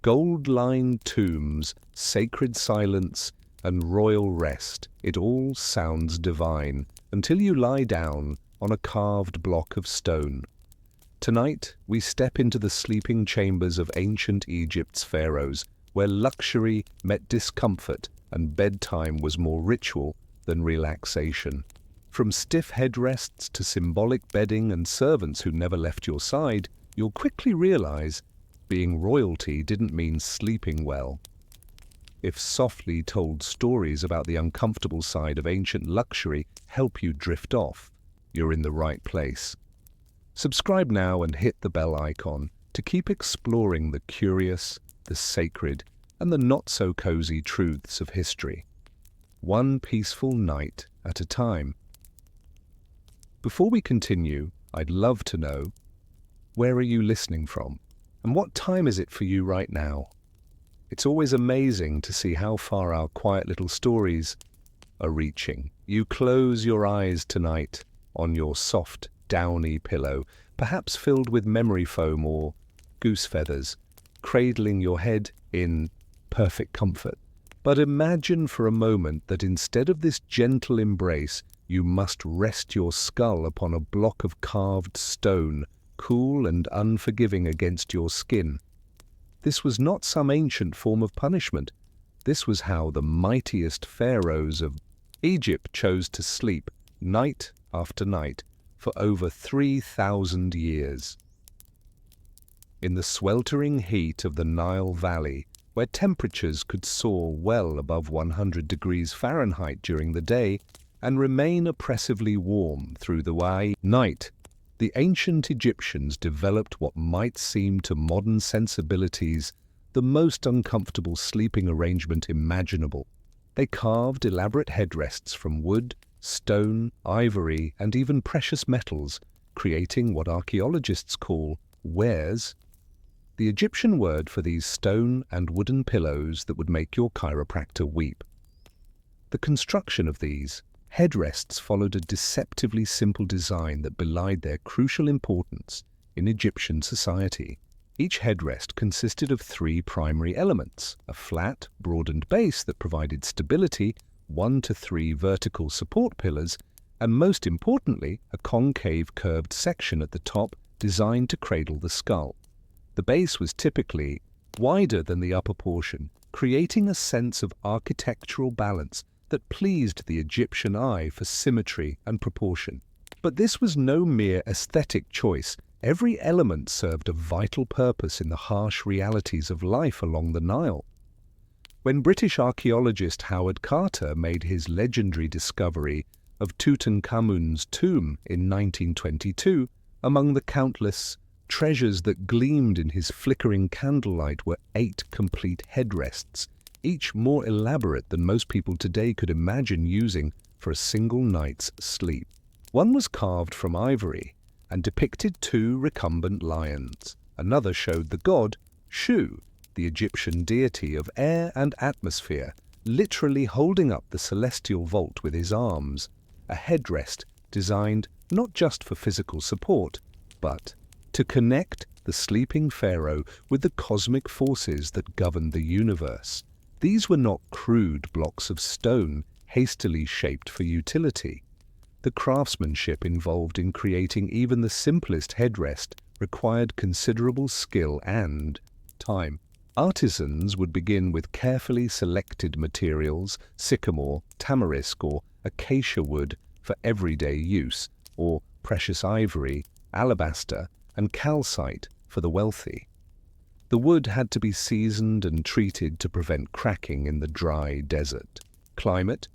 Gold-lined tombs, sacred silence, and royal rest. It all sounds divine until you lie down on a carved block of stone. Tonight, we step into the sleeping chambers of ancient Egypt's pharaohs, where luxury met discomfort and bedtime was more ritual than relaxation. From stiff headrests to symbolic bedding and servants who never left your side, you'll quickly realize being royalty didn't mean sleeping well. If softly told stories about the uncomfortable side of ancient luxury help you drift off, you're in the right place. Subscribe now and hit the bell icon to keep exploring the curious, the sacred, and the not-so-cozy truths of history, one peaceful night at a time. Before we continue, I'd love to know, where are you listening from? And what time is it for you right now? It's always amazing to see how far our quiet little stories are reaching. You close your eyes tonight on your soft, downy pillow, perhaps filled with memory foam or goose feathers, cradling your head in perfect comfort. But imagine for a moment that instead of this gentle embrace, you must rest your skull upon a block of carved stone, cool and unforgiving against your skin. This was not some ancient form of punishment. This was how the mightiest pharaohs of Egypt chose to sleep night after night for over 3,000 years. In the sweltering heat of the Nile Valley, where temperatures could soar well above 100 degrees Fahrenheit during the day and remain oppressively warm through the night, the ancient Egyptians developed what might seem to modern sensibilities the most uncomfortable sleeping arrangement imaginable. They carved elaborate headrests from wood, stone, ivory, and even precious metals, creating what archaeologists call wares, the Egyptian word for these stone and wooden pillows that would make your chiropractor weep. The construction of these headrests followed a deceptively simple design that belied their crucial importance in Egyptian society. Each headrest consisted of three primary elements: a flat, broadened base that provided stability, 1 to 3 vertical support pillars, and most importantly, a concave curved section at the top designed to cradle the skull. The base was typically wider than the upper portion, creating a sense of architectural balance that pleased the Egyptian eye for symmetry and proportion. But this was no mere aesthetic choice. Every element served a vital purpose in the harsh realities of life along the Nile. When British archaeologist Howard Carter made his legendary discovery of Tutankhamun's tomb in 1922, among the countless treasures that gleamed in his flickering candlelight were 8 complete headrests, each more elaborate than most people today could imagine using for a single night's sleep. One was carved from ivory and depicted 2 recumbent lions. Another showed the god Shu, the Egyptian deity of air and atmosphere, literally holding up the celestial vault with his arms, a headrest designed not just for physical support, but to connect the sleeping pharaoh with the cosmic forces that govern the universe. These were not crude blocks of stone hastily shaped for utility. The craftsmanship involved in creating even the simplest headrest required considerable skill and time. Artisans would begin with carefully selected materials, sycamore, tamarisk, or acacia wood for everyday use, or precious ivory, alabaster, and calcite for the wealthy. The wood had to be seasoned and treated to prevent cracking in the dry desert climate,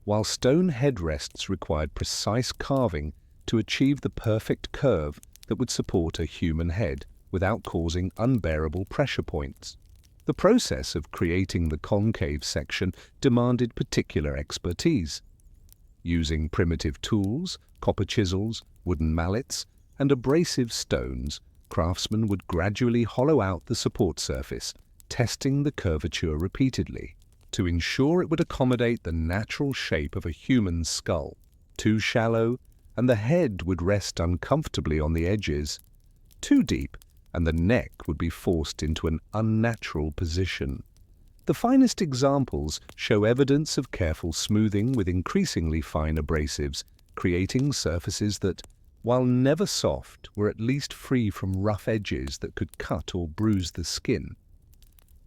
while stone headrests required precise carving to achieve the perfect curve that would support a human head without causing unbearable pressure points. The process of creating the concave section demanded particular expertise. Using primitive tools, copper chisels, wooden mallets, and abrasive stones, craftsmen would gradually hollow out the support surface, testing the curvature repeatedly to ensure it would accommodate the natural shape of a human skull. Too shallow, and the head would rest uncomfortably on the edges. Too deep, and the neck would be forced into an unnatural position. The finest examples show evidence of careful smoothing with increasingly fine abrasives, creating surfaces that, while never soft, were at least free from rough edges that could cut or bruise the skin.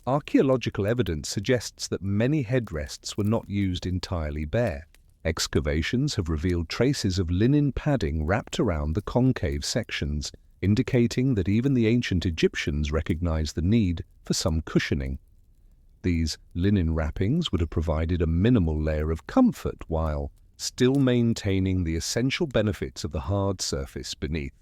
Archaeological evidence suggests that many headrests were not used entirely bare. Excavations have revealed traces of linen padding wrapped around the concave sections, indicating that even the ancient Egyptians recognized the need for some cushioning. These linen wrappings would have provided a minimal layer of comfort while still maintaining the essential benefits of the hard surface beneath.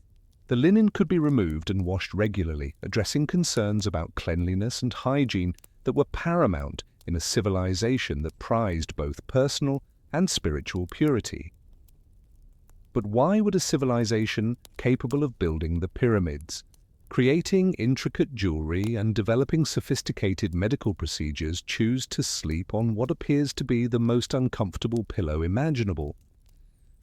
The linen could be removed and washed regularly, addressing concerns about cleanliness and hygiene that were paramount in a civilization that prized both personal and spiritual purity. But why would a civilization capable of building the pyramids, creating intricate jewelry and developing sophisticated medical procedures choose to sleep on what appears to be the most uncomfortable pillow imaginable?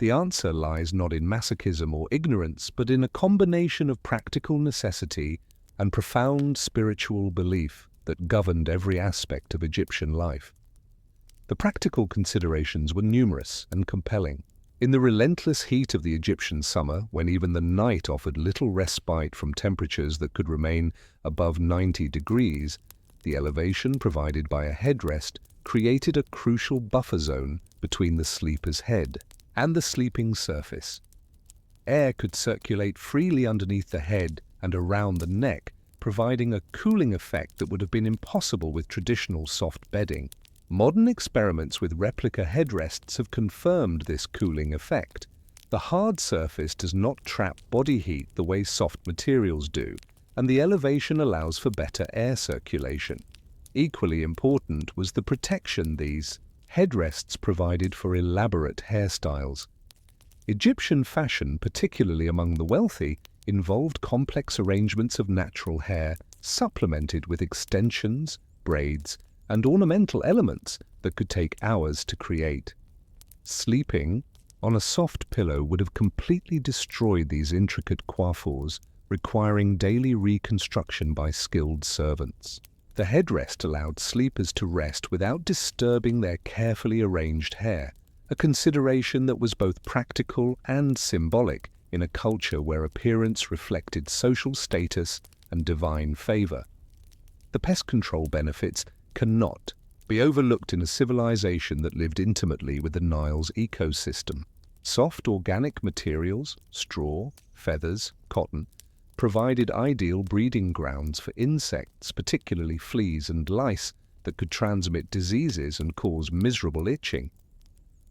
The answer lies not in masochism or ignorance, but in a combination of practical necessity and profound spiritual belief that governed every aspect of Egyptian life. The practical considerations were numerous and compelling. In the relentless heat of the Egyptian summer, when even the night offered little respite from temperatures that could remain above 90 degrees, the elevation provided by a headrest created a crucial buffer zone between the sleeper's head and the sleeping surface. Air could circulate freely underneath the head and around the neck, providing a cooling effect that would have been impossible with traditional soft bedding. Modern experiments with replica headrests have confirmed this cooling effect. The hard surface does not trap body heat the way soft materials do, and the elevation allows for better air circulation. Equally important was the protection these headrests provided for elaborate hairstyles. Egyptian fashion, particularly among the wealthy, involved complex arrangements of natural hair supplemented with extensions, braids, and ornamental elements that could take hours to create. Sleeping on a soft pillow would have completely destroyed these intricate coiffures, requiring daily reconstruction by skilled servants. The headrest allowed sleepers to rest without disturbing their carefully arranged hair, a consideration that was both practical and symbolic in a culture where appearance reflected social status and divine favor. The pest control benefits cannot be overlooked in a civilization that lived intimately with the Nile's ecosystem. Soft organic materials, straw, feathers, cotton, provided ideal breeding grounds for insects, particularly fleas and lice, that could transmit diseases and cause miserable itching.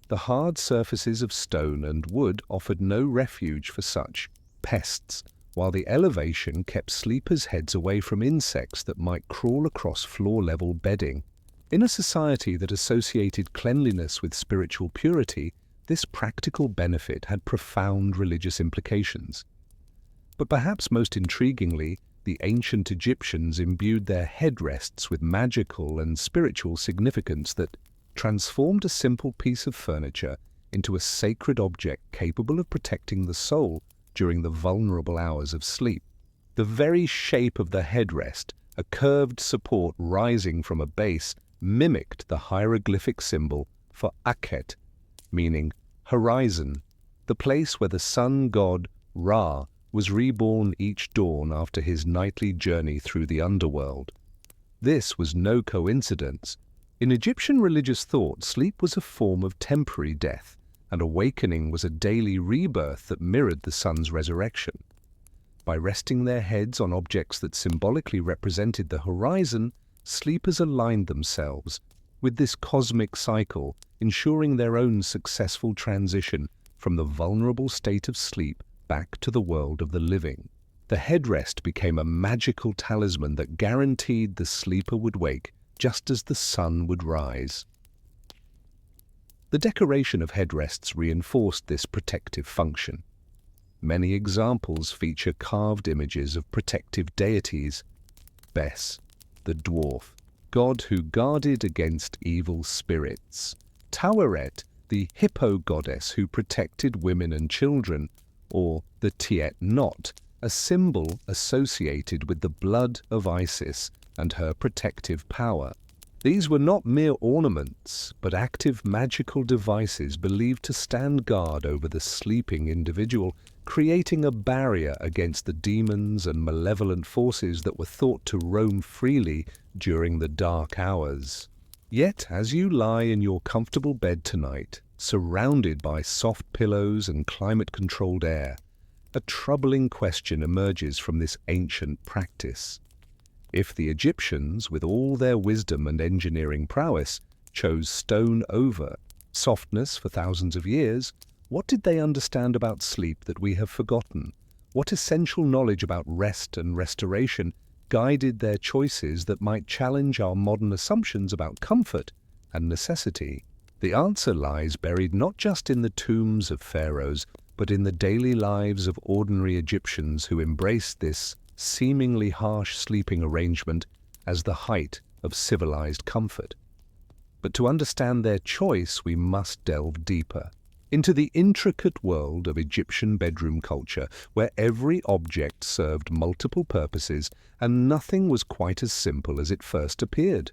The hard surfaces of stone and wood offered no refuge for such pests, while the elevation kept sleepers' heads away from insects that might crawl across floor-level bedding. In a society that associated cleanliness with spiritual purity, this practical benefit had profound religious implications. But perhaps most intriguingly, the ancient Egyptians imbued their headrests with magical and spiritual significance that transformed a simple piece of furniture into a sacred object capable of protecting the soul during the vulnerable hours of sleep. The very shape of the headrest, a curved support rising from a base, mimicked the hieroglyphic symbol for Akhet, meaning horizon, the place where the sun god Ra was reborn each dawn after his nightly journey through the underworld. This was no coincidence. In Egyptian religious thought, sleep was a form of temporary death, and awakening was a daily rebirth that mirrored the sun's resurrection. By resting their heads on objects that symbolically represented the horizon, sleepers aligned themselves with this cosmic cycle, ensuring their own successful transition from the vulnerable state of sleep back to the world of the living. The headrest became a magical talisman that guaranteed the sleeper would wake just as the sun would rise. The decoration of headrests reinforced this protective function. Many examples feature carved images of protective deities. Bes, the dwarf, god who guarded against evil spirits. Taweret, the hippo goddess who protected women and children, or the Tiet Not, a symbol associated with the blood of Isis and her protective power. These were not mere ornaments, but active magical devices believed to stand guard over the sleeping individual, creating a barrier against the demons and malevolent forces that were thought to roam freely during the dark hours. Yet, as you lie in your comfortable bed tonight, surrounded by soft pillows and climate-controlled air, a troubling question emerges from this ancient practice. If the Egyptians, with all their wisdom and engineering prowess, chose stone over softness for thousands of years, what did they understand about sleep that we have forgotten? What essential knowledge about rest and restoration guided their choices that might challenge our modern assumptions about comfort and necessity? The answer lies buried not just in the tombs of pharaohs, but in the daily lives of ordinary Egyptians who embraced this seemingly harsh sleeping arrangement as the height of civilized comfort. But to understand their choice, we must delve deeper into the intricate world of Egyptian bedroom culture, where every object served multiple purposes and nothing was quite as simple as it first appeared.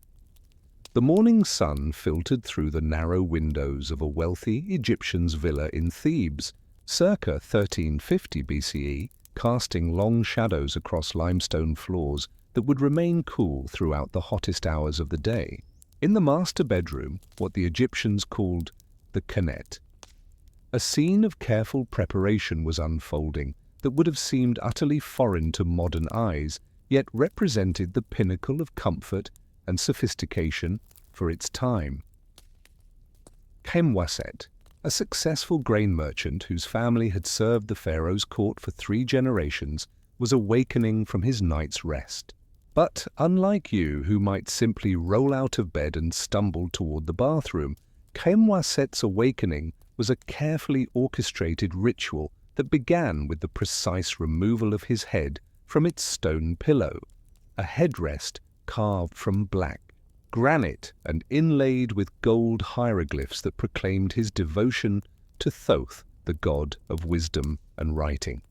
The morning sun filtered through the narrow windows of a wealthy Egyptian's villa in Thebes, circa 1350 BCE, casting long shadows across limestone floors that would remain cool throughout the hottest hours of the day. In the master bedroom, what the Egyptians called the Khanet, a scene of careful preparation was unfolding that would have seemed utterly foreign to modern eyes, yet represented the pinnacle of comfort and sophistication for its time. Khemwaset, a successful grain merchant whose family had served the pharaoh's court for 3 generations, was awakening from his night's rest. But unlike you, who might simply roll out of bed and stumble toward the bathroom, Khemwaset's awakening was a carefully orchestrated ritual that began with the precise removal of his head from its stone pillow, a headrest carved from black granite and inlaid with gold hieroglyphs that proclaimed his devotion to Thoth, the god of wisdom and writing.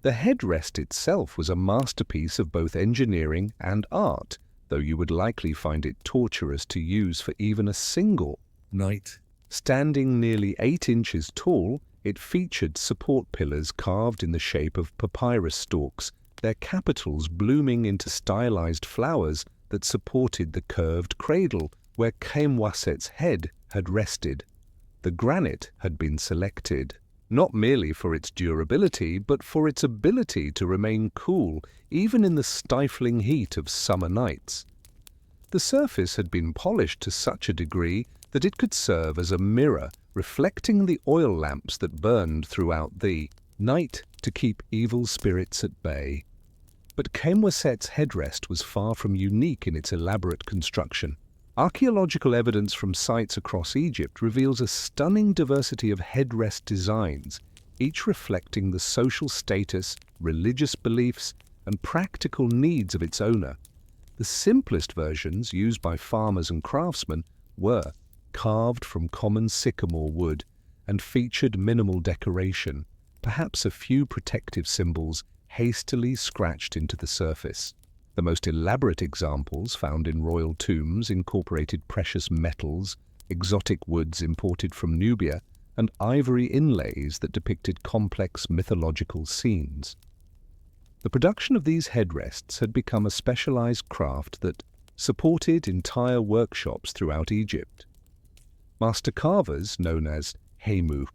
The headrest itself was a masterpiece of both engineering and art, though you would likely find it torturous to use for even a single night. Standing nearly 8 inches tall, it featured support pillars carved in the shape of papyrus stalks, their capitals blooming into stylized flowers that supported the curved cradle where Khemwaset's head had rested. The granite had been selected not merely for its durability, but for its ability to remain cool even in the stifling heat of summer nights. The surface had been polished to such a degree that it could serve as a mirror reflecting the oil lamps that burned throughout the night to keep evil spirits at bay. But Khemwaset's headrest was far from unique in its elaborate construction. Archaeological evidence from sites across Egypt reveals a stunning diversity of headrest designs, each reflecting the social status, religious beliefs, and practical needs of its owner. The simplest versions, used by farmers and craftsmen, were carved from common sycamore wood and featured minimal decoration, perhaps a few protective symbols hastily scratched into the surface. The most elaborate examples found in royal tombs incorporated precious metals, exotic woods imported from Nubia, and ivory inlays that depicted complex mythological scenes. The production of these headrests had become a specialized craft that supported entire workshops throughout Egypt. Master carvers, known as heimu,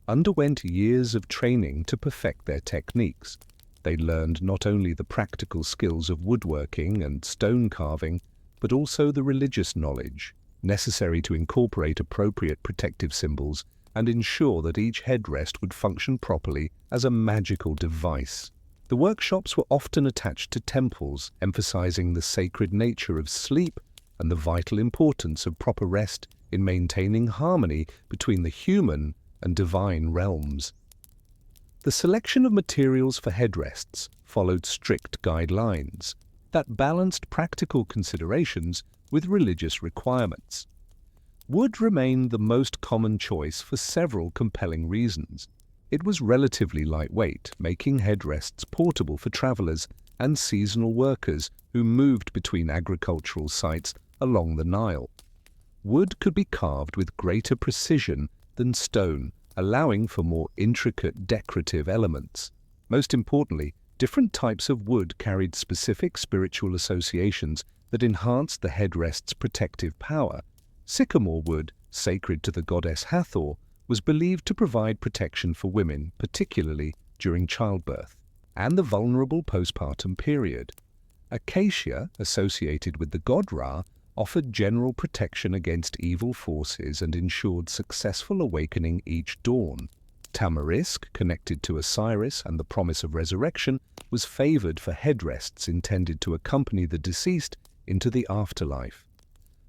underwent years of training to perfect their techniques. They learned not only the practical skills of woodworking and stone carving, but also the religious knowledge necessary to incorporate appropriate protective symbols and ensure that each headrest would function properly as a magical device. The workshops were often attached to temples, emphasizing the sacred nature of sleep and the vital importance of proper rest in maintaining harmony between the human and divine realms. The selection of materials for headrests followed strict guidelines that balanced practical considerations with religious requirements. Wood remained the most common choice for several compelling reasons. It was relatively lightweight, making headrests portable for travelers and seasonal workers who moved between agricultural sites along the Nile. Wood could be carved with greater precision than stone, allowing for more intricate decorative elements. Most importantly, different types of wood carried specific spiritual associations that enhanced the headrest's protective power. Sycamore wood, sacred to the goddess Hathor, was believed to provide protection for women, particularly during childbirth and the vulnerable postpartum period. Acacia, associated with the god Ra, offered general protection against evil forces and ensured successful awakening each dawn. Tamarisk, connected to Osiris and the promise of resurrection, was favored for headrests intended to accompany the deceased into the afterlife.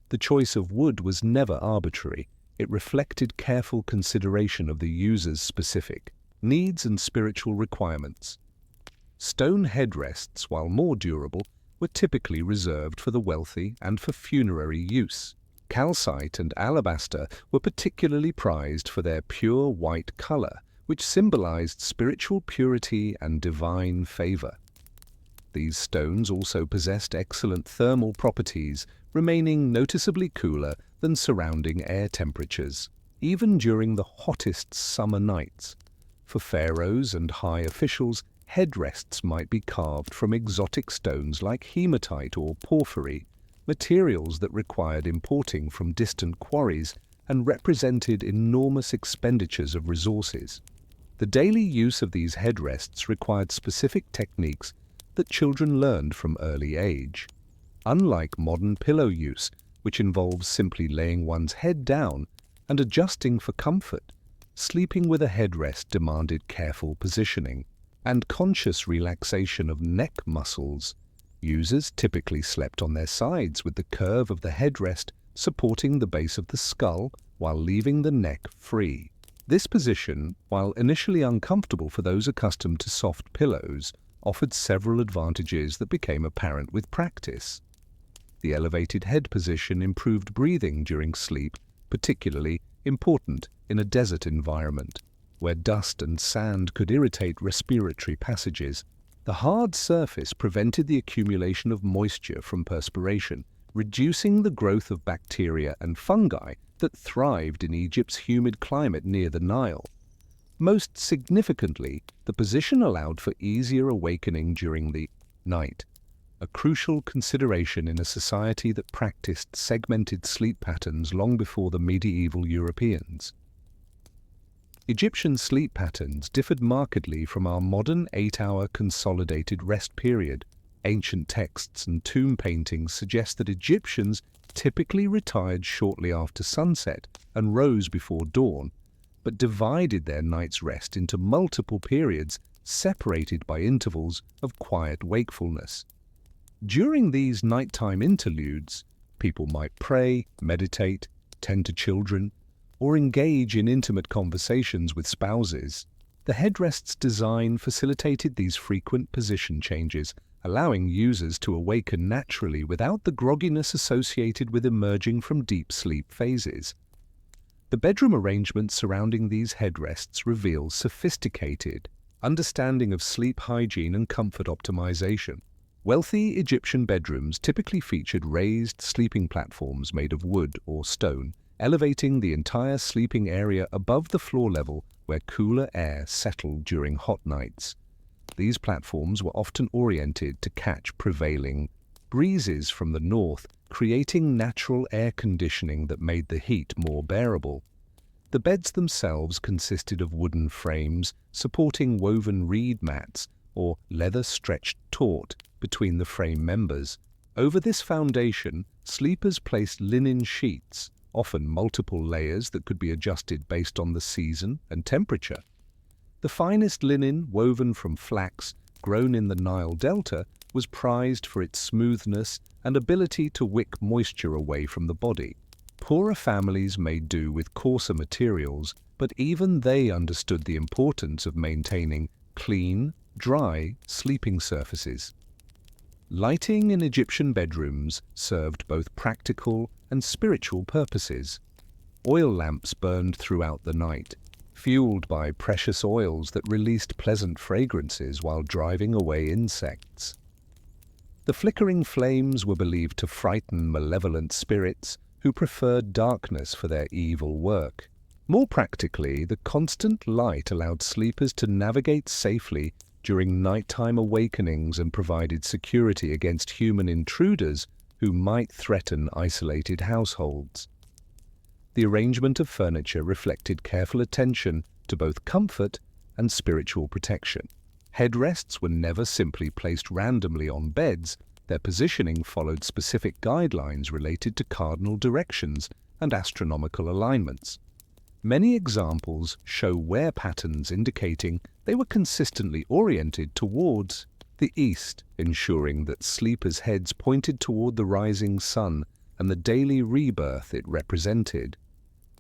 The choice of wood was never arbitrary. It reflected careful consideration of the user's specific needs and spiritual requirements. Stone headrests, while more durable, were typically reserved for the wealthy and for funerary use. Calcite and alabaster were particularly prized for their pure white color, which symbolized spiritual purity and divine favor. These stones also possessed excellent thermal properties, remaining noticeably cooler than surrounding air temperatures, even during the hottest summer nights. For pharaohs and high officials, headrests might be carved from exotic stones like hematite or porphyry, materials that required importing from distant quarries and represented enormous expenditures of resources. The daily use of these headrests required specific techniques that children learned from early age. Unlike modern pillow use, which involves simply laying one's head down and adjusting for comfort, sleeping with a headrest demanded careful positioning and conscious relaxation of neck muscles. Users typically slept on their sides with the curve of the headrest supporting the base of the skull while leaving the neck free. This position, while initially uncomfortable for those accustomed to soft pillows, offered several advantages that became apparent with practice. The elevated head position improved breathing during sleep, particularly important in a desert environment, where dust and sand could irritate respiratory passages. The hard surface prevented the accumulation of moisture from perspiration, reducing the growth of bacteria and fungi that thrived in Egypt's humid climate near the Nile. Most significantly, the position allowed for easier awakening during the night, a crucial consideration in a society that practiced segmented sleep patterns long before the medieval Europeans. Egyptian sleep patterns differed markedly from our modern 8-hour consolidated rest period. Ancient texts and tomb paintings suggest that Egyptians typically retired shortly after sunset and rose before dawn, but divided their night's rest into multiple periods separated by intervals of quiet wakefulness. During these nighttime interludes, people might pray, meditate, tend to children, or engage in intimate conversations with spouses. The headrest's design facilitated these frequent position changes, allowing users to awaken naturally without the grogginess associated with emerging from deep sleep phases. The bedroom arrangements surrounding these headrests reveal sophisticated understanding of sleep hygiene and comfort optimization. Wealthy Egyptian bedrooms typically featured raised sleeping platforms made of wood or stone, elevating the entire sleeping area above the floor level where cooler air settled during hot nights. These platforms were often oriented to catch prevailing breezes from the north, creating natural air conditioning that made the heat more bearable. The beds themselves consisted of wooden frames supporting woven reed mats or leather-stretched taut between the frame members. Over this foundation, sleepers placed linen sheets, often multiple layers that could be adjusted based on the season and temperature. The finest linen, woven from flax, grown in the Nile Delta, was prized for its smoothness and ability to wick moisture away from the body. Poorer families made do with coarser materials, but even they understood the importance of maintaining clean, dry sleeping surfaces. Lighting in Egyptian bedrooms served both practical and spiritual purposes. Oil lamps burned throughout the night, fueled by precious oils that released pleasant fragrances while driving away insects. The flickering flames were believed to frighten malevolent spirits who preferred darkness for their evil work. More practically, the constant light allowed sleepers to navigate safely during nighttime awakenings and provided security against human intruders who might threaten isolated households. The arrangement of furniture reflected careful attention to both comfort and spiritual protection. Headrests were never simply placed randomly on beds. Their positioning followed specific guidelines related to cardinal directions and astronomical alignments. Many examples show wear patterns indicating they were consistently oriented towards the east, ensuring that sleepers' heads pointed toward the rising sun and the daily rebirth it represented.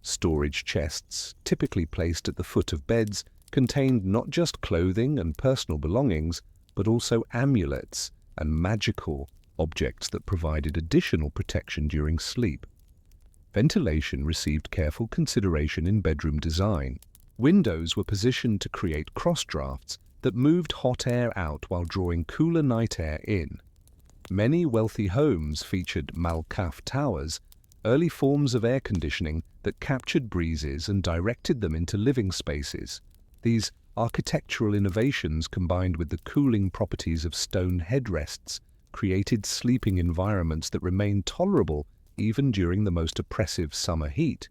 Storage chests, typically placed at the foot of beds, contained not just clothing and personal belongings, but also amulets and magical objects that provided additional protection during sleep. Ventilation received careful consideration in bedroom design. Windows were positioned to create cross drafts that moved hot air out while drawing cooler night air in. Many wealthy homes featured Malkaf towers, early forms of air conditioning that captured breezes and directed them into living spaces. These architectural innovations, combined with the cooling properties of stone headrests, created sleeping environments that remained tolerable even during the most oppressive summer heat.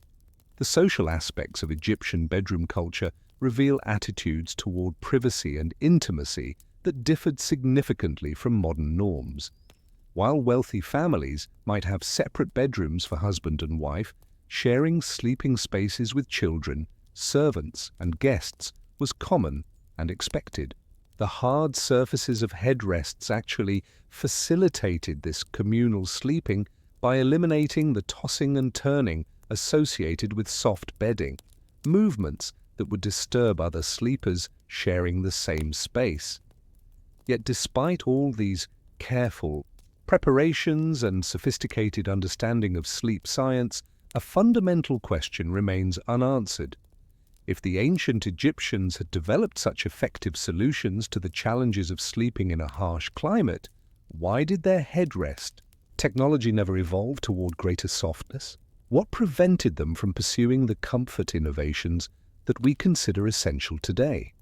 The social aspects of Egyptian bedroom culture reveal attitudes toward privacy and intimacy that differed significantly from modern norms. While wealthy families might have separate bedrooms for husband and wife, sharing sleeping spaces with children, servants, and guests was common and expected. The hard surfaces of headrests actually facilitated this communal sleeping by eliminating the tossing and turning associated with soft bedding, movements that would disturb other sleepers sharing the same space. Yet despite all these careful preparations and sophisticated understanding of sleep science, a fundamental question remains unanswered. If the ancient Egyptians had developed such effective solutions to the challenges of sleeping in a harsh climate, why did their headrest technology never evolve toward greater softness? What prevented them from pursuing the comfort innovations that we consider essential today?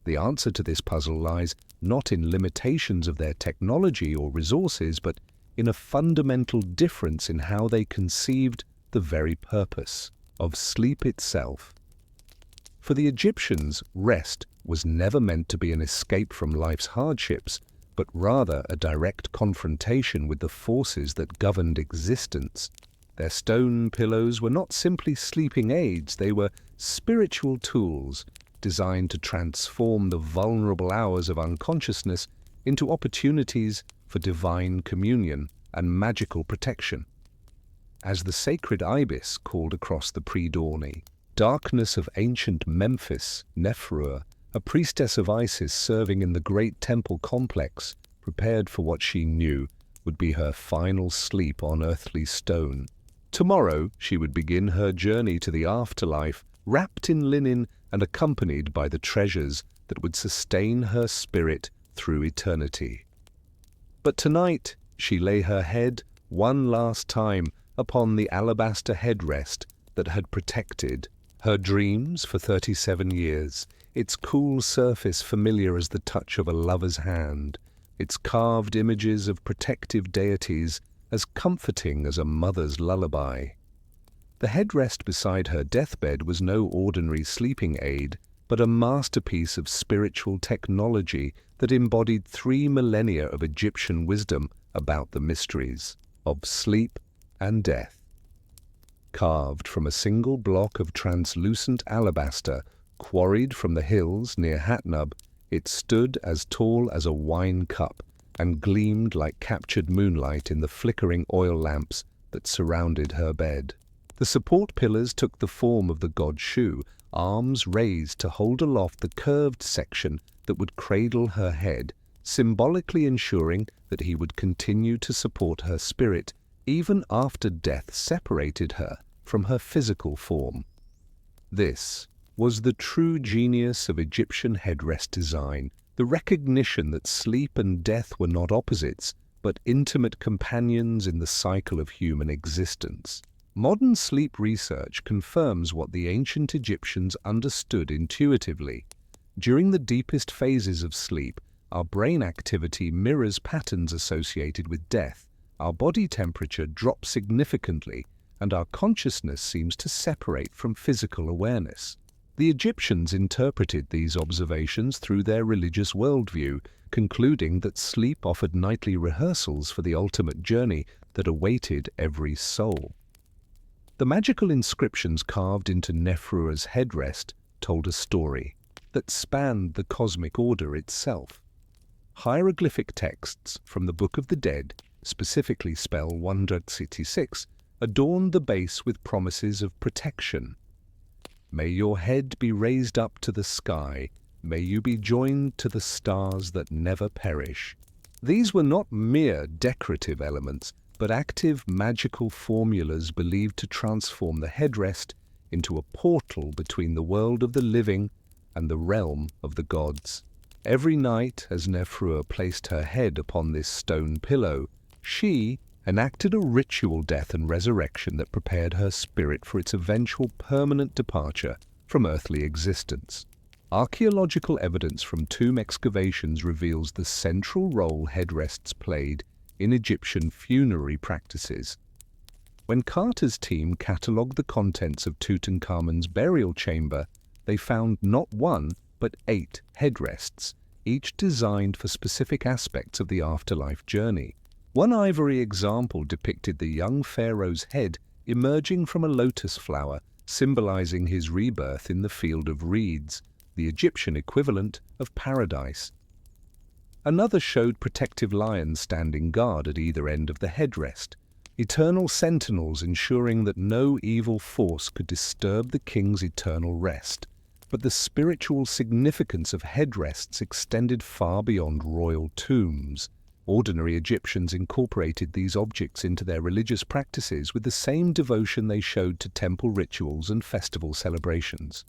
The answer to this puzzle lies not in limitations of their technology or resources, but in a fundamental difference in how they conceived the very purpose of sleep itself. For the Egyptians, rest was never meant to be an escape from life's hardships, but rather a direct confrontation with the forces that governed existence. Their stone pillows were not simply sleeping aids, they were spiritual tools designed to transform the vulnerable hours of unconsciousness into opportunities for divine communion and magical protection. As the sacred ibis called across the pre-dawny darkness of ancient Memphis, Neferua, a priestess of Isis serving in the great temple complex, prepared for what she knew would be her final sleep on earthly stone. Tomorrow she would begin her journey to the afterlife, wrapped in linen and accompanied by the treasures that would sustain her spirit through eternity. But tonight she lay her head one last time upon the alabaster headrest that had protected her dreams for 37 years, its cool surface familiar as the touch of a lover's hand, its carved images of protective deities as comforting as a mother's lullaby. The headrest beside her deathbed was no ordinary sleeping aid, but a masterpiece of spiritual technology that embodied 3 millennia of Egyptian wisdom about the mysteries of sleep and death. Carved from a single block of translucent alabaster, quarried from the hills near Hatnub, it stood as tall as a wine cup and gleamed like captured moonlight in the flickering oil lamps that surrounded her bed. The support pillars took the form of the god Shu, arms raised to hold aloft the curved section that would cradle her head, symbolically ensuring that he would continue to support her spirit even after death separated her from her physical form. This was the true genius of Egyptian headrest design, the recognition that sleep and death were not opposites, but intimate companions in the cycle of human existence. Modern sleep research confirms what the ancient Egyptians understood intuitively. During the deepest phases of sleep, our brain activity mirrors patterns associated with death, our body temperature drops significantly, and our consciousness seems to separate from physical awareness. The Egyptians interpreted these observations through their religious worldview, concluding that sleep offered nightly rehearsals for the ultimate journey that awaited every soul. The magical inscriptions carved into Nephrua's headrest told a story that spanned the cosmic order itself. Hieroglyphic texts from the Book of the Dead, specifically spell 166, adorned the base with promises of protection. May your head be raised up to the sky, may you be joined to the stars that never perish. These were not mere decorative elements, but active magical formulas believed to transform the headrest into a portal between the world of the living and the realm of the gods. Every night, as Nephrua placed her head upon this stone pillow, she enacted a ritual death and resurrection that prepared her spirit for its eventual permanent departure from earthly existence. Archaeological evidence from tomb excavations reveals the central role headrests played in Egyptian funerary practices. When Carter's team catalogued the contents of Tutankhamun's burial chamber, they found not one, but 8 headrests, each designed for specific aspects of the afterlife journey. One ivory example depicted the young pharaoh's head emerging from a lotus flower, symbolizing his rebirth in the field of reeds, the Egyptian equivalent of paradise. Another showed protective lions standing guard at either end of the headrest, eternal sentinels ensuring that no evil force could disturb the king's eternal rest. But the spiritual significance of headrests extended far beyond royal tombs. Ordinary Egyptians incorporated these objects into their religious practices with the same devotion they showed to temple rituals and festival celebrations.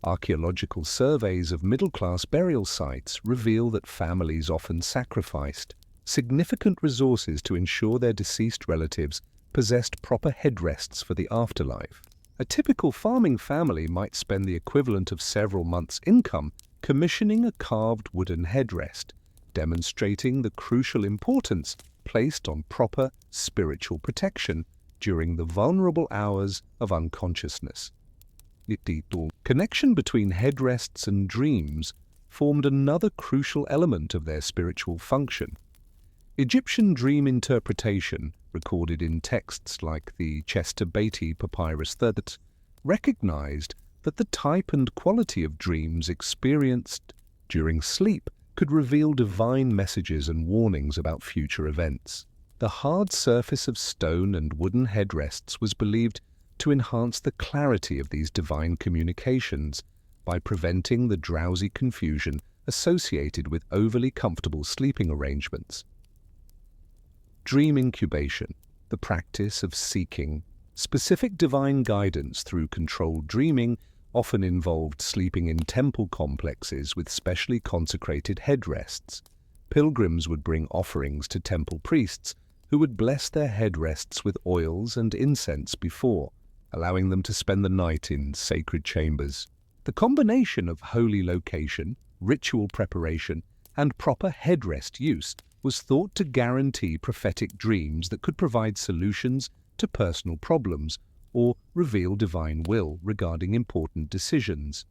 Archaeological surveys of middle-class burial sites reveal that families often sacrificed significant resources to ensure their deceased relatives possessed proper headrests for the afterlife. A typical farming family might spend the equivalent of several months' income commissioning a carved wooden headrest, demonstrating the crucial importance placed on proper spiritual protection during the vulnerable hours of unconsciousness. The connection between headrests and dreams formed another crucial element of their spiritual function. Egyptian dream interpretation, recorded in texts like the Chester Beatty Papyrus III, recognized that the type and quality of dreams experienced during sleep could reveal divine messages and warnings about future events. The hard surface of stone and wooden headrests was believed to enhance the clarity of these divine communications by preventing the drowsy confusion associated with overly comfortable sleeping arrangements. Dream incubation, the practice of seeking specific divine guidance through controlled dreaming, often involved sleeping in temple complexes with specially consecrated headrests. Pilgrims would bring offerings to temple priests who would bless their headrests with oils and incense before, allowing them to spend the night in sacred chambers. The combination of holy location, ritual preparation, and proper headrest use was thought to guarantee prophetic dreams that could provide solutions to personal problems or reveal divine will regarding important decisions.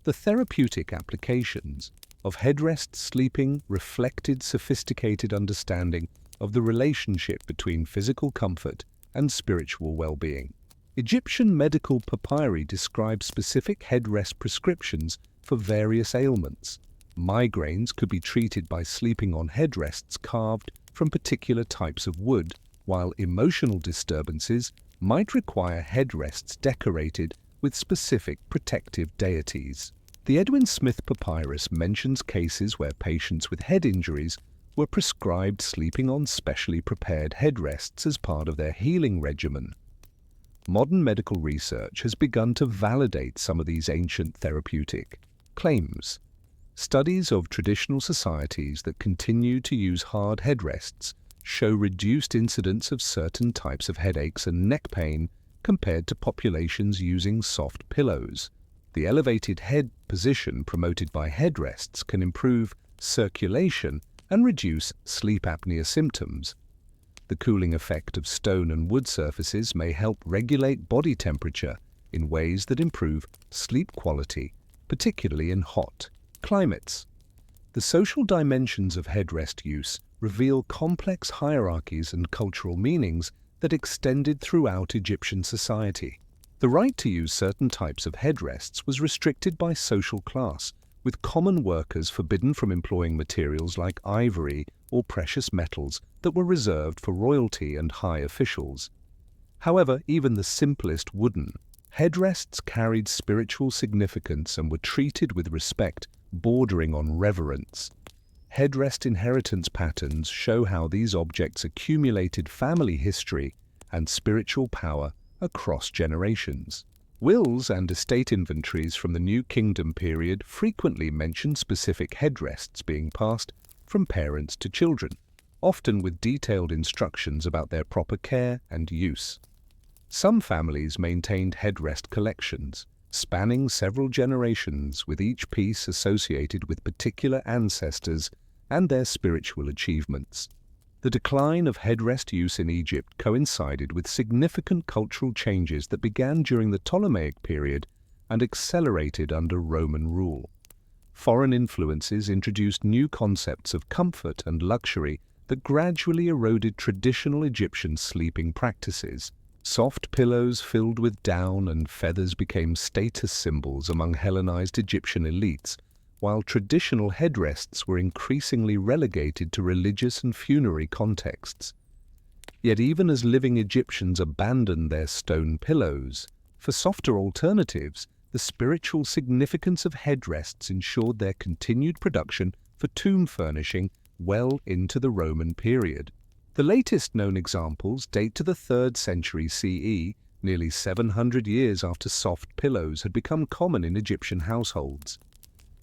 The therapeutic applications of headrest sleeping reflected sophisticated understanding of the relationship between physical comfort and spiritual well-being. Egyptian medical papyri describe specific headrest prescriptions for various ailments. Migraines could be treated by sleeping on headrests carved from particular types of wood, while emotional disturbances might require headrests decorated with specific protective deities. The Edwin Smith Papyrus mentions cases where patients with head injuries were prescribed sleeping on specially prepared headrests as part of their healing regimen. Modern medical research has begun to validate some of these ancient therapeutic claims. Studies of traditional societies that continue to use hard headrests show reduced incidence of certain types of headaches and neck pain compared to populations using soft pillows. The elevated head position promoted by headrests can improve circulation and reduce sleep apnea symptoms. The cooling effect of stone and wood surfaces may help regulate body temperature in ways that improve sleep quality, particularly in hot climates. The social dimensions of headrest use reveal complex hierarchies and cultural meanings that extended throughout Egyptian society. The right to use certain types of headrests was restricted by social class, with common workers forbidden from employing materials like ivory or precious metals that were reserved for royalty and high officials. However, even the simplest wooden headrests carried spiritual significance and were treated with respect bordering on reverence. Headrest inheritance patterns show how these objects accumulated family history and spiritual power across generations. Wills and estate inventories from the New Kingdom period frequently mention specific headrests being passed from parents to children, often with detailed instructions about their proper care and use. Some families maintained headrest collections, spanning several generations, with each piece associated with particular ancestors and their spiritual achievements. The decline of headrest use in Egypt coincided with significant cultural changes that began during the Ptolemaic period and accelerated under Roman rule. Foreign influences introduced new concepts of comfort and luxury that gradually eroded traditional Egyptian sleeping practices. Soft pillows filled with down and feathers became status symbols among Hellenized Egyptian elites, while traditional headrests were increasingly relegated to religious and funerary contexts. Yet even as living Egyptians abandoned their stone pillows for softer alternatives, the spiritual significance of headrests ensured their continued production for tomb furnishing well into the Roman period. The latest known examples date to the 3rd century CE, nearly 700 years after soft pillows had become common in Egyptian households.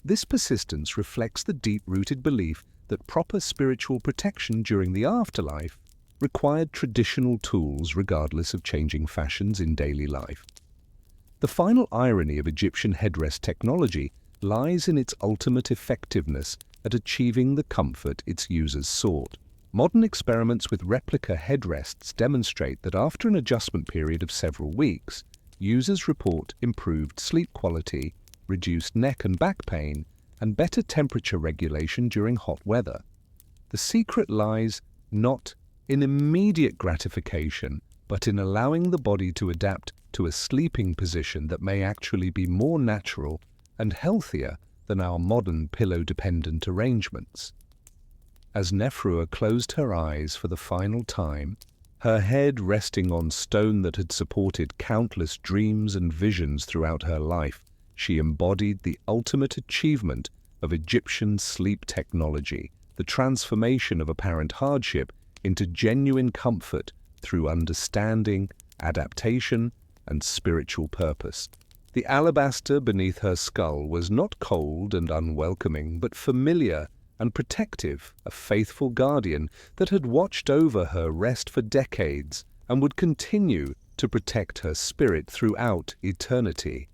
This persistence reflects the deep-rooted belief that proper spiritual protection during the afterlife required traditional tools regardless of changing fashions in daily life. The final irony of Egyptian headrest technology lies in its ultimate effectiveness at achieving the comfort its users sought. Modern experiments with replica headrests demonstrate that after an adjustment period of several weeks, users report improved sleep quality, reduced neck and back pain, and better temperature regulation during hot weather. The secret lies not in immediate gratification, but in allowing the body to adapt to a sleeping position that may actually be more natural and healthier than our modern pillow-dependent arrangements. As Nefrua closed her eyes for the final time, her head resting on stone that had supported countless dreams and visions throughout her life, she embodied the ultimate achievement of Egyptian sleep technology, the transformation of apparent hardship into genuine comfort through understanding, adaptation, and spiritual purpose. The alabaster beneath her skull was not cold and unwelcoming, but familiar and protective, a faithful guardian that had watched over her rest for decades and would continue to protect her spirit throughout eternity.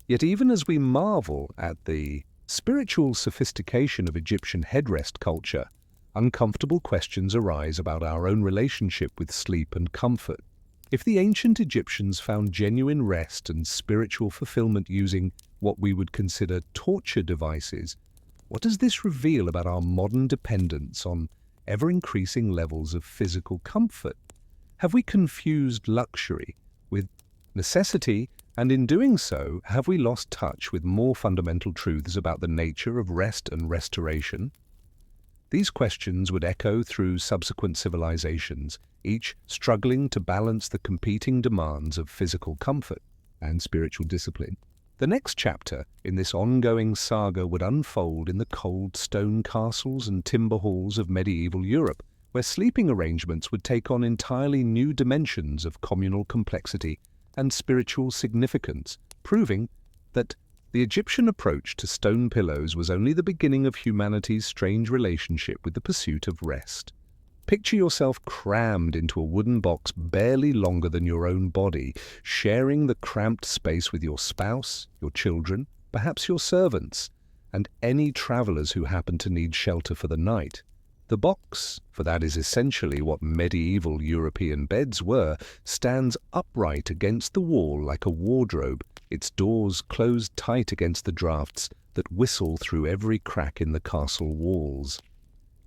Yet even as we marvel at the spiritual sophistication of Egyptian headrest culture, uncomfortable questions arise about our own relationship with sleep and comfort. If the ancient Egyptians found genuine rest and spiritual fulfillment using what we would consider torture devices, what does this reveal about our modern dependence on ever-increasing levels of physical comfort? Have we confused luxury with necessity, and in doing so, have we lost touch with more fundamental truths about the nature of rest and restoration? These questions would echo through subsequent civilizations, each struggling to balance the competing demands of physical comfort and spiritual discipline. The next chapter in this ongoing saga would unfold in the cold stone castles and timber halls of medieval Europe, where sleeping arrangements would take on entirely new dimensions of communal complexity and spiritual significance, proving that the Egyptian approach to stone pillows was only the beginning of humanity's strange relationship with the pursuit of rest. Picture yourself crammed into a wooden box barely longer than your own body, sharing the cramped space with your spouse, your children, perhaps your servants, and any travelers who happen to need shelter for the night. The box, for that is essentially what medieval European beds were, stands upright against the wall like a wardrobe, its doors closed tight against the draughts that whistle through every crack in the castle walls.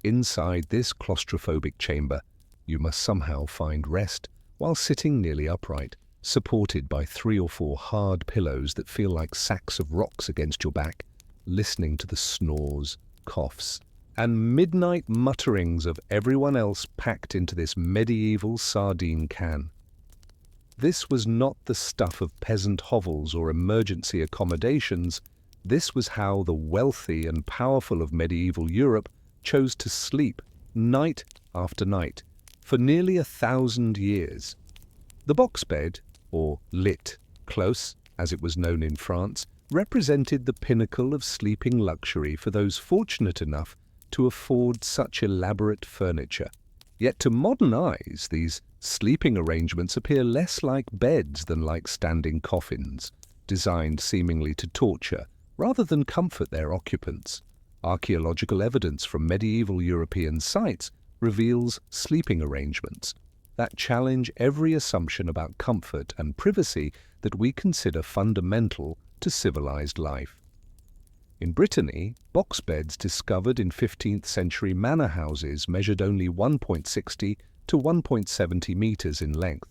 Inside this claustrophobic chamber, you must somehow find rest while sitting nearly upright, supported by 3 or 4 hard pillows that feel like sacks of rocks against your back, listening to the snores, coughs, and midnight mutterings of everyone else packed into this medieval sardine can. This was not the stuff of peasant hovels or emergency accommodations. This was how the wealthy and powerful of medieval Europe chose to sleep night after night for nearly 1,000 years. The box bed, or lit clos, as it was known in France, represented the pinnacle of sleeping luxury for those fortunate enough to afford such elaborate furniture. Yet to modern eyes, these sleeping arrangements appear less like beds than like standing coffins, designed seemingly to torture rather than comfort their occupants. Archaeological evidence from medieval European sites reveals sleeping arrangements that challenge every assumption about comfort and privacy that we consider fundamental to civilized life. In Brittany, box beds discovered in 15th century manor houses measured only 1.60 to 1.70 meters in length,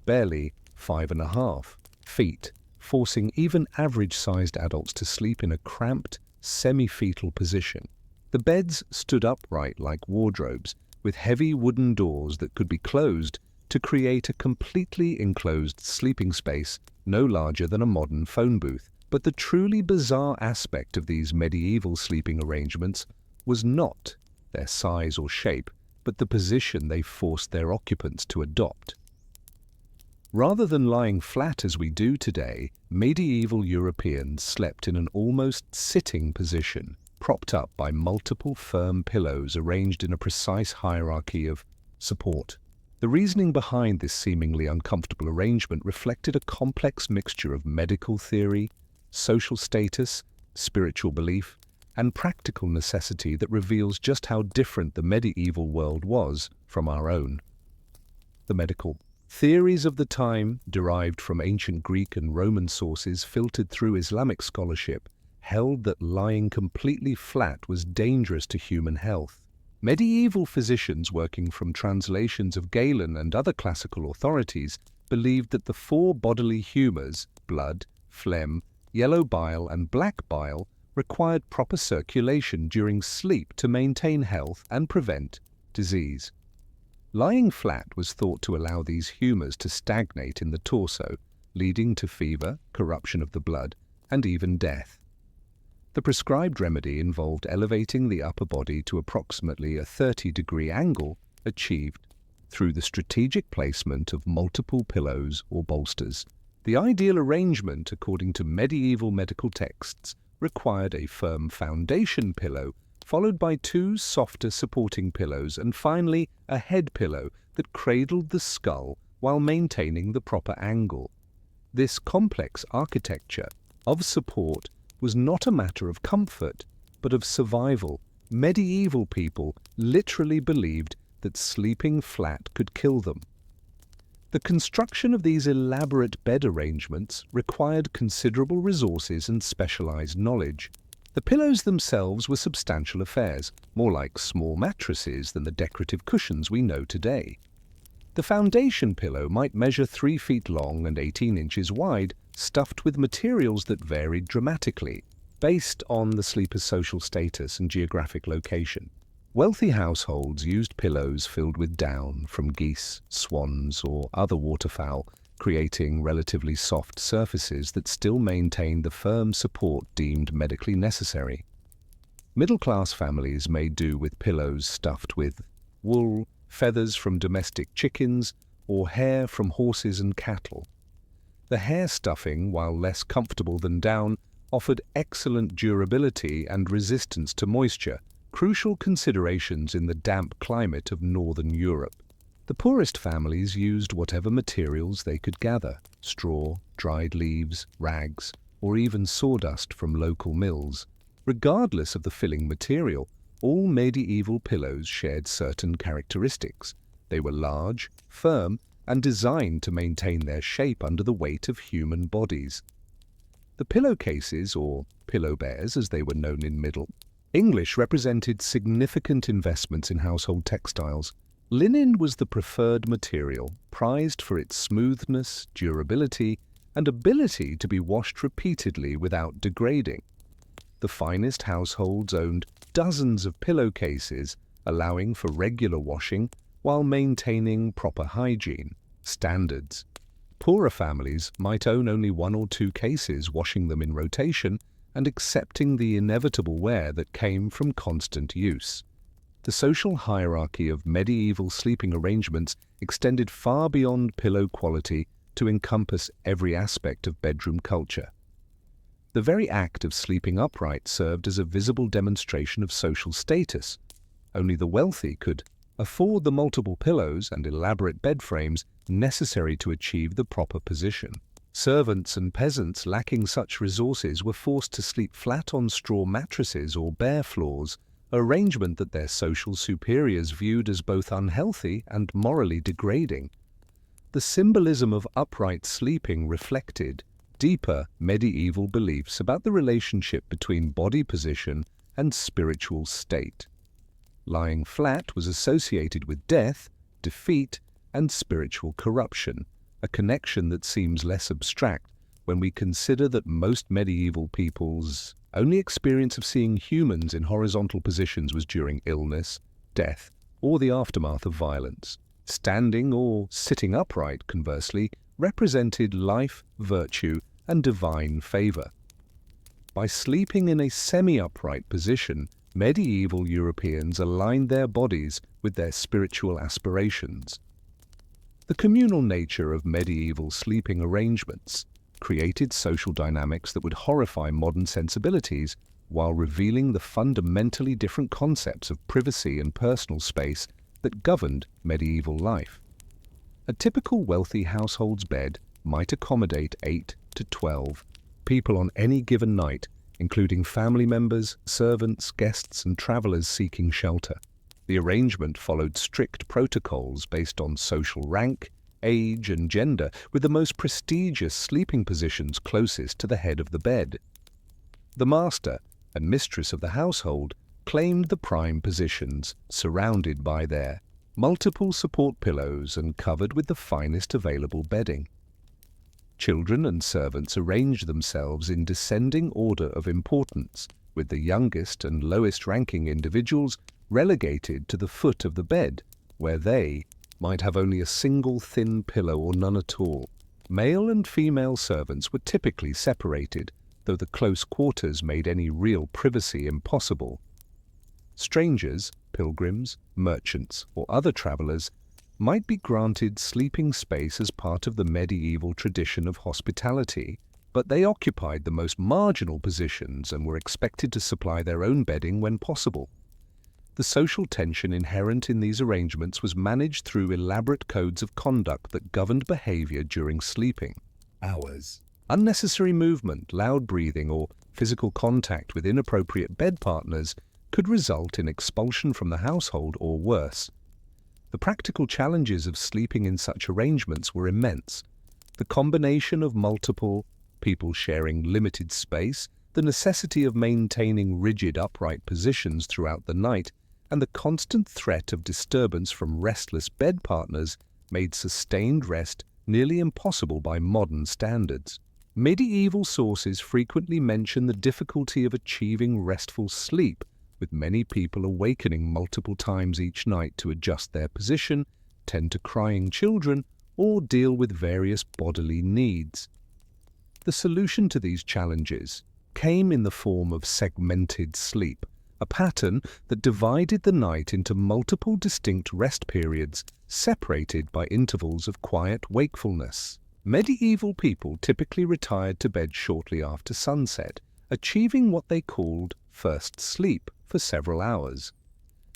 barely 5.5 feet, forcing even average-sized adults to sleep in a cramped, semi-fetal position. The beds stood upright like wardrobes, with heavy wooden doors that could be closed to create a completely enclosed sleeping space no larger than a modern phone booth. But the truly bizarre aspect of these medieval sleeping arrangements was not their size or shape, but the position they forced their occupants to adopt. Rather than lying flat as we do today, medieval Europeans slept in an almost sitting position, propped up by multiple firm pillows arranged in a precise hierarchy of support. The reasoning behind this seemingly uncomfortable arrangement reflected a complex mixture of medical theory, social status, spiritual belief, and practical necessity that reveals just how different the medieval world was from our own. The medical theories of the time, derived from ancient Greek and Roman sources filtered through Islamic scholarship, held that lying completely flat was dangerous to human health. Medieval physicians working from translations of Galen and other classical authorities believed that the 4 bodily humours, blood, phlegm, yellow bile and black bile, required proper circulation during sleep to maintain health and prevent disease. Lying flat was thought to allow these humours to stagnate in the torso, leading to fever, corruption of the blood, and even death. The prescribed remedy involved elevating the upper body to approximately a 30-degree angle, achieved through the strategic placement of multiple pillows or bolsters. The ideal arrangement, according to medieval medical texts, required a firm foundation pillow, followed by 2 softer supporting pillows, and finally a head pillow that cradled the skull while maintaining the proper angle. This complex architecture of support was not a matter of comfort, but of survival. Medieval people literally believed that sleeping flat could kill them. The construction of these elaborate bed arrangements required considerable resources and specialized knowledge. The pillows themselves were substantial affairs, more like small mattresses than the decorative cushions we know today. The foundation pillow might measure 3 feet long and 18 inches wide, stuffed with materials that varied dramatically, based on the sleeper's social status and geographic location. Wealthy households used pillows filled with down from geese, swans, or other waterfowl, creating relatively soft surfaces that still maintained the firm support deemed medically necessary. Middle-class families made do with pillows stuffed with wool, feathers from domestic chickens, or hair from horses and cattle. The hair stuffing, while less comfortable than down, offered excellent durability and resistance to moisture, crucial considerations in the damp climate of northern Europe. The poorest families used whatever materials they could gather: straw, dried leaves, rags, or even sawdust from local mills. Regardless of the filling material, all medieval pillows shared certain characteristics. They were large, firm, and designed to maintain their shape under the weight of human bodies. The pillowcases, or pillow bears as they were known in Middle English, represented significant investments in household textiles. Linen was the preferred material, prized for its smoothness, durability, and ability to be washed repeatedly without degrading. The finest households owned dozens of pillowcases, allowing for regular washing while maintaining proper hygiene standards. Poorer families might own only one or two cases, washing them in rotation and accepting the inevitable wear that came from constant use. The social hierarchy of medieval sleeping arrangements extended far beyond pillow quality to encompass every aspect of bedroom culture. The very act of sleeping upright served as a visible demonstration of social status. Only the wealthy could afford the multiple pillows and elaborate bed frames necessary to achieve the proper position. Servants and peasants lacking such resources were forced to sleep flat on straw mattresses or bare floors, an arrangement that their social superiors viewed as both unhealthy and morally degrading. The symbolism of upright sleeping reflected deeper medieval beliefs about the relationship between body position and spiritual state. Lying flat was associated with death, defeat, and spiritual corruption, a connection that seems less abstract when we consider that most medieval people's only experience of seeing humans in horizontal positions was during illness, death, or the aftermath of violence. Standing or sitting upright, conversely, represented life, virtue, and divine favor. By sleeping in a semi-upright position, medieval Europeans aligned their bodies with their spiritual aspirations. The communal nature of medieval sleeping arrangements created social dynamics that would horrify modern sensibilities while revealing the fundamentally different concepts of privacy and personal space that governed medieval life. A typical wealthy household's bed might accommodate 8 to 12 people on any given night, including family members, servants, guests, and travelers seeking shelter. The arrangement followed strict protocols based on social rank, age, and gender, with the most prestigious sleeping positions closest to the head of the bed. The master and mistress of the household claimed the prime positions, surrounded by their multiple support pillows and covered with the finest available bedding. Children and servants arranged themselves in descending order of importance, with the youngest and lowest-ranking individuals relegated to the foot of the bed, where they might have only a single thin pillow or none at all. Male and female servants were typically separated, though the close quarters made any real privacy impossible. Strangers, pilgrims, merchants, or other travelers might be granted sleeping space as part of the medieval tradition of hospitality, but they occupied the most marginal positions and were expected to supply their own bedding when possible. The social tension inherent in these arrangements was managed through elaborate codes of conduct that governed behavior during sleeping hours. Unnecessary movement, loud breathing, or physical contact with inappropriate bed partners could result in expulsion from the household or worse. The practical challenges of sleeping in such arrangements were immense. The combination of multiple people sharing limited space, the necessity of maintaining rigid upright positions throughout the night, and the constant threat of disturbance from restless bed partners made sustained rest nearly impossible by modern standards. Medieval sources frequently mention the difficulty of achieving restful sleep, with many people awakening multiple times each night to adjust their position, tend to crying children, or deal with various bodily needs. The solution to these challenges came in the form of segmented sleep, a pattern that divided the night into multiple distinct rest periods, separated by intervals of quiet wakefulness. Medieval people typically retired to bed shortly after sunset, achieving what they called first sleep for several hours.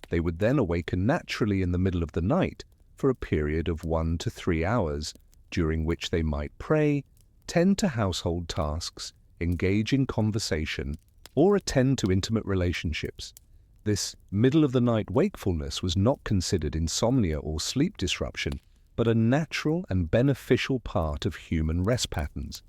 They would then awaken naturally in the middle of the night for a period of 1 to 3 hours, during which they might pray, tend to household tasks, engage in conversation, or attend to intimate relationships. This middle-of-the-night wakefulness was not considered insomnia or sleep disruption, but a natural and beneficial part of human rest patterns.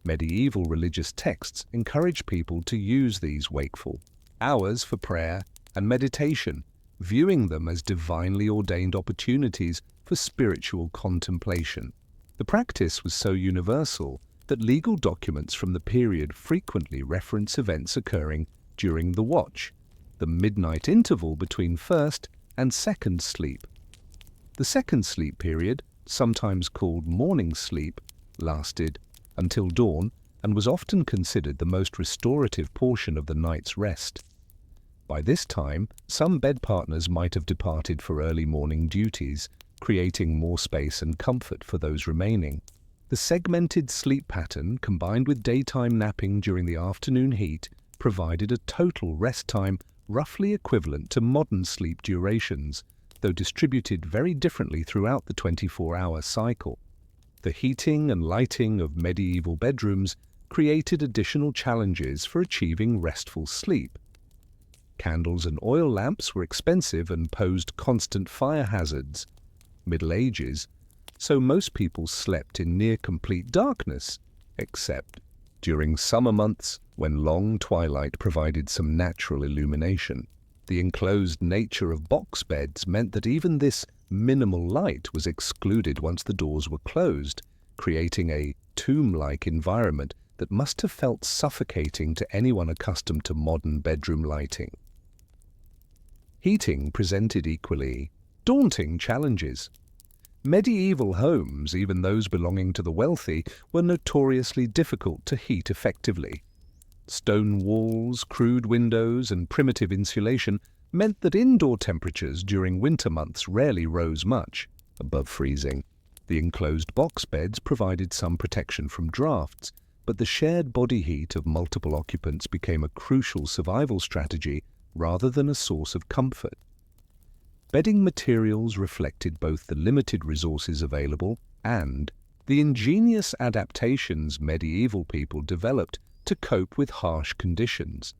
Medieval religious texts encourage people to use these wakeful hours for prayer and meditation, viewing them as divinely ordained opportunities for spiritual contemplation. The practice was so universal that legal documents from the period frequently reference events occurring during the watch, the midnight interval between first and second sleep. The second sleep period, sometimes called morning sleep, lasted until dawn and was often considered the most restorative portion of the night's rest. By this time, some bed partners might have departed for early morning duties, creating more space and comfort for those remaining. The segmented sleep pattern, combined with daytime napping during the afternoon heat, provided a total rest time roughly equivalent to modern sleep durations, though distributed very differently throughout the 24-hour cycle. The heating and lighting of medieval bedrooms created additional challenges for achieving restful sleep. Candles and oil lamps were expensive and posed constant fire hazards. Middle Ages, so most people slept in near-complete darkness, except during summer months when long twilight provided some natural illumination. The enclosed nature of box beds meant that even this minimal light was excluded once the doors were closed, creating a tomb-like environment that must have felt suffocating to anyone accustomed to modern bedroom lighting. Heating presented equally daunting challenges. Medieval homes, even those belonging to the wealthy, were notoriously difficult to heat effectively. Stone walls, crude windows, and primitive insulation meant that indoor temperatures during winter months rarely rose much above freezing. The enclosed box beds provided some protection from drafts, but the shared body heat of multiple occupants became a crucial survival strategy rather than a source of comfort. Bedding materials reflected both the limited resources available and the ingenious adaptations medieval people developed to cope with harsh conditions.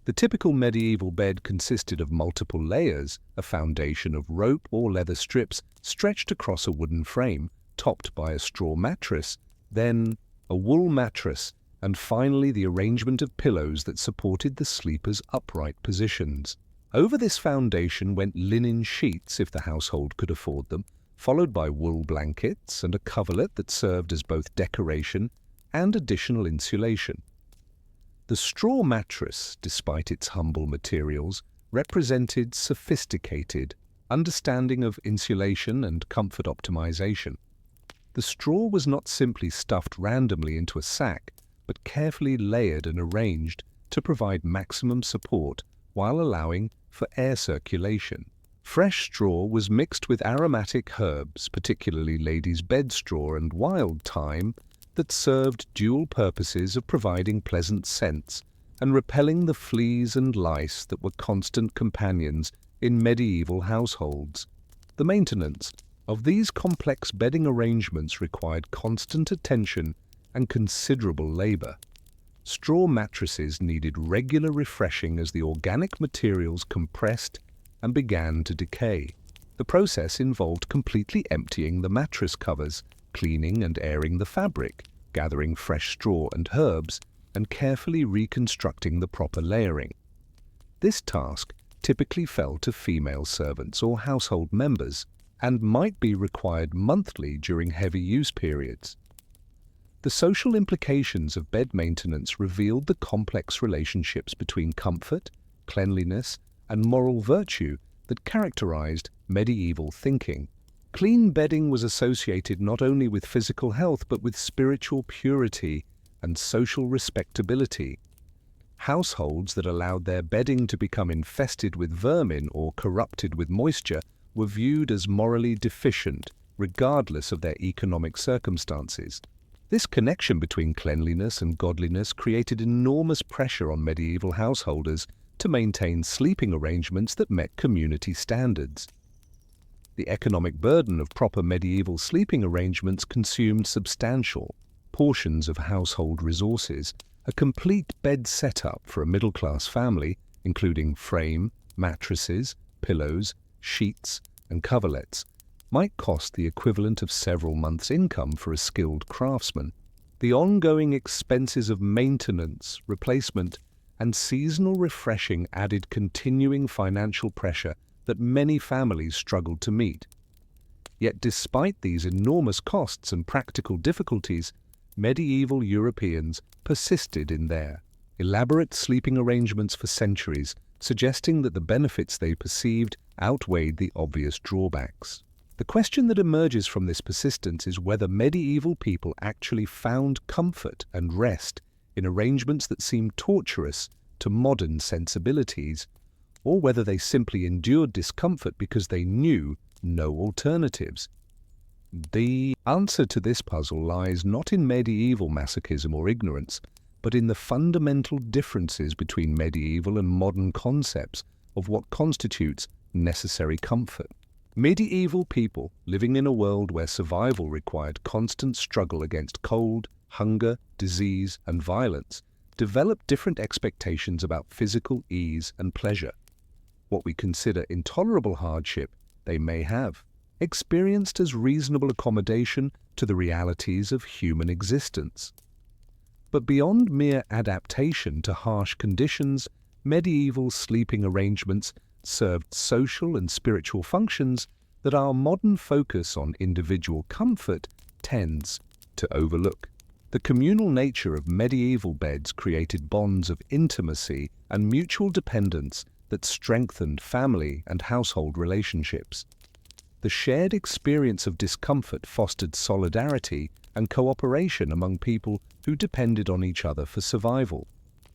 The typical medieval bed consisted of multiple layers, a foundation of rope or leather strips stretched across a wooden frame, topped by a straw mattress, then a wool mattress, and finally the arrangement of pillows that supported the sleeper's upright positions. Over this foundation went linen sheets if the household could afford them, followed by wool blankets and a coverlet that served as both decoration and additional insulation. The straw mattress, despite its humble materials, represented sophisticated understanding of insulation and comfort optimization. The straw was not simply stuffed randomly into a sack, but carefully layered and arranged to provide maximum support while allowing for air circulation. Fresh straw was mixed with aromatic herbs, particularly ladies' bed straw and wild thyme, that served dual purposes of providing pleasant scents and repelling the fleas and lice that were constant companions in medieval households. The maintenance of these complex bedding arrangements required constant attention and considerable labor. Straw mattresses needed regular refreshing as the organic materials compressed and began to decay. The process involved completely emptying the mattress covers, cleaning and airing the fabric, gathering fresh straw and herbs, and carefully reconstructing the proper layering. This task typically fell to female servants or household members, and might be required monthly during heavy use periods. The social implications of bed maintenance revealed the complex relationships between comfort, cleanliness, and moral virtue that characterized medieval thinking. Clean bedding was associated not only with physical health but with spiritual purity and social respectability. Households that allowed their bedding to become infested with vermin or corrupted with moisture were viewed as morally deficient, regardless of their economic circumstances. This connection between cleanliness and godliness created enormous pressure on medieval householders to maintain sleeping arrangements that met community standards. The economic burden of proper medieval sleeping arrangements consumed substantial portions of household resources. A complete bed setup for a middle-class family, including frame, mattresses, pillows, sheets, and coverlets, might cost the equivalent of several months' income for a skilled craftsman. The ongoing expenses of maintenance, replacement, and seasonal refreshing added continuing financial pressure that many families struggled to meet. Yet despite these enormous costs and practical difficulties, medieval Europeans persisted in their elaborate sleeping arrangements for centuries, suggesting that the benefits they perceived outweighed the obvious drawbacks. The question that emerges from this persistence is whether medieval people actually found comfort and rest in arrangements that seemed torturous to modern sensibilities, or whether they simply endured discomfort because they knew no alternatives. The answer to this puzzle lies not in medieval masochism or ignorance, but in the fundamental differences between medieval and modern concepts of what constitutes necessary comfort. Medieval people, living in a world where survival required constant struggle against cold, hunger, disease, and violence, developed different expectations about physical ease and pleasure. What we consider intolerable hardship, they may have experienced as reasonable accommodation to the realities of human existence. But beyond mere adaptation to harsh conditions, medieval sleeping arrangements served social and spiritual functions that our modern focus on individual comfort tends to overlook. The communal nature of medieval beds created bonds of intimacy and mutual dependence that strengthened family and household relationships. The shared experience of discomfort fostered solidarity and cooperation among people who depended on each other for survival.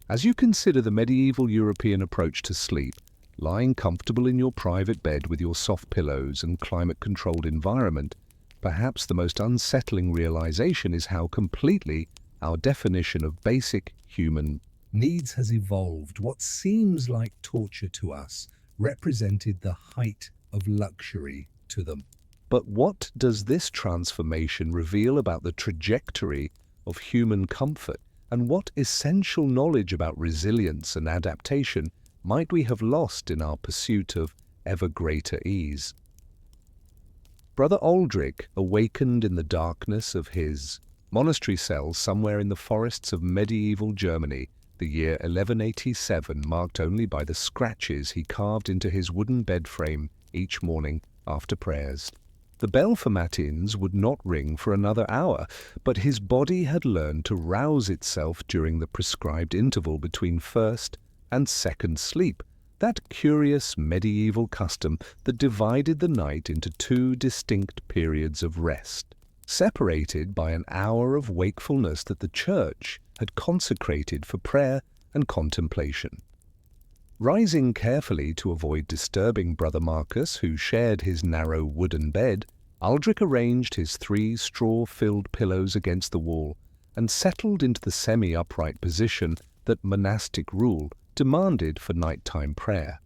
As you consider the medieval European approach to sleep, lying comfortable in your private bed with your soft pillows and climate-controlled environment, perhaps the most unsettling realization is how completely our definition of basic human needs has evolved. What seems like torture to us represented the height of luxury to them. But what does this transformation reveal about the trajectory of human comfort, and what essential knowledge about resilience and adaptation might we have lost in our pursuit of ever greater ease? Brother Aldrich awakened in the darkness of his monastery cell somewhere in the forests of medieval Germany, the year 1187, marked only by the scratches he carved into his wooden bed frame each morning after prayers. The bell for matins would not ring for another hour, but his body had learned to rouse itself during the prescribed interval between first and second sleep, that curious medieval custom that divided the night into two distinct periods of rest, separated by an hour of wakefulness that the Church had consecrated for prayer and contemplation. Rising carefully to avoid disturbing Brother Marcus, who shared his narrow wooden bed, Aldrich arranged his 3 straw-filled pillows against the wall and settled into the semi-upright position that monastic rule demanded for nighttime prayer.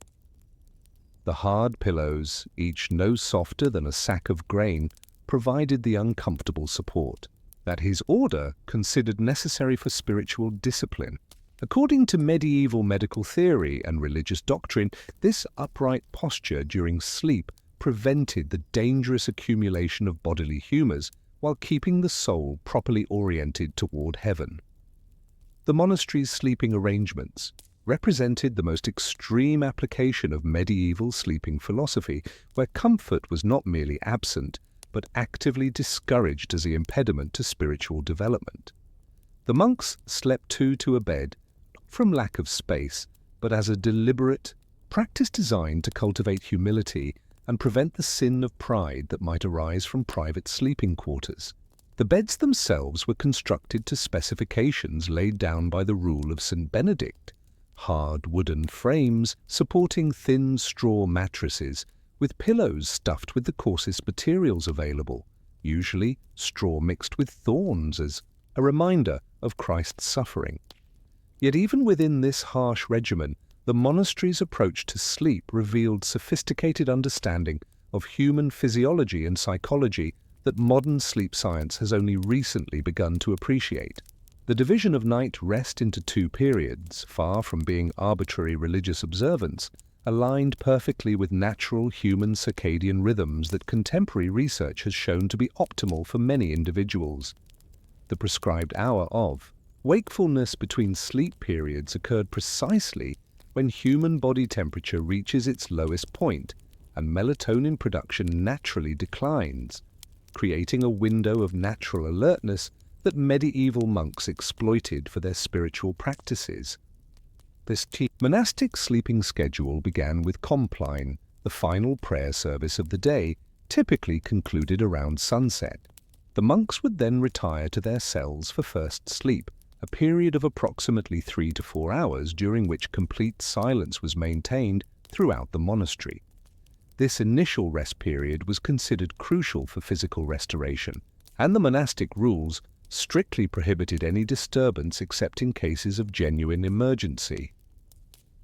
The hard pillows, each no softer than a sack of grain, provided the uncomfortable support that his order considered necessary for spiritual discipline. According to medieval medical theory and religious doctrine, this upright posture during sleep prevented the dangerous accumulation of bodily humors while keeping the soul properly oriented toward heaven. The monastery's sleeping arrangements represented the most extreme application of medieval sleeping philosophy, where comfort was not merely absent, but actively discouraged as the impediment to spiritual development. The monks slept two to a bed, not from lack of space, but as a deliberate practice designed to cultivate humility and prevent the sin of pride that might arise from private sleeping quarters. The beds themselves were constructed to specifications laid down by the rule of St. Benedict, hard wooden frames supporting thin straw mattresses with pillows stuffed with the coarsest materials available, usually straw mixed with thorns as a reminder of Christ's suffering. Yet even within this harsh regimen, the monastery's approach to sleep revealed sophisticated understanding of human physiology and psychology that modern sleep science has only recently begun to appreciate. The division of night rest into two periods, far from being arbitrary religious observance, aligned perfectly with natural human circadian rhythms that contemporary research has shown to be optimal for many individuals. The prescribed hour of wakefulness between sleep periods occurred precisely when human body temperature reaches its lowest point and melatonin production naturally declines, creating a window of natural alertness that medieval monks exploited for their spiritual practices. This monastic sleeping schedule began with compline, the final prayer service of the day, typically concluded around sunset. The monks would then retire to their cells for first sleep, a period of approximately 3 to 4 hours during which complete silence was maintained throughout the monastery. This initial rest period was considered crucial for physical restoration, and the monastic rules strictly prohibited any disturbance except in cases of genuine emergency.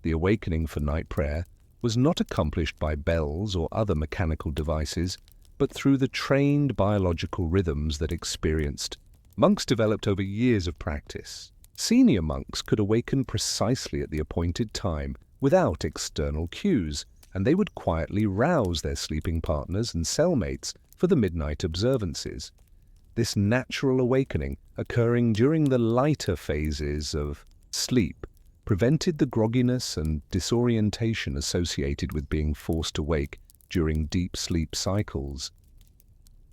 The awakening for night prayer was not accomplished by bells or other mechanical devices, but through the trained biological rhythms that experienced monks developed over years of practice. Senior monks could awaken precisely at the appointed time without external cues, and they would quietly rouse their sleeping partners and cellmates for the midnight observances. This natural awakening, occurring during the lighter phases of sleep, prevented the grogginess and disorientation associated with being forced awake during deep sleep cycles.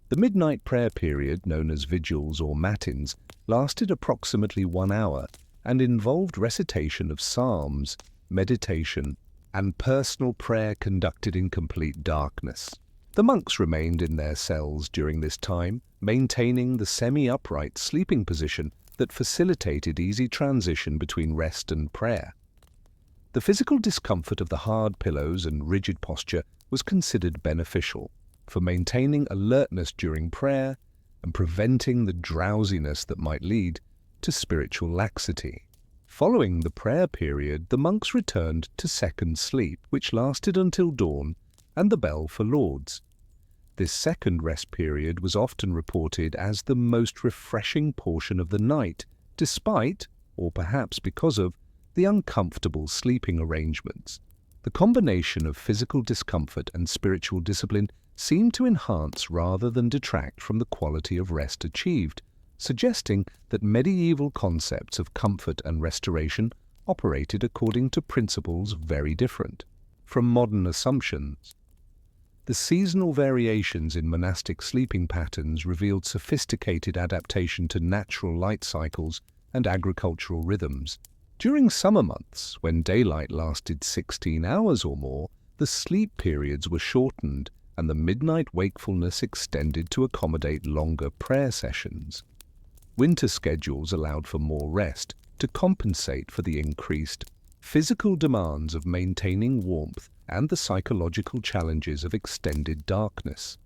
The midnight prayer period, known as vigils or matins, lasted approximately 1 hour and involved recitation of psalms, meditation, and personal prayer conducted in complete darkness. The monks remained in their cells during this time, maintaining the semi-upright sleeping position that facilitated easy transition between rest and prayer. The physical discomfort of the hard pillows and rigid posture was considered beneficial for maintaining alertness during prayer and preventing the drowsiness that might lead to spiritual laxity. Following the prayer period, the monks returned to second sleep, which lasted until dawn and the bell for lauds. This second rest period was often reported as the most refreshing portion of the night, despite, or perhaps because of, the uncomfortable sleeping arrangements. The combination of physical discomfort and spiritual discipline seemed to enhance rather than detract from the quality of rest achieved, suggesting that medieval concepts of comfort and restoration operated according to principles very different from modern assumptions. The seasonal variations in monastic sleeping patterns revealed sophisticated adaptation to natural light cycles and agricultural rhythms. During summer months, when daylight lasted 16 hours or more, the sleep periods were shortened and the midnight wakefulness extended to accommodate longer prayer sessions. Winter schedules allowed for more rest to compensate for the increased physical demands of maintaining warmth and the psychological challenges of extended darkness.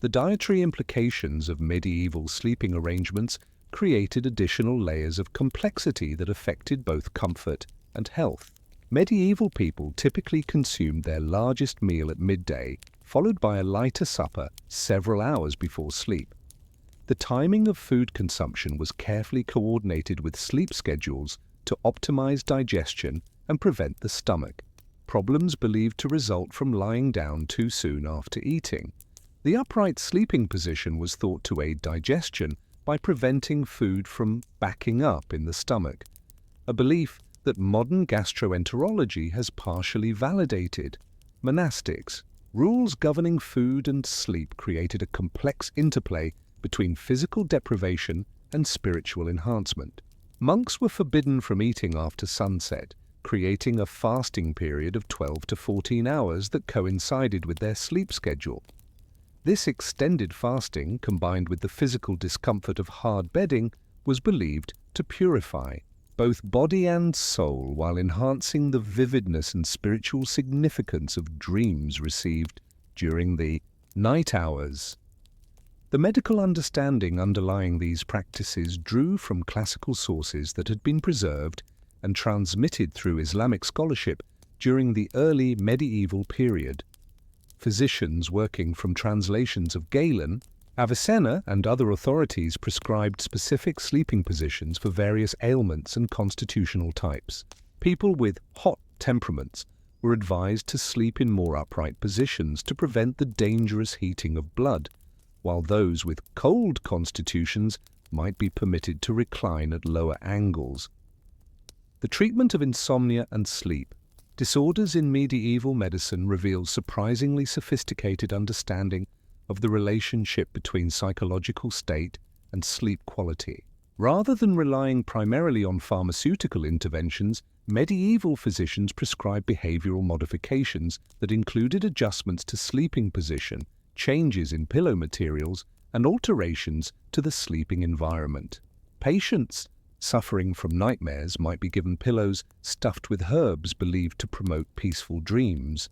The dietary implications of medieval sleeping arrangements created additional layers of complexity that affected both comfort and health. Medieval people typically consumed their largest meal at midday, followed by a lighter supper several hours before sleep. The timing of food consumption was carefully coordinated with sleep schedules to optimize digestion and prevent the stomach problems believed to result from lying down too soon after eating. The upright sleeping position was thought to aid digestion by preventing food from backing up in the stomach, a belief that modern gastroenterology has partially validated. Monastics, rules governing food and sleep created a complex interplay between physical deprivation and spiritual enhancement. Monks were forbidden from eating after sunset, creating a fasting period of 12 to 14 hours that coincided with their sleep schedule. This extended fasting, combined with the physical discomfort of hard bedding, was believed to purify, both body and soul, while enhancing the vividness and spiritual significance of dreams received during the night hours. The medical understanding underlying these practices drew from classical sources that had been preserved and transmitted through Islamic scholarship during the early medieval period. Physicians working from translations of Galen, Avicenna and other authorities prescribed specific sleeping positions for various ailments and constitutional types. People with hot temperaments were advised to sleep in more upright positions to prevent the dangerous heating of blood, while those with cold constitutions might be permitted to recline at lower angles. The treatment of insomnia and sleep disorders in medieval medicine reveals surprisingly sophisticated understanding of the relationship between psychological state and sleep quality. Rather than relying primarily on pharmaceutical interventions, medieval physicians prescribed behavioral modifications that included adjustments to sleeping position, changes in pillow materials, and alterations to the sleeping environment. Patients suffering from nightmares might be given pillows stuffed with herbs believed to promote peaceful dreams,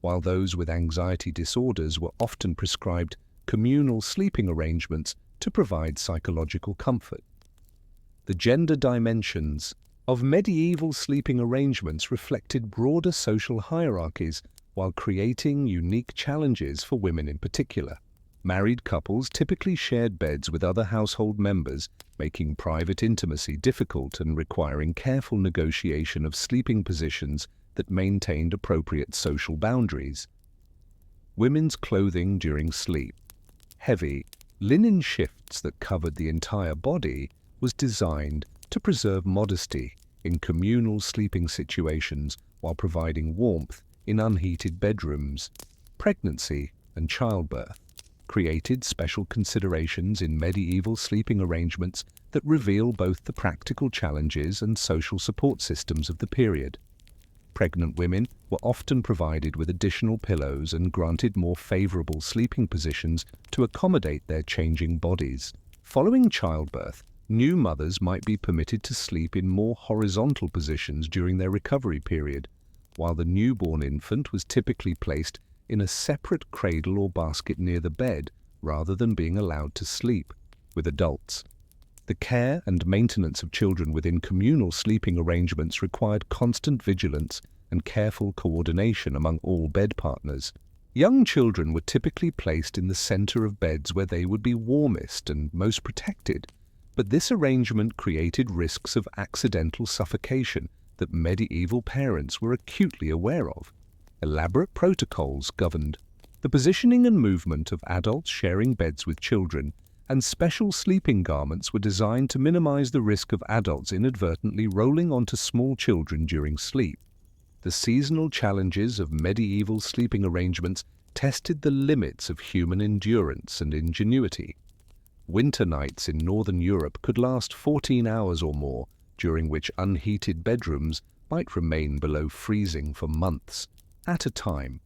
while those with anxiety disorders were often prescribed communal sleeping arrangements to provide psychological comfort. The gender dimensions of medieval sleeping arrangements reflected broader social hierarchies while creating unique challenges for women in particular. Married couples typically shared beds with other household members, making private intimacy difficult and requiring careful negotiation of sleeping positions that maintained appropriate social boundaries. Women's clothing during sleep. Heavy, linen shifts that covered the entire body was designed to preserve modesty in communal sleeping situations while providing warmth in unheated bedrooms. Pregnancy and childbirth created special considerations in medieval sleeping arrangements that reveal both the practical challenges and social support systems of the period. Pregnant women were often provided with additional pillows and granted more favorable sleeping positions to accommodate their changing bodies. Following childbirth, new mothers might be permitted to sleep in more horizontal positions during their recovery period, while the newborn infant was typically placed in a separate cradle or basket near the bed rather than being allowed to sleep with adults. The care and maintenance of children within communal sleeping arrangements required constant vigilance and careful coordination among all bed partners. Young children were typically placed in the center of beds where they would be warmest and most protected, but this arrangement created risks of accidental suffocation that medieval parents were acutely aware of. Elaborate protocols governed the positioning and movement of adults sharing beds with children, and special sleeping garments were designed to minimize the risk of adults inadvertently rolling onto small children during sleep. The seasonal challenges of medieval sleeping arrangements tested the limits of human endurance and ingenuity. Winter nights in northern Europe could last 14 hours or more, during which unheated bedrooms might remain below freezing for months at a time.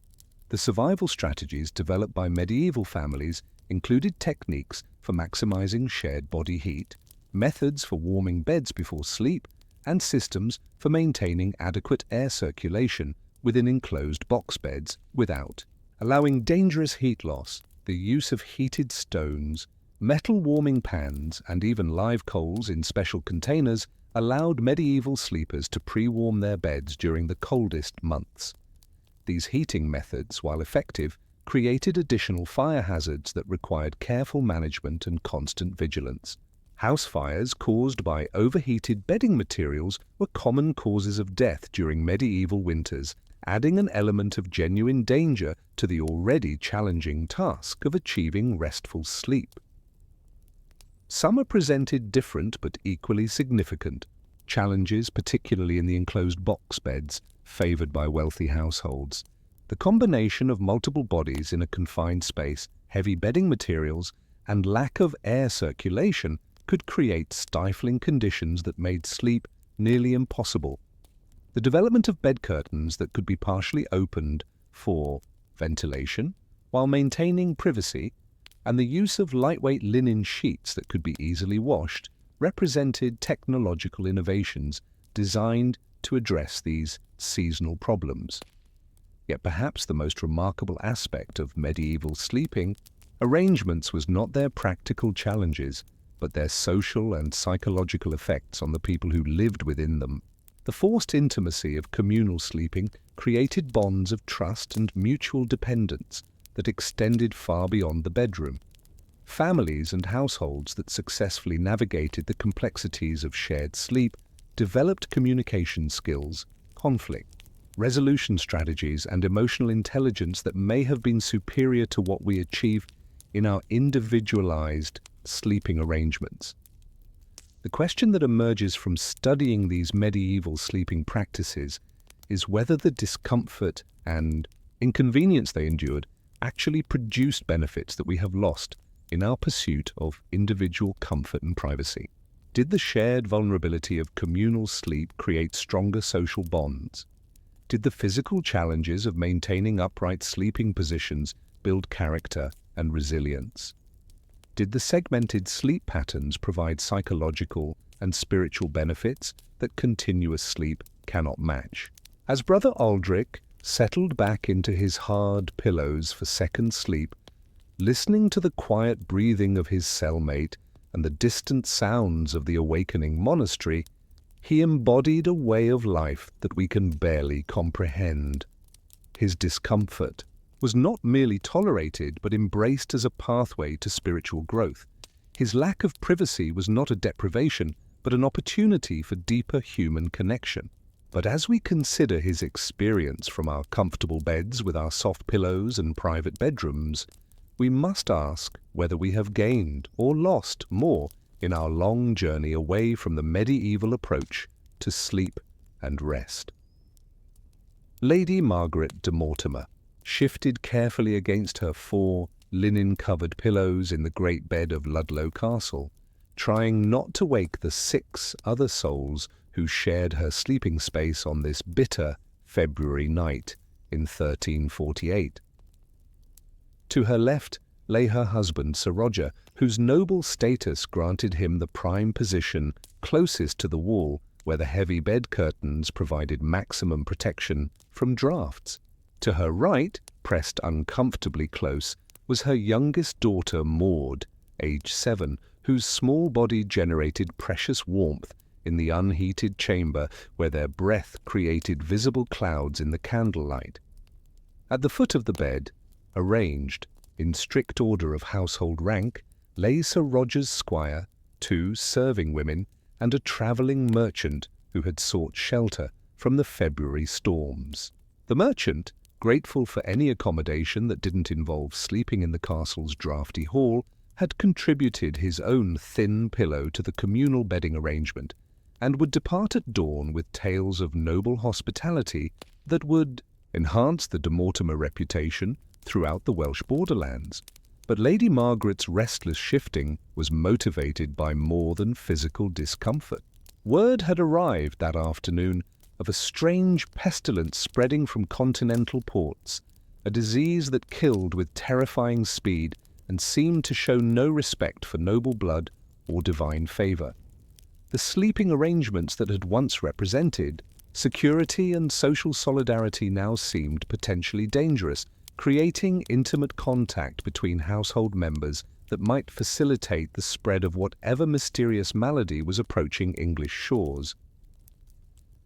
The survival strategies developed by medieval families included techniques for maximizing shared body heat, methods for warming beds before sleep, and systems for maintaining adequate air circulation within enclosed box beds without allowing dangerous heat loss. The use of heated stones, metal warming pans, and even live coals in special containers allowed medieval sleepers to pre-warm their beds during the coldest months. These heating methods, while effective, created additional fire hazards that required careful management and constant vigilance. House fires caused by overheated bedding materials were common causes of death during medieval winters, adding an element of genuine danger to the already challenging task of achieving restful sleep. Summer presented different but equally significant challenges, particularly in the enclosed box beds favored by wealthy households. The combination of multiple bodies in a confined space, heavy bedding materials, and lack of air circulation could create stifling conditions that made sleep nearly impossible. The development of bed curtains that could be partially opened for ventilation while maintaining privacy, and the use of lightweight linen sheets that could be easily washed, represented technological innovations designed to address these seasonal problems. Yet perhaps the most remarkable aspect of medieval sleeping arrangements was not their practical challenges, but their social and psychological effects on the people who lived within them. The forced intimacy of communal sleeping created bonds of trust and mutual dependence that extended far beyond the bedroom. Families and households that successfully navigated the complexities of shared sleep developed communication skills, conflict, resolution strategies, and emotional intelligence that may have been superior to what we achieve in our individualized sleeping arrangements. The question that emerges from studying these medieval sleeping practices is whether the discomfort and inconvenience they endured actually produced benefits that we have lost in our pursuit of individual comfort and privacy. Did the shared vulnerability of communal sleep create stronger social bonds? Did the physical challenges of maintaining upright sleeping positions build character and resilience? Did the segmented sleep patterns provide psychological and spiritual benefits that continuous sleep cannot match? As Brother Aldrich settled back into his hard pillows for second sleep, listening to the quiet breathing of his cellmate and the distant sounds of the awakening monastery, he embodied a way of life that we can barely comprehend. His discomfort was not merely tolerated but embraced as a pathway to spiritual growth. His lack of privacy was not a deprivation but an opportunity for deeper human connection. But as we consider his experience from our comfortable beds with our soft pillows and private bedrooms, we must ask whether we have gained or lost more in our long journey away from the medieval approach to sleep and rest. Lady Margaret de Mortimer shifted carefully against her 4 linen-covered pillows in the great bed of Ludlow Castle, trying not to wake the 6 other souls who shared her sleeping space on this bitter February night in 1348. To her left lay her husband Sir Roger, whose noble status granted him the prime position closest to the wall where the heavy bed curtains provided maximum protection from draughts. To her right, pressed uncomfortably close, was her youngest daughter Maud, aged 7, whose small body generated precious warmth in the unheated chamber where their breath created visible clouds in the candlelight. At the foot of the bed, arranged in strict order of household rank, lay Sir Roger's squire, 2 serving women, and a travelling merchant who had sought shelter from the February storms. The merchant, grateful for any accommodation that didn't involve sleeping in the castle's draughty hall, had contributed his own thin pillow to the communal bedding arrangement, and would depart at dawn with tales of noble hospitality that would enhance the de Mortimer reputation throughout the Welsh borderlands. But Lady Margaret's restless shifting was motivated by more than physical discomfort. Word had arrived that afternoon of a strange pestilence spreading from continental ports, a disease that killed with terrifying speed and seemed to show no respect for noble blood or divine favor. The sleeping arrangements that had once represented security and social solidarity now seemed potentially dangerous, creating intimate contact between household members that might facilitate the spread of whatever mysterious malady was approaching English shores.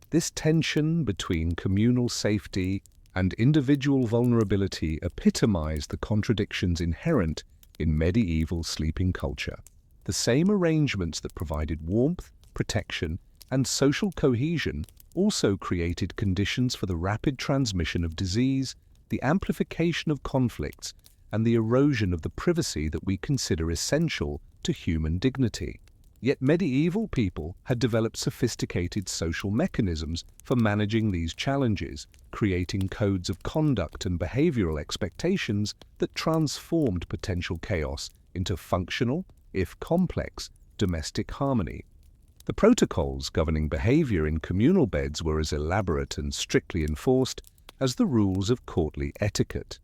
This tension between communal safety and individual vulnerability epitomized the contradictions inherent in medieval sleeping culture. The same arrangements that provided warmth, protection, and social cohesion also created conditions for the rapid transmission of disease, the amplification of conflicts, and the erosion of the privacy that we consider essential to human dignity. Yet medieval people had developed sophisticated social mechanisms for managing these challenges, creating codes of conduct and behavioral expectations that transformed potential chaos into functional, if complex, domestic harmony. The protocols governing behavior in communal beds were as elaborate and strictly enforced as the rules of courtly etiquette.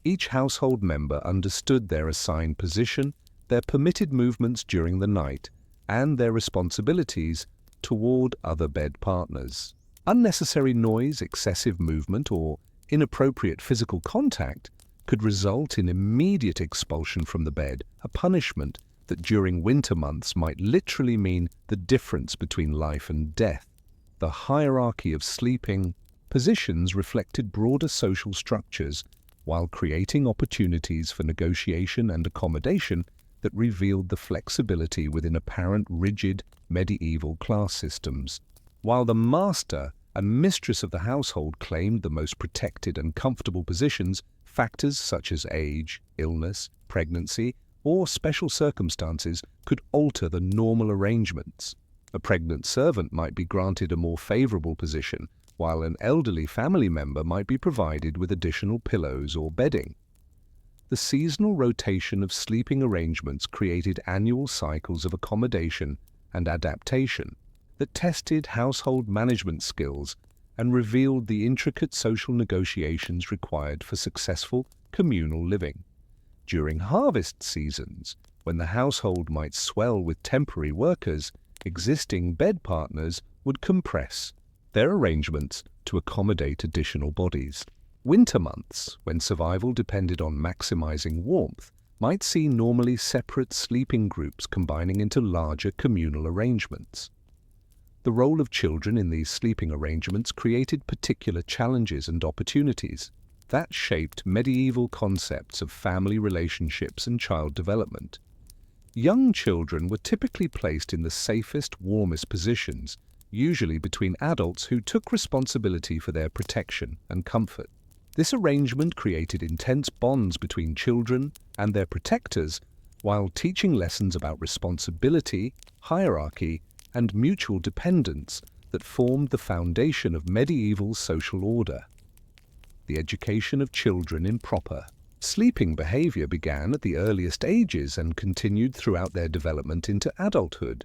Each household member understood their assigned position, their permitted movements during the night, and their responsibilities toward other bed partners. Unnecessary noise, excessive movement, or inappropriate physical contact could result in immediate expulsion from the bed, a punishment that during winter months might literally mean the difference between life and death. The hierarchy of sleeping positions reflected broader social structures while creating opportunities for negotiation and accommodation that revealed the flexibility within apparent rigid medieval class systems. While the master and mistress of the household claimed the most protected and comfortable positions, factors such as age, illness, pregnancy, or special circumstances could alter the normal arrangements. A pregnant servant might be granted a more favorable position, while an elderly family member might be provided with additional pillows or bedding. The seasonal rotation of sleeping arrangements created annual cycles of accommodation and adaptation that tested household management skills and revealed the intricate social negotiations required for successful communal living. During harvest seasons, when the household might swell with temporary workers, existing bed partners would compress their arrangements to accommodate additional bodies. Winter months, when survival depended on maximizing warmth, might see normally separate sleeping groups combining into larger communal arrangements. The role of children in these sleeping arrangements created particular challenges and opportunities that shaped medieval concepts of family relationships and child development. Young children were typically placed in the safest, warmest positions, usually between adults who took responsibility for their protection and comfort. This arrangement created intense bonds between children and their protectors, while teaching lessons about responsibility, hierarchy, and mutual dependence that formed the foundation of medieval social order. The education of children in proper sleeping behavior began at the earliest ages and continued throughout their development into adulthood.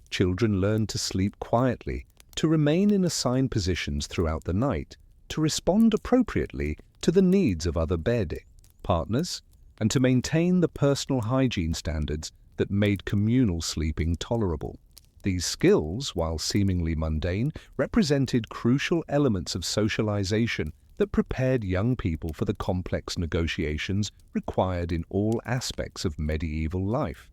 Children learned to sleep quietly, to remain in assigned positions throughout the night, to respond appropriately to the needs of other bed partners, and to maintain the personal hygiene standards that made communal sleeping tolerable. These skills, while seemingly mundane, represented crucial elements of socialization that prepared young people for the complex negotiations required in all aspects of medieval life.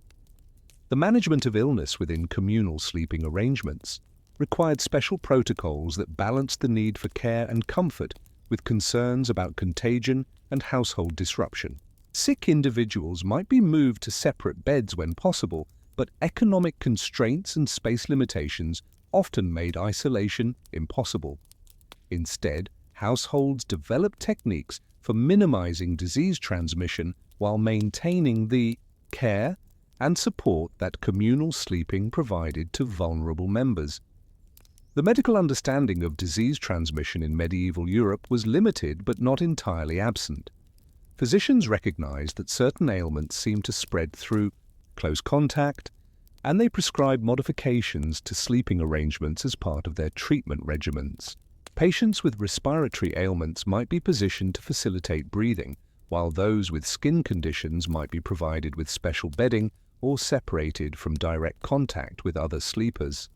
The management of illness within communal sleeping arrangements required special protocols that balanced the need for care and comfort with concerns about contagion and household disruption. Sick individuals might be moved to separate beds when possible, but economic constraints and space limitations often made isolation impossible. Instead, households developed techniques for minimizing disease transmission while maintaining the care and support that communal sleeping provided to vulnerable members. The medical understanding of disease transmission in medieval Europe was limited but not entirely absent. Physicians recognized that certain ailments seemed to spread through close contact, and they prescribed modifications to sleeping arrangements as part of their treatment regimens. Patients with respiratory ailments might be positioned to facilitate breathing, while those with skin conditions might be provided with special bedding or separated from direct contact with other sleepers.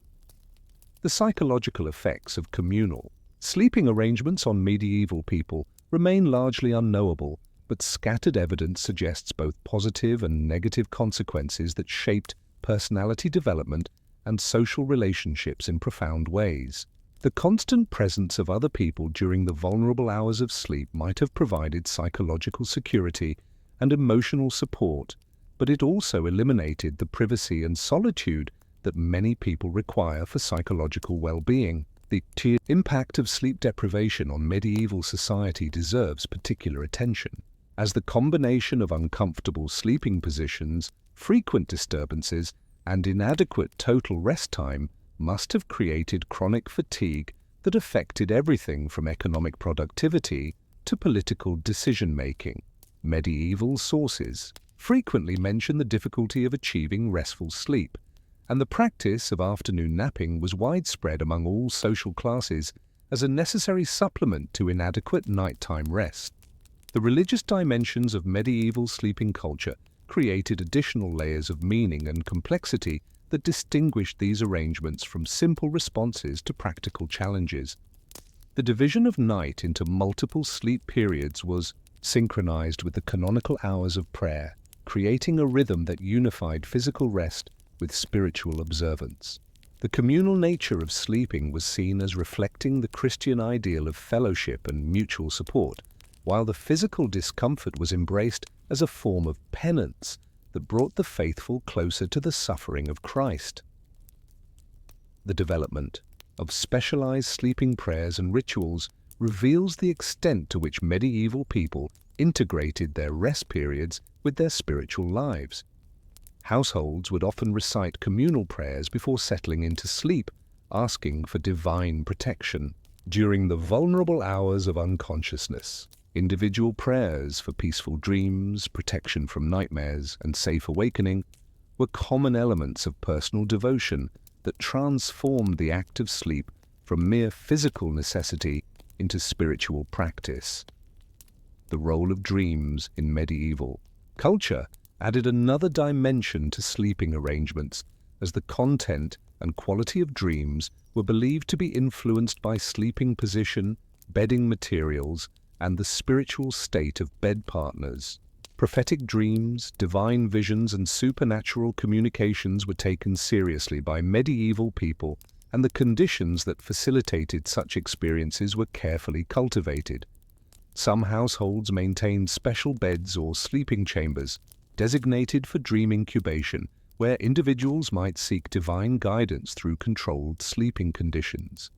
The psychological effects of communal sleeping arrangements on medieval people remain largely unknowable, but scattered evidence suggests both positive and negative consequences that shaped personality development and social relationships in profound ways. The constant presence of other people during the vulnerable hours of sleep might have provided psychological security and emotional support, but it also eliminated the privacy and solitude that many people require for psychological well-being. The impact of sleep deprivation on medieval society deserves particular attention, as the combination of uncomfortable sleeping positions, frequent disturbances, and inadequate total rest time must have created chronic fatigue that affected everything from economic productivity to political decision-making. Medieval sources frequently mention the difficulty of achieving restful sleep, and the practice of afternoon napping was widespread among all social classes as a necessary supplement to inadequate nighttime rest. The religious dimensions of medieval sleeping culture created additional layers of meaning and complexity that distinguished these arrangements from simple responses to practical challenges. The division of night into multiple sleep periods was synchronized with the canonical hours of prayer, creating a rhythm that unified physical rest with spiritual observance. The communal nature of sleeping was seen as reflecting the Christian ideal of fellowship and mutual support, while the physical discomfort was embraced as a form of penance that brought the faithful closer to the suffering of Christ. The development of specialized sleeping prayers and rituals reveals the extent to which medieval people integrated their rest periods with their spiritual lives. Households would often recite communal prayers before settling into sleep, asking for divine protection. During the vulnerable hours of unconsciousness, individual prayers for peaceful dreams, protection from nightmares, and safe awakening were common elements of personal devotion that transformed the act of sleep from mere physical necessity into spiritual practice. The role of dreams in medieval culture added another dimension to sleeping arrangements, as the content and quality of dreams were believed to be influenced by sleeping position, bedding materials, and the spiritual state of bed partners. Prophetic dreams, divine visions, and supernatural communications were taken seriously by medieval people, and the conditions that facilitated such experiences were carefully cultivated. Some households maintained special beds or sleeping chambers designated for dream incubation, where individuals might seek divine guidance through controlled sleeping conditions.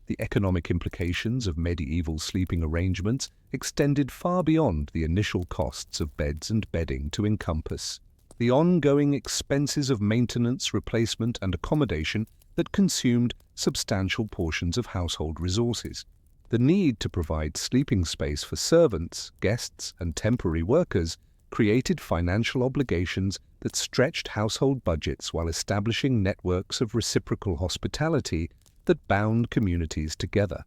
The economic implications of medieval sleeping arrangements extended far beyond the initial costs of beds and bedding to encompass the ongoing expenses of maintenance, replacement, and accommodation that consumed substantial portions of household resources. The need to provide sleeping space for servants, guests, and temporary workers created financial obligations that stretched household budgets while establishing networks of reciprocal hospitality that bound communities together.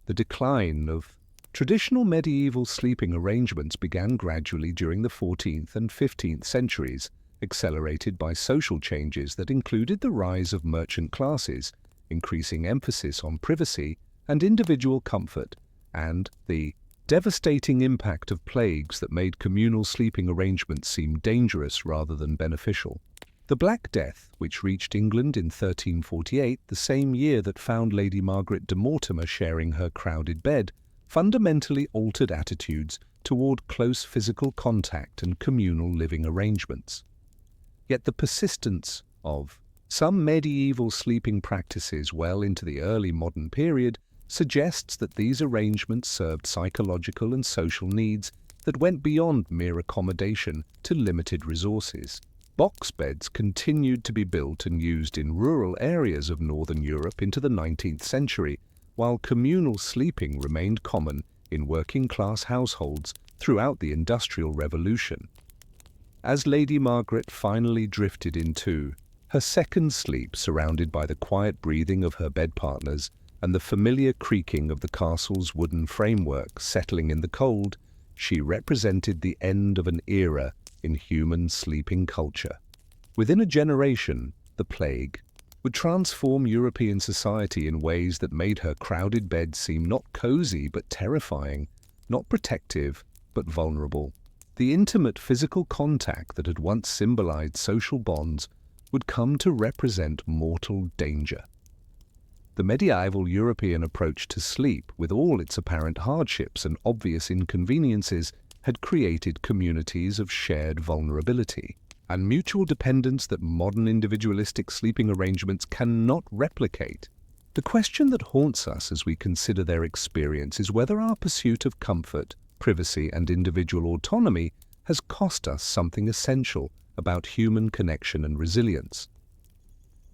The decline of traditional medieval sleeping arrangements began gradually during the 14th and 15th centuries, accelerated by social changes that included the rise of merchant classes, increasing emphasis on privacy and individual comfort, and the devastating impact of plagues that made communal sleeping arrangements seem dangerous rather than beneficial. The Black Death, which reached England in 1348, the same year that found Lady Margaret de Mortimer sharing her crowded bed, fundamentally altered attitudes toward close physical contact and communal living arrangements. Yet the persistence of some medieval sleeping practices well into the early modern period suggests that these arrangements served psychological and social needs that went beyond mere accommodation to limited resources. Box beds continued to be built and used in rural areas of northern Europe into the 19th century, while communal sleeping remained common in working-class households throughout the Industrial Revolution. As Lady Margaret finally drifted into her second sleep, surrounded by the quiet breathing of her bed partners and the familiar creaking of the castle's wooden framework settling in the cold, she represented the end of an era in human sleeping culture. Within a generation, the plague would transform European society in ways that made her crowded bed seem not cozy but terrifying, not protective but vulnerable. The intimate physical contact that had once symbolized social bonds would come to represent mortal danger. The medieval European approach to sleep, with all its apparent hardships and obvious inconveniences, had created communities of shared vulnerability and mutual dependence that modern individualistic sleeping arrangements cannot replicate. The question that haunts us as we consider their experience is whether our pursuit of comfort, privacy, and individual autonomy has cost us something essential about human connection and resilience.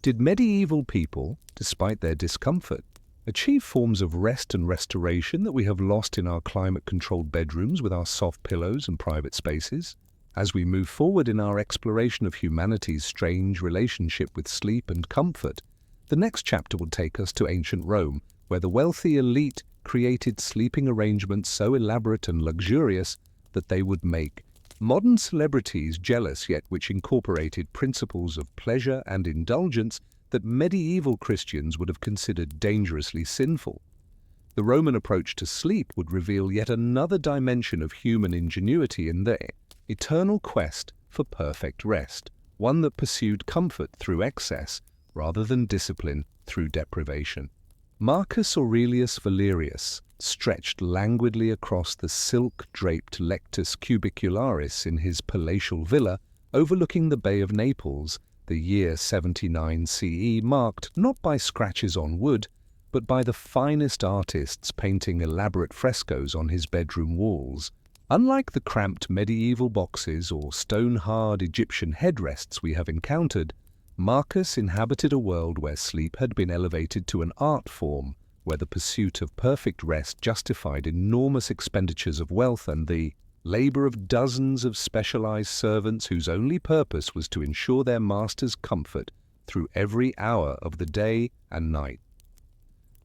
Did medieval people, despite their discomfort, achieve forms of rest and restoration that we have lost in our climate-controlled bedrooms with our soft pillows and private spaces? As we move forward in our exploration of humanity's strange relationship with sleep and comfort, the next chapter will take us to ancient Rome, where the wealthy elite created sleeping arrangements so elaborate and luxurious that they would make Modern celebrities jealous yet which incorporated principles of pleasure and indulgence that medieval Christians would have considered dangerously sinful. The Roman approach to sleep would reveal yet another dimension of human ingenuity in their eternal quest for perfect rest, one that pursued comfort through excess rather than discipline through deprivation. Marcus Aurelius Valerius stretched languidly across the silk-draped Lectus Cubicularis in his palatial villa overlooking the Bay of Naples, the year 79 CE, marked not by scratches on wood, but by the finest artists painting elaborate frescoes on his bedroom walls. Unlike the cramped medieval boxes or stone-hard Egyptian headrests we have encountered, Marcus inhabited a world where sleep had been elevated to an art form, where the pursuit of perfect rest justified enormous expenditures of wealth and the labor of dozens of specialized servants whose only purpose was to ensure their master's comfort through every hour of the day and night.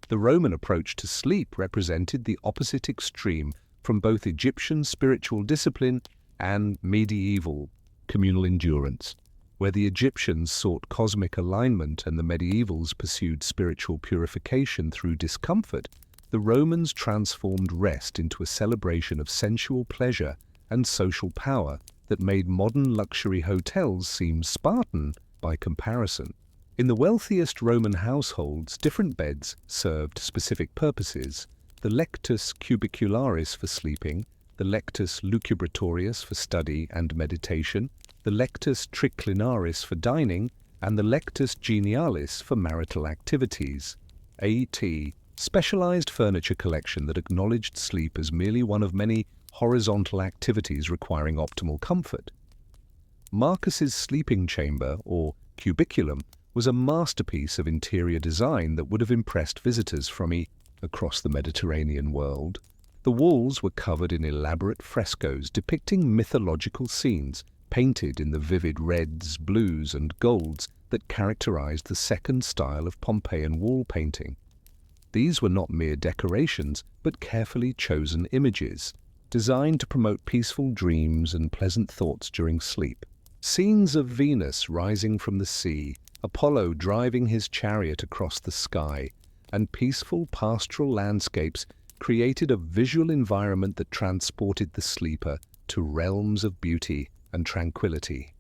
The Roman approach to sleep represented the opposite extreme from both Egyptian spiritual discipline and medieval communal endurance. Where the Egyptians sought cosmic alignment and the medievals pursued spiritual purification through discomfort, the Romans transformed rest into a celebration of sensual pleasure and social power that made modern luxury hotels seem Spartan by comparison. In the wealthiest Roman households, different beds served specific purposes: the lectus cubicularis for sleeping, the lectus lucubratorius for study and meditation, the lectus triclinaris for dining, and the lectus genialis for marital activities. A.T. specialized furniture collection that acknowledged sleep as merely one of many horizontal activities requiring optimal comfort. Marcus's sleeping chamber, or cubiculum, was a masterpiece of interior design that would have impressed visitors from across the Mediterranean world. The walls were covered in elaborate frescoes depicting mythological scenes, painted in the vivid reds, blues, and golds that characterized the second style of Pompeian wall painting. These were not mere decorations, but carefully chosen images, designed to promote peaceful dreams and pleasant thoughts during sleep. Scenes of Venus rising from the sea, Apollo driving his chariot across the sky, and peaceful pastoral landscapes created a visual environment that transported the sleeper to realms of beauty and tranquility.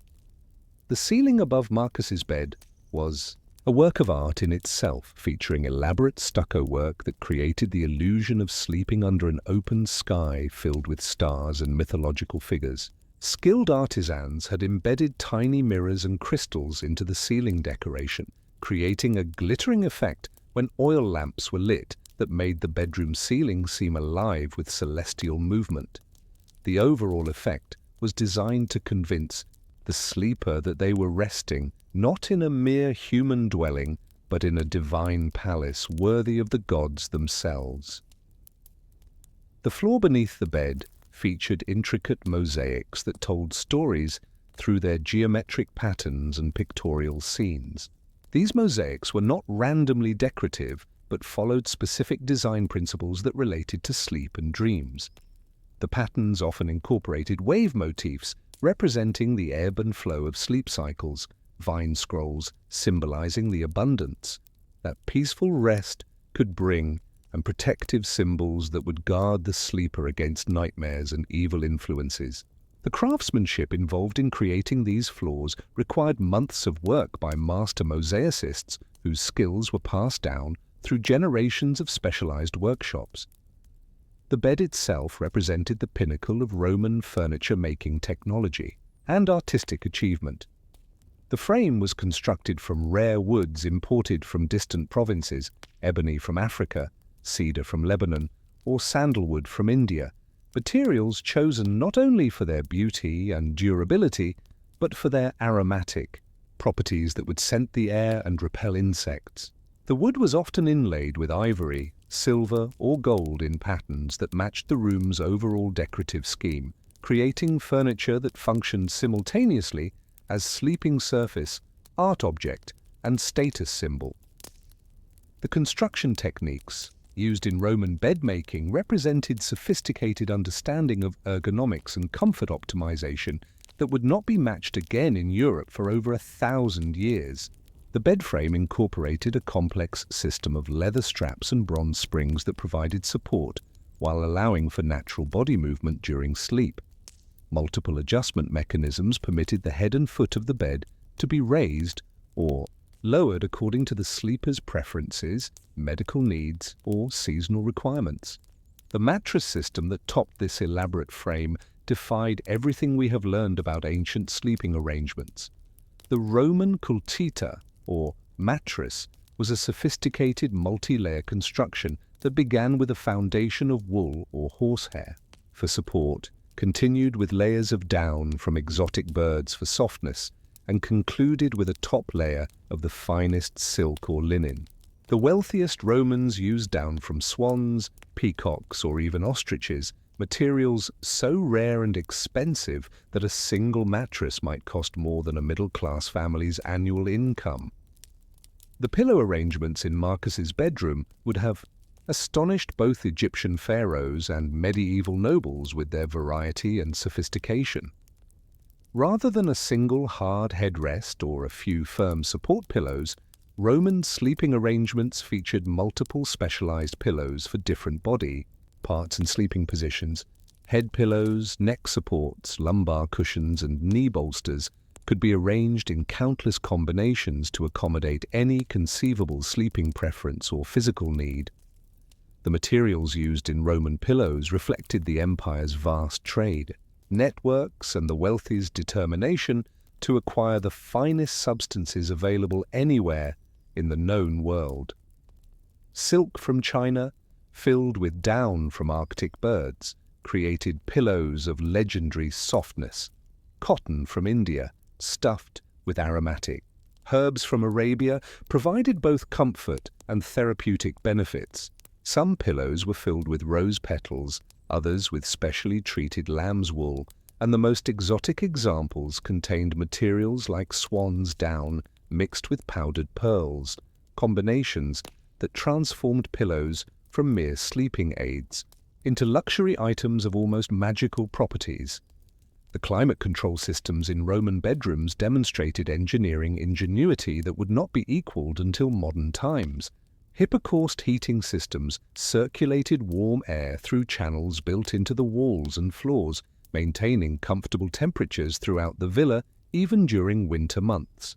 The ceiling above Marcus's bed was a work of art in itself, featuring elaborate stucco work that created the illusion of sleeping under an open sky filled with stars and mythological figures. Skilled artisans had embedded tiny mirrors and crystals into the ceiling decoration, creating a glittering effect when oil lamps were lit that made the bedroom ceiling seem alive with celestial movement. The overall effect was designed to convince the sleeper that they were resting not in a mere human dwelling, but in a divine palace worthy of the gods themselves. The floor beneath the bed featured intricate mosaics that told stories through their geometric patterns and pictorial scenes. These mosaics were not randomly decorative, but followed specific design principles that related to sleep and dreams. The patterns often incorporated wave motifs representing the ebb and flow of sleep cycles, vine scrolls symbolizing the abundance that peaceful rest could bring, and protective symbols that would guard the sleeper against nightmares and evil influences. The craftsmanship involved in creating these floors required months of work by master mosaicists whose skills were passed down through generations of specialized workshops. The bed itself represented the pinnacle of Roman furniture-making technology and artistic achievement. The frame was constructed from rare woods imported from distant provinces, ebony from Africa, cedar from Lebanon, or sandalwood from India, materials chosen not only for their beauty and durability, but for their aromatic properties that would scent the air and repel insects. The wood was often inlaid with ivory, silver, or gold in patterns that matched the room's overall decorative scheme, creating furniture that functioned simultaneously as sleeping surface, art object, and status symbol. The construction techniques used in Roman bed-making represented sophisticated understanding of ergonomics and comfort optimization that would not be matched again in Europe for over 1,000 years. The bed frame incorporated a complex system of leather straps and bronze springs that provided support while allowing for natural body movement during sleep. Multiple adjustment mechanisms permitted the head and foot of the bed to be raised or lowered according to the sleeper's preferences, medical needs, or seasonal requirements. The mattress system that topped this elaborate frame defied everything we have learned about ancient sleeping arrangements. The Roman cultita, or mattress, was a sophisticated multi-layer construction that began with a foundation of wool or horsehair for support, continued with layers of down from exotic birds for softness, and concluded with a top layer of the finest silk or linen. The wealthiest Romans used down from swans, peacocks, or even ostriches, materials so rare and expensive that a single mattress might cost more than a middle-class family's annual income. The pillow arrangements in Marcus's bedroom would have astonished both Egyptian pharaohs and medieval nobles with their variety and sophistication. Rather than a single hard headrest or a few firm support pillows, Roman sleeping arrangements featured multiple specialized pillows for different body parts and sleeping positions. Head pillows, neck supports, lumbar cushions, and knee bolsters could be arranged in countless combinations to accommodate any conceivable sleeping preference or physical need. The materials used in Roman pillows reflected the empire's vast trade, networks, and the wealthy's determination to acquire the finest substances available anywhere in the known world. Silk from China, filled with down from Arctic birds, created pillows of legendary softness. Cotton from India, stuffed with aromatic herbs from Arabia, provided both comfort and therapeutic benefits. Some pillows were filled with rose petals, others with specially treated lamb's wool, and the most exotic examples contained materials like swan's down mixed with powdered pearls, combinations that transformed pillows from mere sleeping aids into luxury items of almost magical properties. The climate control systems in Roman bedrooms demonstrated engineering ingenuity that would not be equaled until modern times. Hypocaust heating systems circulated warm air through channels built into the walls and floors, maintaining comfortable temperatures throughout the villa even during winter months.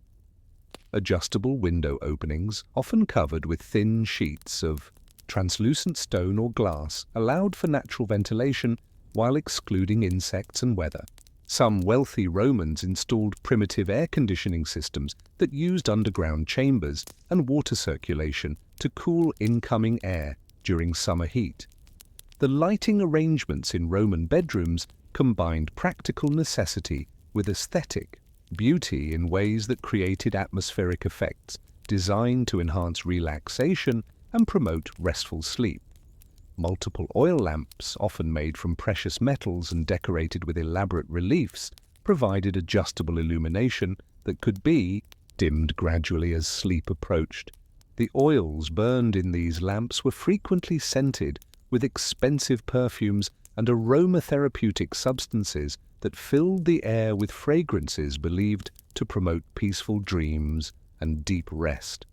Adjustable window openings, often covered with thin sheets of translucent stone or glass, allowed for natural ventilation while excluding insects and weather. Some wealthy Romans installed primitive air conditioning systems that used underground chambers and water circulation to cool incoming air during summer heat. The lighting arrangements in Roman bedrooms combined practical necessity with aesthetic beauty in ways that created atmospheric effects designed to enhance relaxation and promote restful sleep. Multiple oil lamps, often made from precious metals and decorated with elaborate reliefs, provided adjustable illumination that could be dimmed gradually as sleep approached. The oils burned in these lamps were frequently scented with expensive perfumes and aromatherapeutic substances that filled the air with fragrances believed to promote peaceful dreams and deep rest.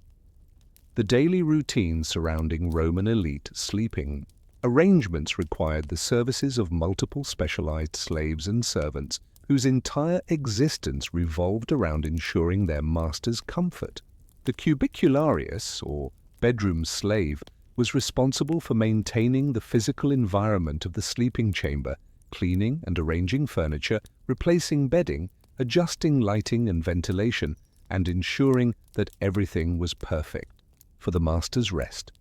The daily routine surrounding Roman elite sleeping arrangements required the services of multiple specialized slaves and servants whose entire existence revolved around ensuring their master's comfort. The cubicularius, or bedroom slave, was responsible for maintaining the physical environment of the sleeping chamber, cleaning and arranging furniture, replacing bedding, adjusting lighting and ventilation, and ensuring that everything was perfect for the master's rest.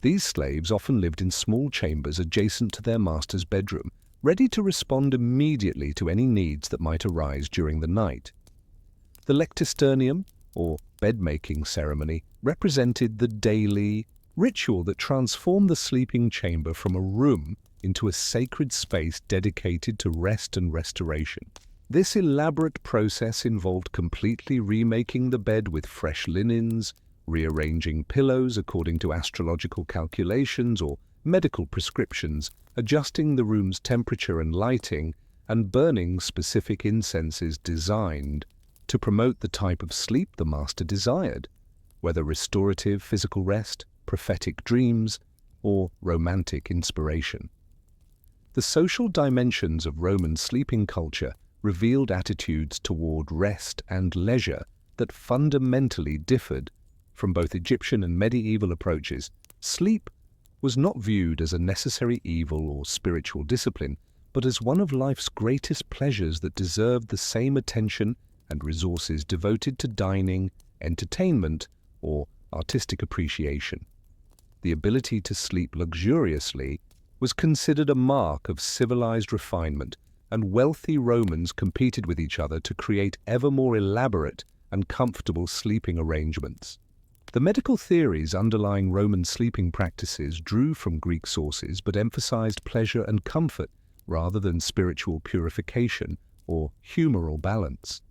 These slaves often lived in small chambers adjacent to their master's bedroom, ready to respond immediately to any needs that might arise during the night. The lectisternium, or bed-making ceremony, represented the daily ritual that transformed the sleeping chamber from a room into a sacred space dedicated to rest and restoration. This elaborate process involved completely remaking the bed with fresh linens, rearranging pillows according to astrological calculations or medical prescriptions, adjusting the room's temperature and lighting, and burning specific incenses designed to promote the type of sleep the master desired, whether restorative physical rest, prophetic dreams, or romantic inspiration. The social dimensions of Roman sleeping culture revealed attitudes toward rest and leisure that fundamentally differed from both Egyptian and medieval approaches. Sleep was not viewed as a necessary evil or spiritual discipline, but as one of life's greatest pleasures that deserved the same attention and resources devoted to dining, entertainment, or artistic appreciation. The ability to sleep luxuriously was considered a mark of civilized refinement, and wealthy Romans competed with each other to create ever more elaborate and comfortable sleeping arrangements. The medical theories underlying Roman sleeping practices drew from Greek sources but emphasized pleasure and comfort rather than spiritual purification or humoral balance.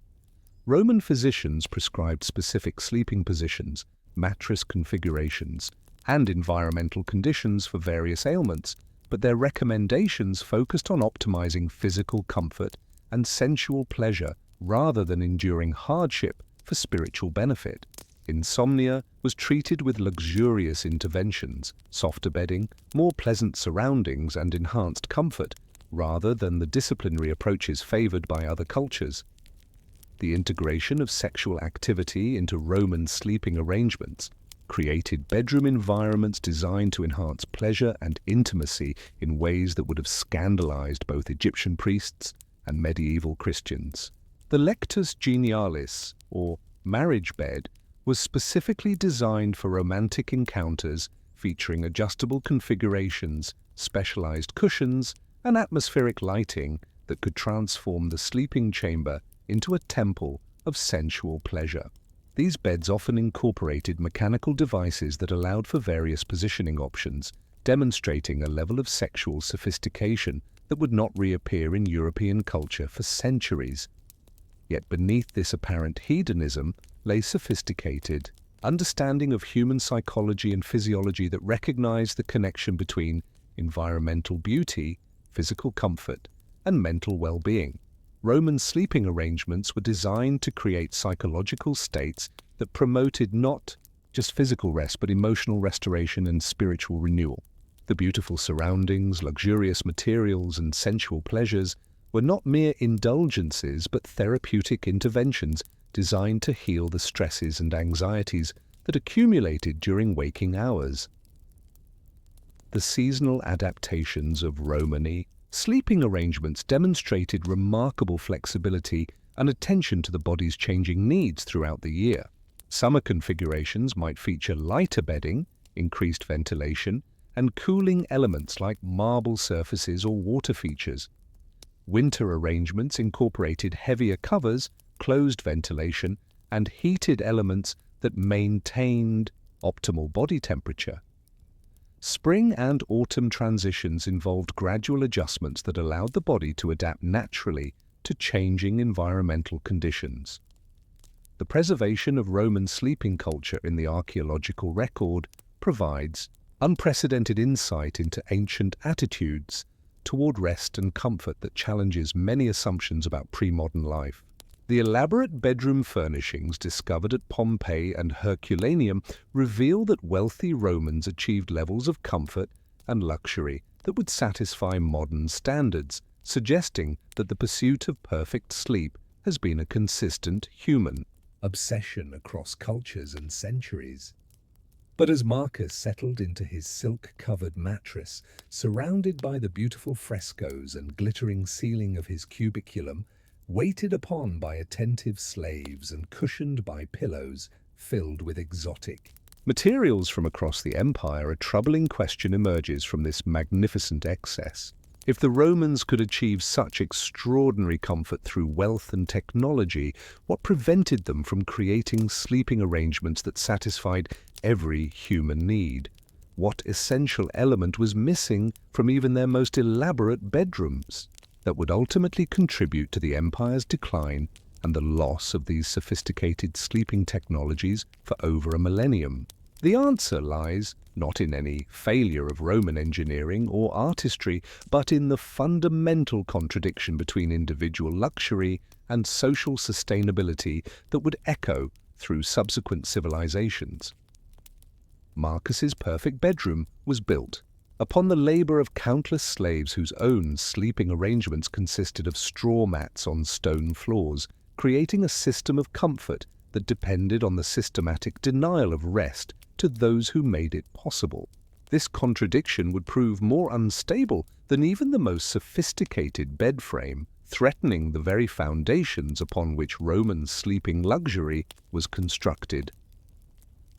Roman physicians prescribed specific sleeping positions, mattress configurations, and environmental conditions for various ailments, but their recommendations focused on optimizing physical comfort and sensual pleasure rather than enduring hardship for spiritual benefit. Insomnia was treated with luxurious interventions, softer bedding, more pleasant surroundings, and enhanced comfort, rather than the disciplinary approaches favored by other cultures. The integration of sexual activity into Roman sleeping arrangements created bedroom environments designed to enhance pleasure and intimacy in ways that would have scandalized both Egyptian priests and medieval Christians. The lectus genialis, or marriage bed, was specifically designed for romantic encounters, featuring adjustable configurations, specialized cushions, and atmospheric lighting that could transform the sleeping chamber into a temple of sensual pleasure. These beds often incorporated mechanical devices that allowed for various positioning options, demonstrating a level of sexual sophistication that would not reappear in European culture for centuries. Yet beneath this apparent hedonism lay sophisticated understanding of human psychology and physiology that recognized the connection between environmental beauty, physical comfort, and mental well-being. Roman sleeping arrangements were designed to create psychological states that promoted not just physical rest, but emotional restoration and spiritual renewal. The beautiful surroundings, luxurious materials, and sensual pleasures were not mere indulgences, but therapeutic interventions designed to heal the stresses and anxieties that accumulated during waking hours. The seasonal adaptations of Romany sleeping arrangements demonstrated remarkable flexibility and attention to the body's changing needs throughout the year. Summer configurations might feature lighter bedding, increased ventilation, and cooling elements like marble surfaces or water features. Winter arrangements incorporated heavier covers, closed ventilation, and heated elements that maintained optimal body temperature. Spring and autumn transitions involved gradual adjustments that allowed the body to adapt naturally to changing environmental conditions. The preservation of Roman sleeping culture in the archaeological record provides unprecedented insight into ancient attitudes toward rest and comfort that challenges many assumptions about pre-modern life. The elaborate bedroom furnishings discovered at Pompeii and Herculaneum reveal that wealthy Romans achieved levels of comfort and luxury that would satisfy modern standards, suggesting that the pursuit of perfect sleep has been a consistent human obsession across cultures and centuries. But as Marcus settled into his silk-covered mattress, surrounded by the beautiful frescoes and glittering ceiling of his cubiculum, waited upon by attentive slaves and cushioned by pillows filled with exotic materials from across the empire, a troubling question emerges from this magnificent excess. If the Romans could achieve such extraordinary comfort through wealth and technology, what prevented them from creating sleeping arrangements that satisfied every human need? What essential element was missing from even their most elaborate bedrooms that would ultimately contribute to the empire's decline and the loss of these sophisticated sleeping technologies for over a millennium? The answer lies not in any failure of Roman engineering or artistry, but in the fundamental contradiction between individual luxury and social sustainability that would echo through subsequent civilizations. Marcus's perfect bedroom was built upon the labor of countless slaves whose own sleeping arrangements consisted of straw mats on stone floors, creating a system of comfort that depended on the systematic denial of rest to those who made it possible. This contradiction would prove more unstable than even the most sophisticated bed frame, threatening the very foundations upon which Roman sleeping luxury was constructed.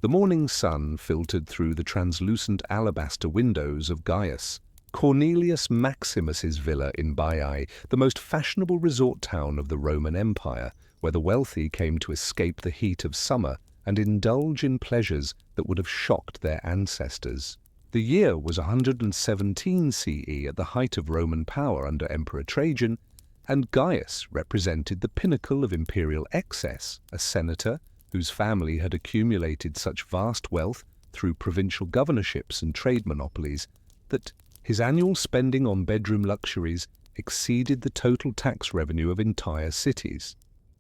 The morning sun filtered through the translucent alabaster windows of Gaius Cornelius Maximus's villa in Baiae, the most fashionable resort town of the Roman Empire, where the wealthy came to escape the heat of summer and indulge in pleasures that would have shocked their ancestors. The year was 117 CE at the height of Roman power under Emperor Trajan, and Gaius represented the pinnacle of imperial excess, a senator whose family had accumulated such vast wealth through provincial governorships and trade monopolies that his annual spending on bedroom luxuries exceeded the total tax revenue of entire cities.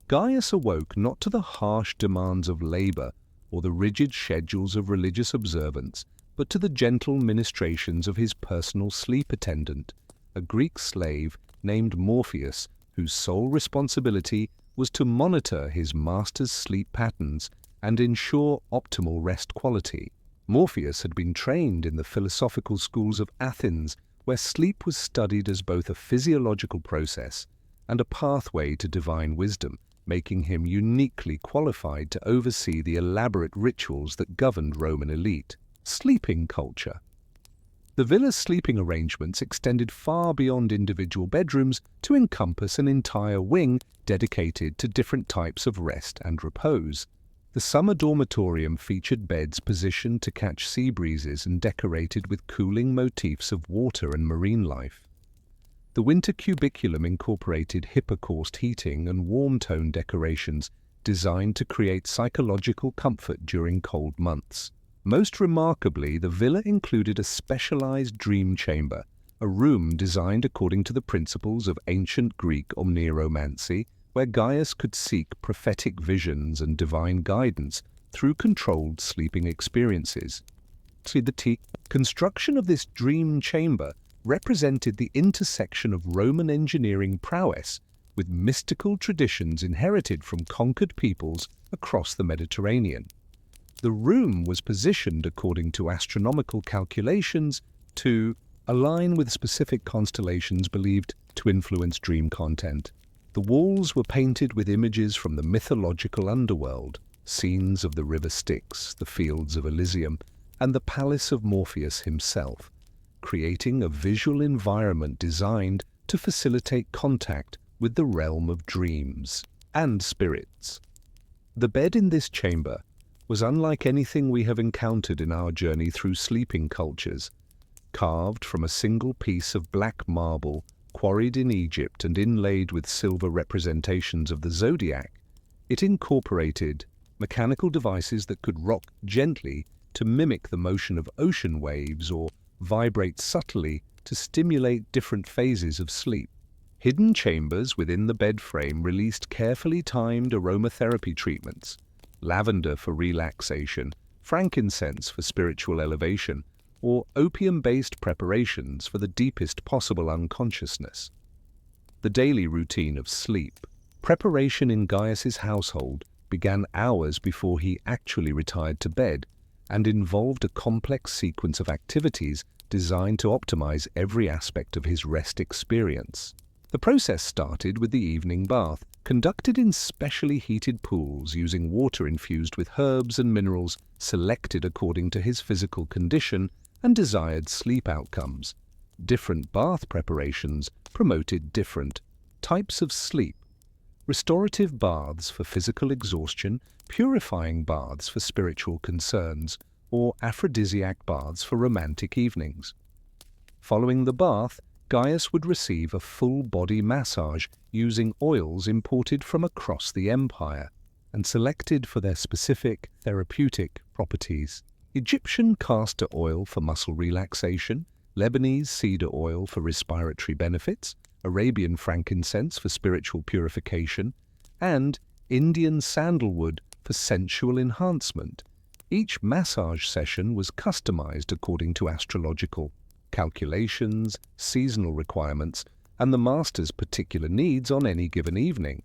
Gaius awoke not to the harsh demands of labor or the rigid schedules of religious observance, but to the gentle ministrations of his personal sleep attendant, a Greek slave named Morpheus, whose sole responsibility was to monitor his master's sleep patterns and ensure optimal rest quality. Morpheus had been trained in the philosophical schools of Athens, where sleep was studied as both a physiological process and a pathway to divine wisdom, making him uniquely qualified to oversee the elaborate rituals that governed Roman elite. Sleeping culture. The villa's sleeping arrangements extended far beyond individual bedrooms to encompass an entire wing dedicated to different types of rest and repose. The summer dormitorium featured beds positioned to catch sea breezes and decorated with cooling motifs of water and marine life. The winter cubiculum incorporated hypercaust heating and warm-tone decorations designed to create psychological comfort during cold months. Most remarkably, the villa included a specialized dream chamber, a room designed according to the principles of ancient Greek omniromancy, where Gaius could seek prophetic visions and divine guidance through controlled sleeping experiences. The construction of this dream chamber represented the intersection of Roman engineering prowess with mystical traditions inherited from conquered peoples across the Mediterranean. The room was positioned according to astronomical calculations to align with specific constellations believed to influence dream content. The walls were painted with images from the mythological underworld, scenes of the river Styx, the fields of Elysium, and the palace of Morpheus himself, creating a visual environment designed to facilitate contact with the realm of dreams and spirits. The bed in this chamber was unlike anything we have encountered in our journey through sleeping cultures. Carved from a single piece of black marble, quarried in Egypt and inlaid with silver representations of the zodiac, it incorporated mechanical devices that could rock gently to mimic the motion of ocean waves or vibrate subtly to stimulate different phases of sleep. Hidden chambers within the bed frame released carefully timed aromatherapy treatments, lavender for relaxation, frankincense for spiritual elevation, or opium-based preparations for the deepest possible unconsciousness. The daily routine of sleep. Preparation in Gaius's household began hours before he actually retired to bed and involved a complex sequence of activities designed to optimize every aspect of his rest experience. The process started with the evening bath, conducted in specially heated pools using water infused with herbs and minerals selected according to his physical condition and desired sleep outcomes. Different bath preparations promoted different types of sleep. Restorative baths for physical exhaustion, purifying baths for spiritual concerns, or aphrodisiac baths for romantic evenings. Following the bath, Gaius would receive a full-body massage using oils imported from across the empire and selected for their specific therapeutic properties. Egyptian castor oil for muscle relaxation, Lebanese cedar oil for respiratory benefits, Arabian frankincense for spiritual purification, and Indian sandalwood for sensual enhancement. Each massage session was customized according to astrological calculations, seasonal requirements, and the master's particular needs on any given evening.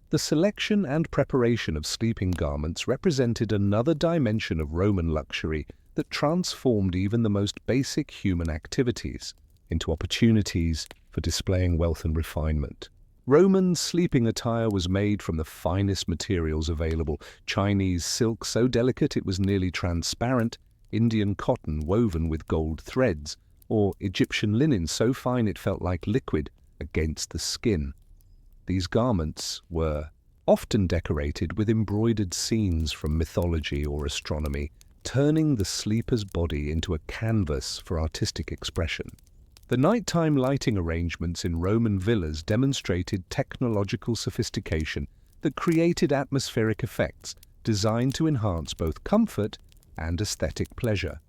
The selection and preparation of sleeping garments represented another dimension of Roman luxury that transformed even the most basic human activities into opportunities for displaying wealth and refinement. Roman sleeping attire was made from the finest materials available: Chinese silk so delicate it was nearly transparent, Indian cotton woven with gold threads, or Egyptian linen so fine it felt like liquid against the skin. These garments were often decorated with embroidered scenes from mythology or astronomy, turning the sleeper's body into a canvas for artistic expression. The nighttime lighting arrangements in Roman villas demonstrated technological sophistication that created atmospheric effects designed to enhance both comfort and aesthetic pleasure.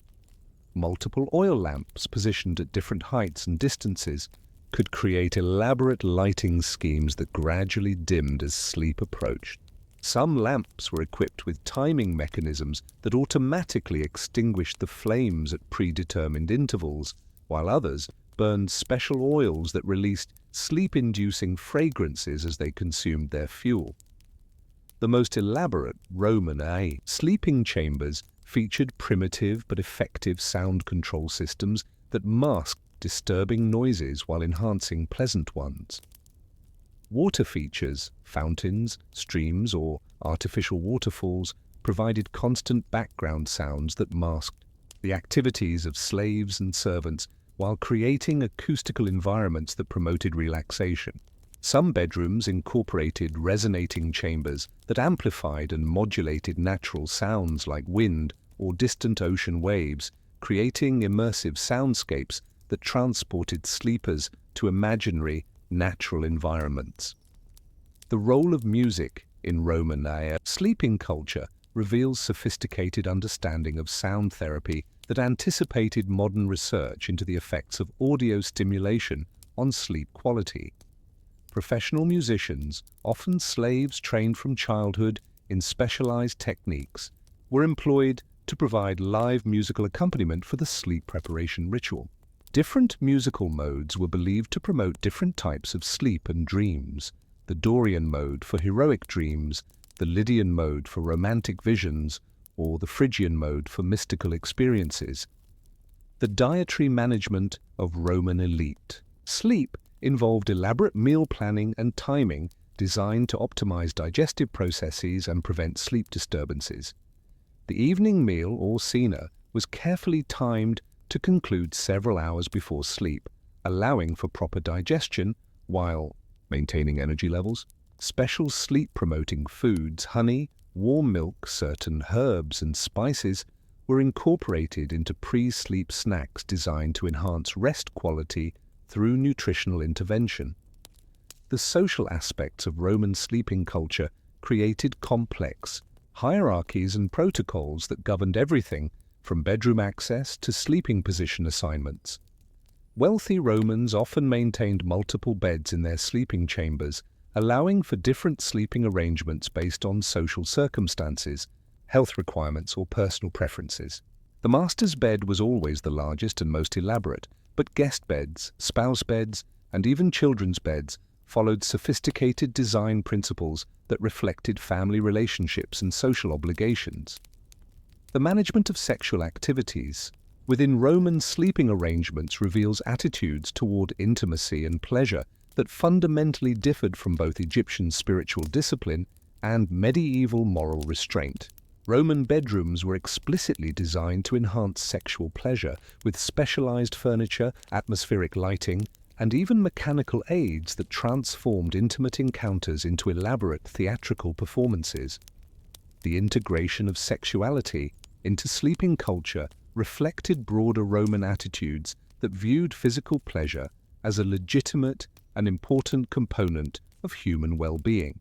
Multiple oil lamps positioned at different heights and distances could create elaborate lighting schemes that gradually dimmed as sleep approached. Some lamps were equipped with timing mechanisms that automatically extinguished the flames at predetermined intervals, while others burned special oils that released sleep-inducing fragrances as they consumed their fuel. The most elaborate Roman sleeping chambers featured primitive but effective sound control systems that masked disturbing noises while enhancing pleasant ones. Water features, fountains, streams, or artificial waterfalls provided constant background sounds that masked the activities of slaves and servants while creating acoustical environments that promoted relaxation. Some bedrooms incorporated resonating chambers that amplified and modulated natural sounds like wind or distant ocean waves, creating immersive soundscapes that transported sleepers to imaginary, natural environments. The role of music in Roman sleeping culture reveals sophisticated understanding of sound therapy that anticipated modern research into the effects of audio stimulation on sleep quality. Professional musicians, often slaves trained from childhood in specialized techniques, were employed to provide live musical accompaniment for the sleep preparation ritual. Different musical modes were believed to promote different types of sleep and dreams: the Dorian mode for heroic dreams, the Lydian mode for romantic visions, or the Phrygian mode for mystical experiences. The dietary management of Roman elite. Sleep involved elaborate meal planning and timing designed to optimize digestive processes and prevent sleep disturbances. The evening meal, or cena, was carefully timed to conclude several hours before sleep, allowing for proper digestion while maintaining energy levels. Special sleep-promoting foods, honey, warm milk, certain herbs and spices were incorporated into pre-sleep snacks designed to enhance rest quality through nutritional intervention. The social aspects of Roman sleeping culture created complex hierarchies and protocols that governed everything from bedroom access to sleeping position assignments. Wealthy Romans often maintained multiple beds in their sleeping chambers, allowing for different sleeping arrangements based on social circumstances, health requirements, or personal preferences. The master's bed was always the largest and most elaborate, but guest beds, spouse beds, and even children's beds followed sophisticated design principles that reflected family relationships and social obligations. The management of sexual activities within Roman sleeping arrangements reveals attitudes toward intimacy and pleasure that fundamentally differed from both Egyptian spiritual discipline and medieval moral restraint. Roman bedrooms were explicitly designed to enhance sexual pleasure, with specialized furniture, atmospheric lighting, and even mechanical aids that transformed intimate encounters into elaborate theatrical performances. The integration of sexuality into sleeping culture reflected broader Roman attitudes that viewed physical pleasure as a legitimate and important component of human well-being.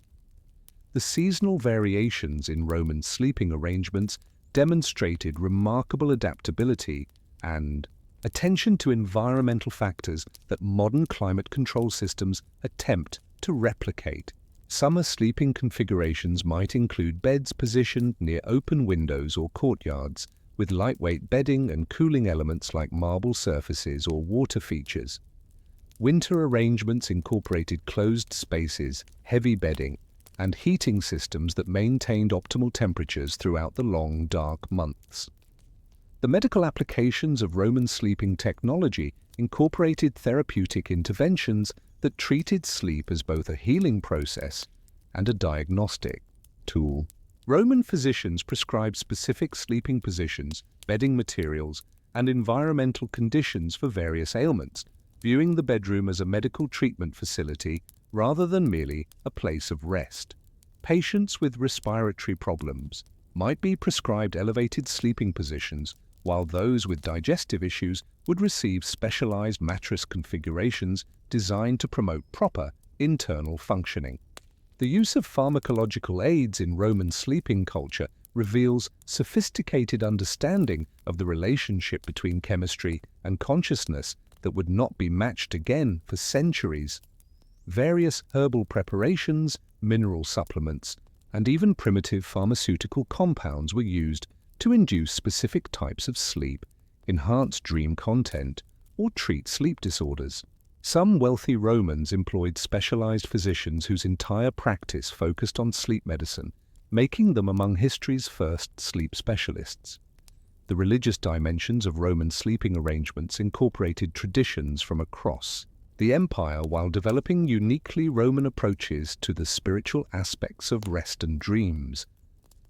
The seasonal variations in Roman sleeping arrangements demonstrated remarkable adaptability and attention to environmental factors that modern climate control systems attempt to replicate. Summer sleeping configurations might include beds positioned near open windows or courtyards, with lightweight bedding and cooling elements like marble surfaces or water features. Winter arrangements incorporated closed spaces, heavy bedding, and heating systems that maintained optimal temperatures throughout the long, dark months. The medical applications of Roman sleeping technology incorporated therapeutic interventions that treated sleep as both a healing process and a diagnostic tool. Roman physicians prescribed specific sleeping positions, bedding materials, and environmental conditions for various ailments, viewing the bedroom as a medical treatment facility rather than merely a place of rest. Patients with respiratory problems might be prescribed elevated sleeping positions, while those with digestive issues would receive specialized mattress configurations designed to promote proper internal functioning. The use of pharmacological aids in Roman sleeping culture reveals sophisticated understanding of the relationship between chemistry and consciousness that would not be matched again for centuries. Various herbal preparations, mineral supplements, and even primitive pharmaceutical compounds were used to induce specific types of sleep, enhance dream content, or treat sleep disorders. Some wealthy Romans employed specialized physicians whose entire practice focused on sleep medicine, making them among history's first sleep specialists. The religious dimensions of Roman sleeping arrangements incorporated traditions from across the empire while developing uniquely Roman approaches to the spiritual aspects of rest and dreams.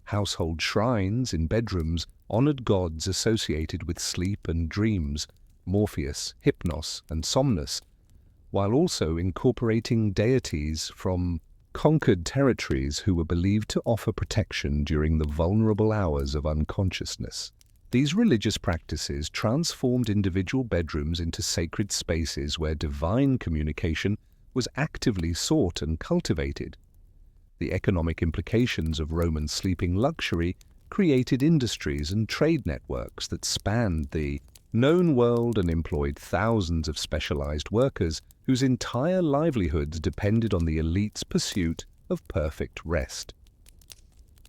Household shrines in bedrooms honored gods associated with sleep and dreams, Morpheus, Hypnos, and Somnus, while also incorporating deities from conquered territories who were believed to offer protection during the vulnerable hours of unconsciousness. These religious practices transformed individual bedrooms into sacred spaces where divine communication was actively sought and cultivated. The economic implications of Roman sleeping luxury created industries and trade networks that spanned the known world and employed thousands of specialized workers whose entire livelihoods depended on the elite's pursuit of perfect rest.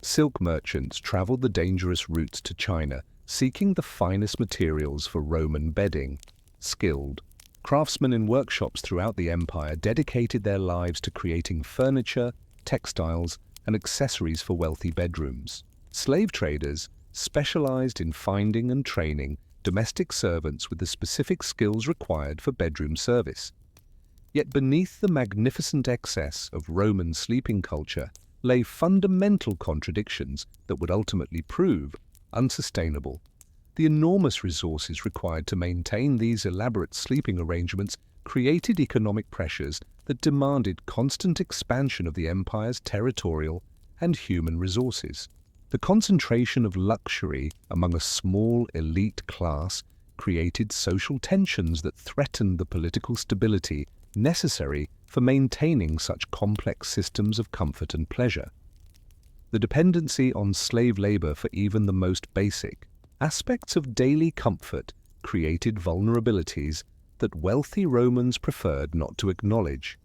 Silk merchants traveled the dangerous routes to China, seeking the finest materials for Roman bedding. Skilled craftsmen in workshops throughout the empire dedicated their lives to creating furniture, textiles, and accessories for wealthy bedrooms. Slave traders specialized in finding and training domestic servants with the specific skills required for bedroom service. Yet beneath the magnificent excess of Roman sleeping culture lay fundamental contradictions that would ultimately prove unsustainable. The enormous resources required to maintain these elaborate sleeping arrangements created economic pressures that demanded constant expansion of the empire's territorial and human resources. The concentration of luxury among a small elite class created social tensions that threatened the political stability necessary for maintaining such complex systems of comfort and pleasure. The dependency on slave labor for even the most basic aspects of daily comfort created vulnerabilities that wealthy Romans preferred not to acknowledge.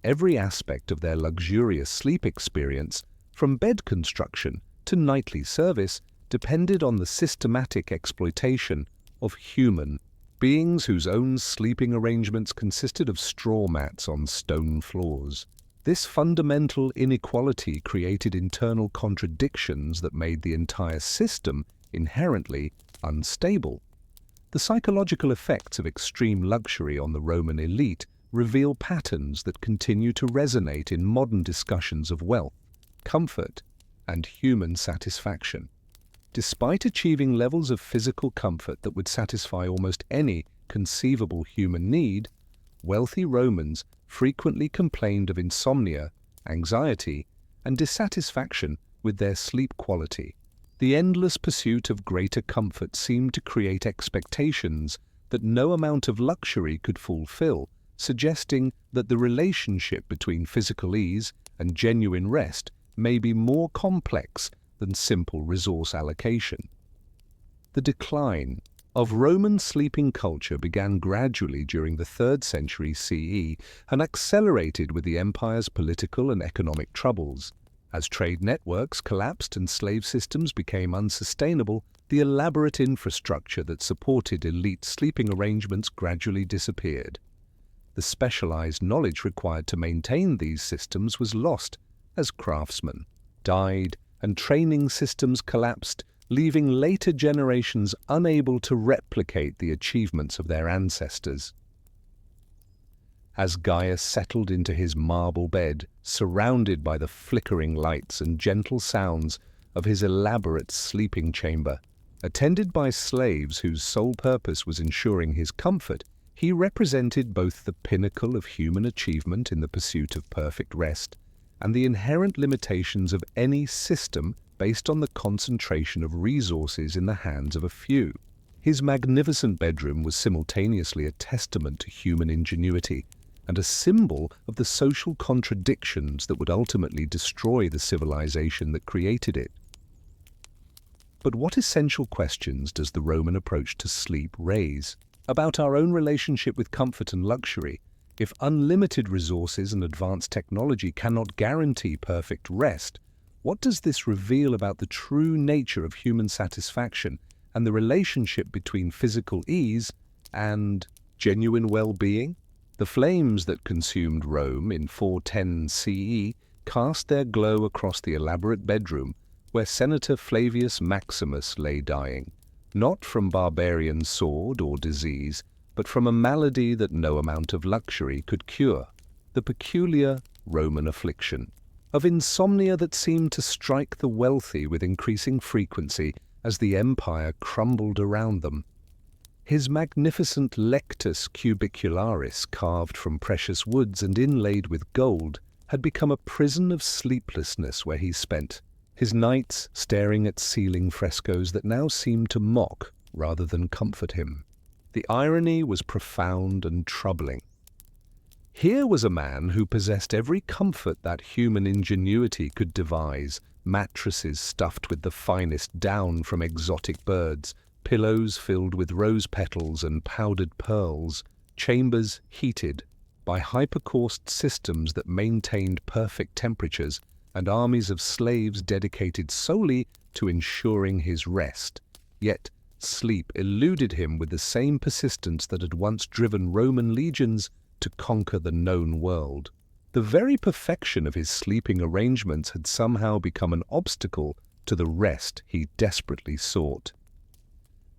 Every aspect of their luxurious sleep experience, from bed construction to nightly service, depended on the systematic exploitation of human beings whose own sleeping arrangements consisted of straw mats on stone floors. This fundamental inequality created internal contradictions that made the entire system inherently unstable. The psychological effects of extreme luxury on the Roman elite reveal patterns that continue to resonate in modern discussions of wealth, comfort, and human satisfaction. Despite achieving levels of physical comfort that would satisfy almost any conceivable human need, wealthy Romans frequently complained of insomnia, anxiety, and dissatisfaction with their sleep quality. The endless pursuit of greater comfort seemed to create expectations that no amount of luxury could fulfill, suggesting that the relationship between physical ease and genuine rest may be more complex than simple resource allocation. The decline of Roman sleeping culture began gradually during the 3rd century CE and accelerated with the empire's political and economic troubles. As trade networks collapsed and slave systems became unsustainable, the elaborate infrastructure that supported elite sleeping arrangements gradually disappeared. The specialized knowledge required to maintain these systems was lost as craftsmen died and training systems collapsed, leaving later generations unable to replicate the achievements of their ancestors. As Gaius settled into his marble bed, surrounded by the flickering lights and gentle sounds of his elaborate sleeping chamber, attended by slaves whose sole purpose was ensuring his comfort, he represented both the pinnacle of human achievement in the pursuit of perfect rest and the inherent limitations of any system based on the concentration of resources in the hands of a few. His magnificent bedroom was simultaneously a testament to human ingenuity and a symbol of the social contradictions that would ultimately destroy the civilization that created it. But what essential questions does the Roman approach to sleep raise? About our own relationship with comfort and luxury. If unlimited resources and advanced technology cannot guarantee perfect rest, what does this reveal about the true nature of human satisfaction and the relationship between physical ease and genuine well-being? The flames that consumed Rome in 410 CE cast their glow across the elaborate bedroom where Senator Flavius Maximus lay dying, not from barbarian sword or disease, but from a malady that no amount of luxury could cure, the peculiar Roman affliction of insomnia that seemed to strike the wealthy with increasing frequency as the empire crumbled around them. His magnificent lectus cubicularis, carved from precious woods and inlaid with gold, had become a prison of sleeplessness where he spent his nights staring at ceiling frescoes that now seemed to mock rather than comfort him. The irony was profound and troubling. Here was a man who possessed every comfort that human ingenuity could devise: mattresses stuffed with the finest down from exotic birds, pillows filled with rose petals and powdered pearls, chambers heated by hypercoursed systems that maintained perfect temperatures, and armies of slaves dedicated solely to ensuring his rest. Yet sleep eluded him with the same persistence that had once driven Roman legions to conquer the known world. The very perfection of his sleeping arrangements had somehow become an obstacle to the rest he desperately sought.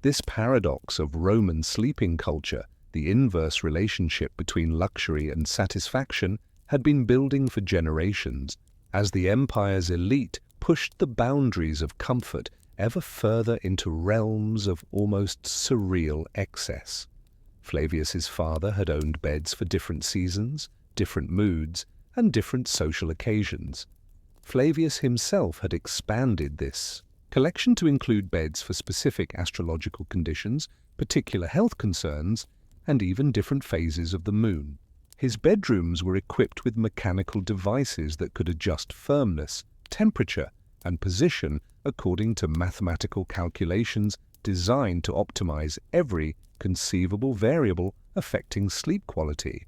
This paradox of Roman sleeping culture, the inverse relationship between luxury and satisfaction, had been building for generations, as the empire's elite pushed the boundaries of comfort ever further into realms of almost surreal excess. Flavius's father had owned beds for different seasons, different moods, and different social occasions. Flavius himself had expanded this collection to include beds for specific astrological conditions, particular health concerns, and even different phases of the moon. His bedrooms were equipped with mechanical devices that could adjust firmness, temperature, and position according to mathematical calculations designed to optimize every conceivable variable affecting sleep quality.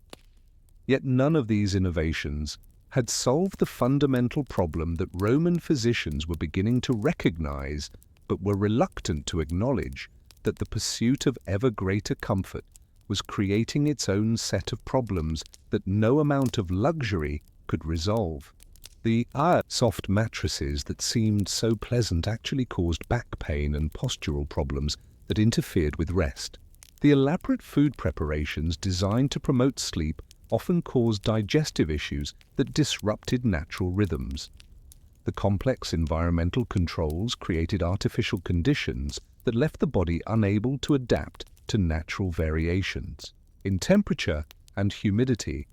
Yet none of these innovations had solved the fundamental problem that Roman physicians were beginning to recognize but were reluctant to acknowledge: that the pursuit of ever greater comfort was creating its own set of problems that no amount of luxury could resolve. The soft mattresses that seemed so pleasant actually caused back pain and postural problems that interfered with rest. The elaborate food preparations designed to promote sleep often caused digestive issues that disrupted natural rhythms. The complex environmental controls created artificial conditions that left the body unable to adapt to natural variations in temperature and humidity.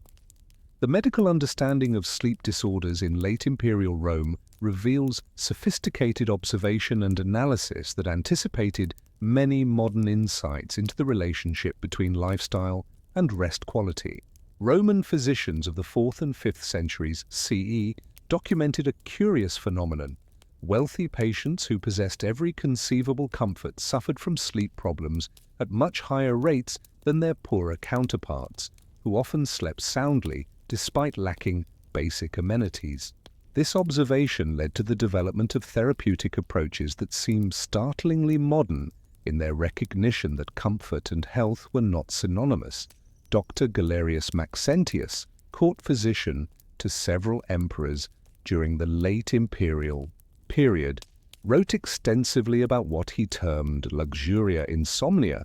The medical understanding of sleep disorders in late imperial Rome reveals sophisticated observation and analysis that anticipated many modern insights into the relationship between lifestyle and rest quality. Roman physicians of the 4th and 5th centuries CE documented a curious phenomenon. Wealthy patients who possessed every conceivable comfort suffered from sleep problems at much higher rates than their poorer counterparts, who often slept soundly despite lacking basic amenities. This observation led to the development of therapeutic approaches that seemed startlingly modern in their recognition that comfort and health were not synonymous. Dr. Galerius Maxentius, court physician to several emperors during the late imperial period, wrote extensively about what he termed luxuria insomnia,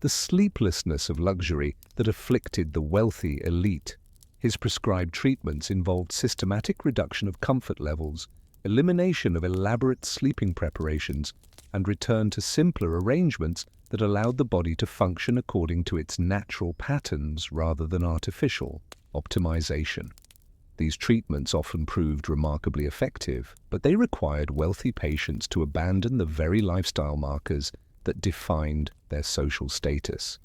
the sleeplessness of luxury that afflicted the wealthy elite. His prescribed treatments involved systematic reduction of comfort levels, elimination of elaborate sleeping preparations, and return to simpler arrangements that allowed the body to function according to its natural patterns rather than artificial optimization. These treatments often proved remarkably effective, but they required wealthy patients to abandon the very lifestyle markers that defined their social status.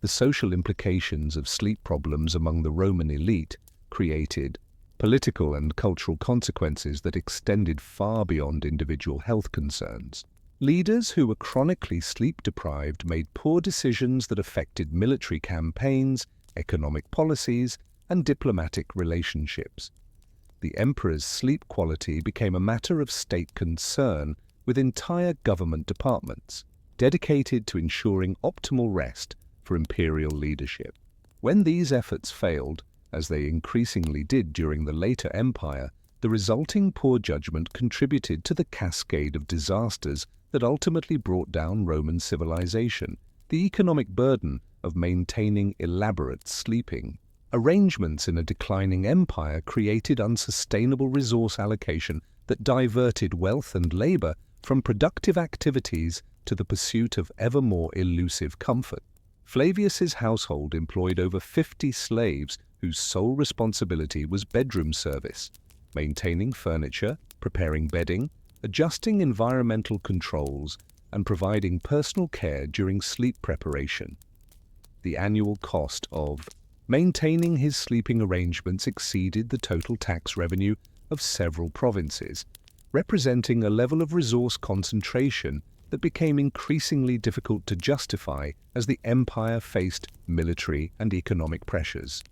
The social implications of sleep problems among the Roman elite created political and cultural consequences that extended far beyond individual health concerns. Leaders who were chronically sleep-deprived made poor decisions that affected military campaigns, economic policies, and diplomatic relationships. The emperor's sleep quality became a matter of state concern, with entire government departments dedicated to ensuring optimal rest for imperial leadership. When these efforts failed, as they increasingly did during the later empire, the resulting poor judgment contributed to the cascade of disasters that ultimately brought down Roman civilization. The economic burden of maintaining elaborate sleeping arrangements in a declining empire created unsustainable resource allocation that diverted wealth and labor from productive activities to the pursuit of ever more elusive comfort. Flavius's household employed over 50 slaves whose sole responsibility was bedroom service, maintaining furniture, preparing bedding, adjusting environmental controls, and providing personal care during sleep preparation. The annual cost of maintaining his sleeping arrangements exceeded the total tax revenue of several provinces, representing a level of resource concentration that became increasingly difficult to justify as the empire faced military and economic pressures.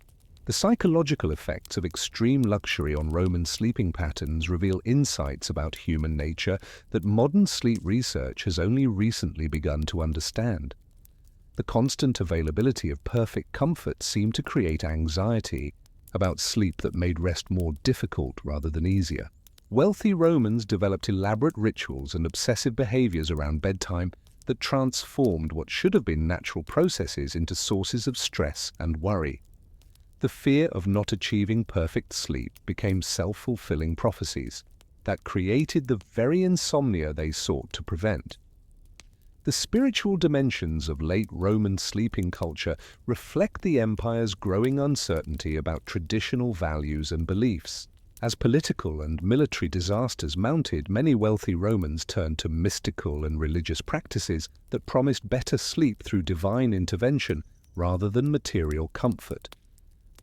The psychological effects of extreme luxury on Roman sleeping patterns reveal insights about human nature that modern sleep research has only recently begun to understand. The constant availability of perfect comfort seemed to create anxiety about sleep that made rest more difficult rather than easier. Wealthy Romans developed elaborate rituals and obsessive behaviors around bedtime that transformed what should have been natural processes into sources of stress and worry. The fear of not achieving perfect sleep became self-fulfilling prophecies that created the very insomnia they sought to prevent. The spiritual dimensions of late Roman sleeping culture reflect the empire's growing uncertainty about traditional values and beliefs. As political and military disasters mounted, many wealthy Romans turned to mystical and religious practices that promised better sleep through divine intervention rather than material comfort.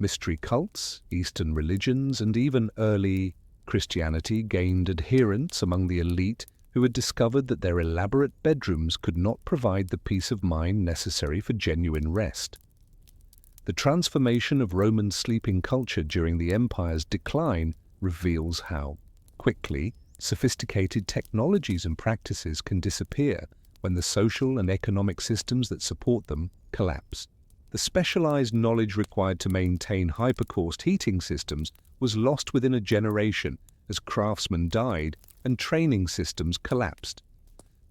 Mystery cults, Eastern religions, and even early Christianity gained adherents among the elite who had discovered that their elaborate bedrooms could not provide the peace of mind necessary for genuine rest. The transformation of Roman sleeping culture during the empire's decline reveals how quickly sophisticated technologies and practices can disappear when the social and economic systems that support them collapse. The specialized knowledge required to maintain hypercaust heating systems was lost within a generation as craftsmen died and training systems collapsed.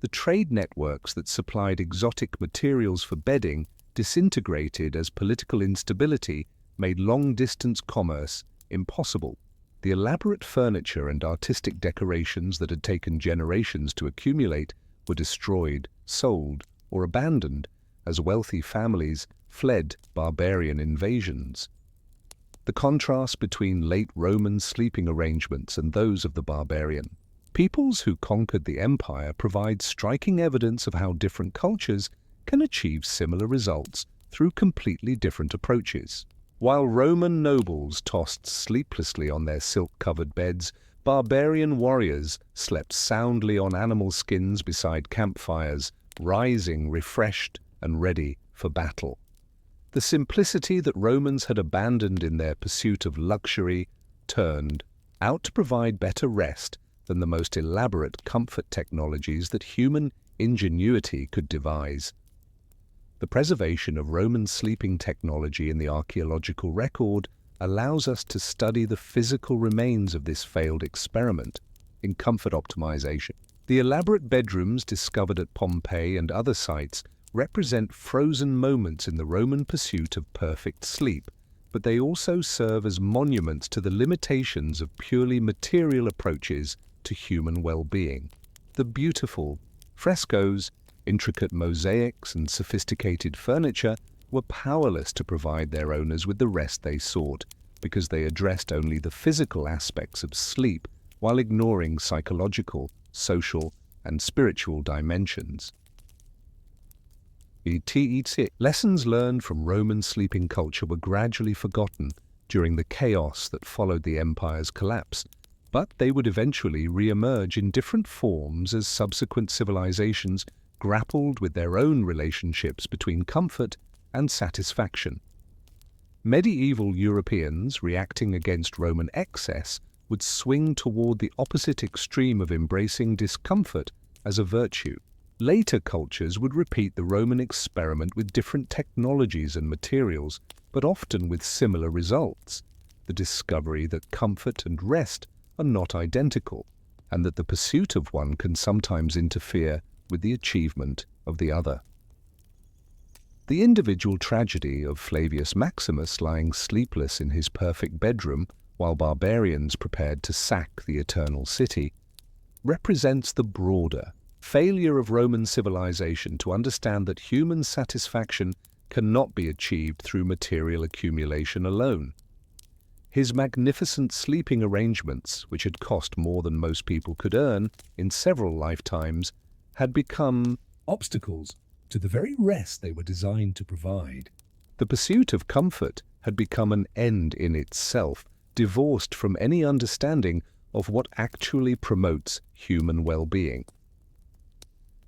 The trade networks that supplied exotic materials for bedding disintegrated as political instability made long-distance commerce impossible. The elaborate furniture and artistic decorations that had taken generations to accumulate were destroyed, sold, or abandoned as wealthy families fled barbarian invasions. The contrast between late Roman sleeping arrangements and those of the barbarian. Peoples who conquered the empire provide striking evidence of how different cultures can achieve similar results through completely different approaches. While Roman nobles tossed sleeplessly on their silk-covered beds, barbarian warriors slept soundly on animal skins beside campfires, rising refreshed and ready for battle. The simplicity that Romans had abandoned in their pursuit of luxury turned out to provide better rest than the most elaborate comfort technologies that human ingenuity could devise. The preservation of Roman sleeping technology in the archaeological record allows us to study the physical remains of this failed experiment in comfort optimization. The elaborate bedrooms discovered at Pompeii and other sites represent frozen moments in the Roman pursuit of perfect sleep, but they also serve as monuments to the limitations of purely material approaches to human well-being. The beautiful frescoes, intricate mosaics, and sophisticated furniture were powerless to provide their owners with the rest they sought, because they addressed only the physical aspects of sleep while ignoring psychological, social, and spiritual dimensions. Lessons learned from Roman sleeping culture were gradually forgotten during the chaos that followed the empire's collapse, but they would eventually re-emerge in different forms as subsequent civilizations grappled with their own relationships between comfort and satisfaction. Medieval Europeans, reacting against Roman excess, would swing toward the opposite extreme of embracing discomfort as a virtue. Later cultures would repeat the Roman experiment with different technologies and materials, but often with similar results: the discovery that comfort and rest are not identical, and that the pursuit of one can sometimes interfere with the achievement of the other. The individual tragedy of Flavius Maximus lying sleepless in his perfect bedroom while barbarians prepared to sack the Eternal City represents the broader failure of Roman civilization to understand that human satisfaction cannot be achieved through material accumulation alone. His magnificent sleeping arrangements, which had cost more than most people could earn in several lifetimes, had become obstacles to the very rest they were designed to provide. The pursuit of comfort had become an end in itself, divorced from any understanding of what actually promotes human well-being.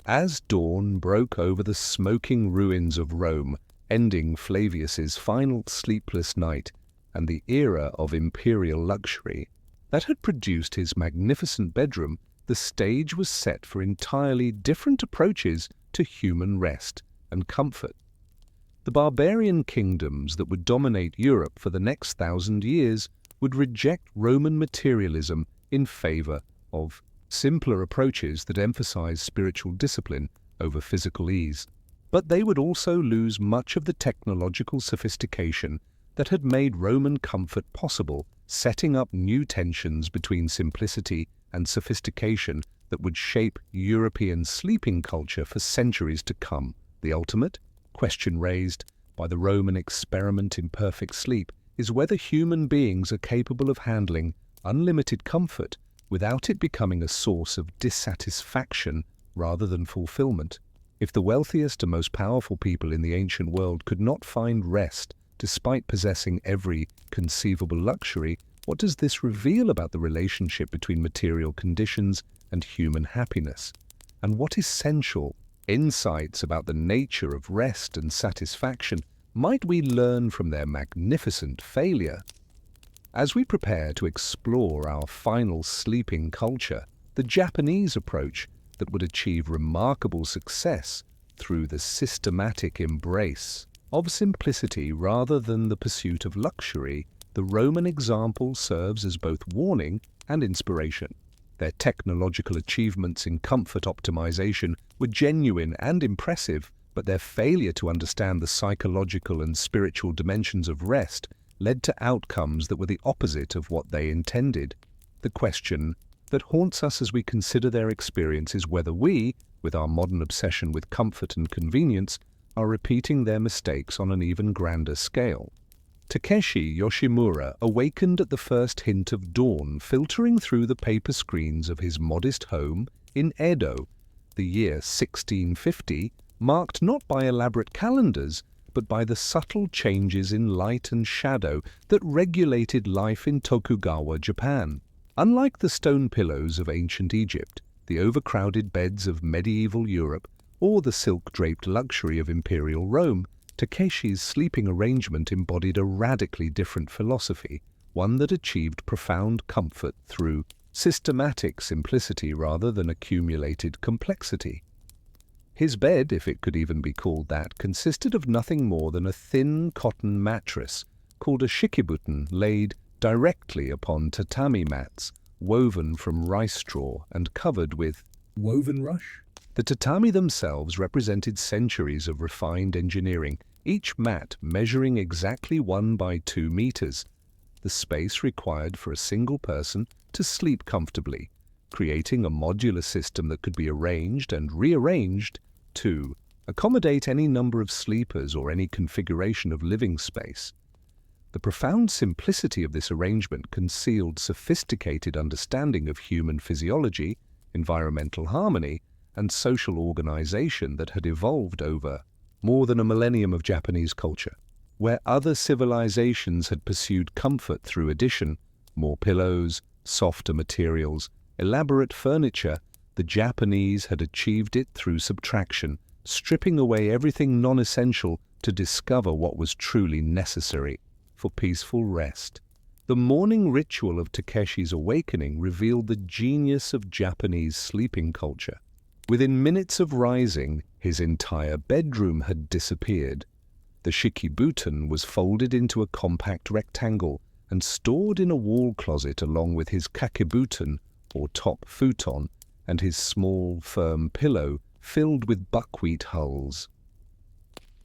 As dawn broke over the smoking ruins of Rome, ending Flavius's final sleepless night and the era of imperial luxury that had produced his magnificent bedroom, the stage was set for entirely different approaches to human rest and comfort. The barbarian kingdoms that would dominate Europe for the next 1,000 years would reject Roman materialism in favor of simpler approaches that emphasize spiritual discipline over physical ease. But they would also lose much of the technological sophistication that had made Roman comfort possible, setting up new tensions between simplicity and sophistication that would shape European sleeping culture for centuries to come. The ultimate question raised by the Roman experiment in perfect sleep is whether human beings are capable of handling unlimited comfort without it becoming a source of dissatisfaction rather than fulfillment. If the wealthiest and most powerful people in the ancient world could not find rest despite possessing every conceivable luxury, what does this reveal about the relationship between material conditions and human happiness? And what essential insights about the nature of rest and satisfaction might we learn from their magnificent failure? As we prepare to explore our final sleeping culture, the Japanese approach that would achieve remarkable success through the systematic embrace of simplicity rather than the pursuit of luxury, the Roman example serves as both warning and inspiration. Their technological achievements in comfort optimization were genuine and impressive, but their failure to understand the psychological and spiritual dimensions of rest led to outcomes that were the opposite of what they intended. The question that haunts us as we consider their experience is whether we, with our modern obsession with comfort and convenience, are repeating their mistakes on an even grander scale. Takeshi Yoshimura awakened at the first hint of dawn filtering through the paper screens of his modest home in Edo. The year 1650, marked not by elaborate calendars, but by the subtle changes in light and shadow that regulated life in Tokugawa, Japan. Unlike the stone pillows of ancient Egypt, the overcrowded beds of medieval Europe, or the silk-draped luxury of imperial Rome, Takeshi's sleeping arrangement embodied a radically different philosophy, one that achieved profound comfort through systematic simplicity rather than accumulated complexity. His bed, if it could even be called that, consisted of nothing more than a thin cotton mattress, called a shikibuten, laid directly upon tatami mats, woven from rice straw and covered with woven rush. The tatami themselves represented centuries of refined engineering, each mat measuring exactly 1 by 2 meters, the space required for a single person to sleep comfortably, creating a modular system that could be arranged and rearranged to accommodate any number of sleepers or any configuration of living space. The profound simplicity of this arrangement concealed sophisticated understanding of human physiology, environmental harmony, and social organization that had evolved over more than a millennium of Japanese culture. Where other civilizations had pursued comfort through addition, more pillows, softer materials, elaborate furniture, the Japanese had achieved it through subtraction, stripping away everything non-essential to discover what was truly necessary for peaceful rest. The morning ritual of Takeshi's awakening revealed the genius of Japanese sleeping culture. Within minutes of rising, his entire bedroom had disappeared. The shikibuten was folded into a compact rectangle and stored in a wall closet along with his kakebuten, or top futon, and his small, firm pillow filled with buckwheat hulls.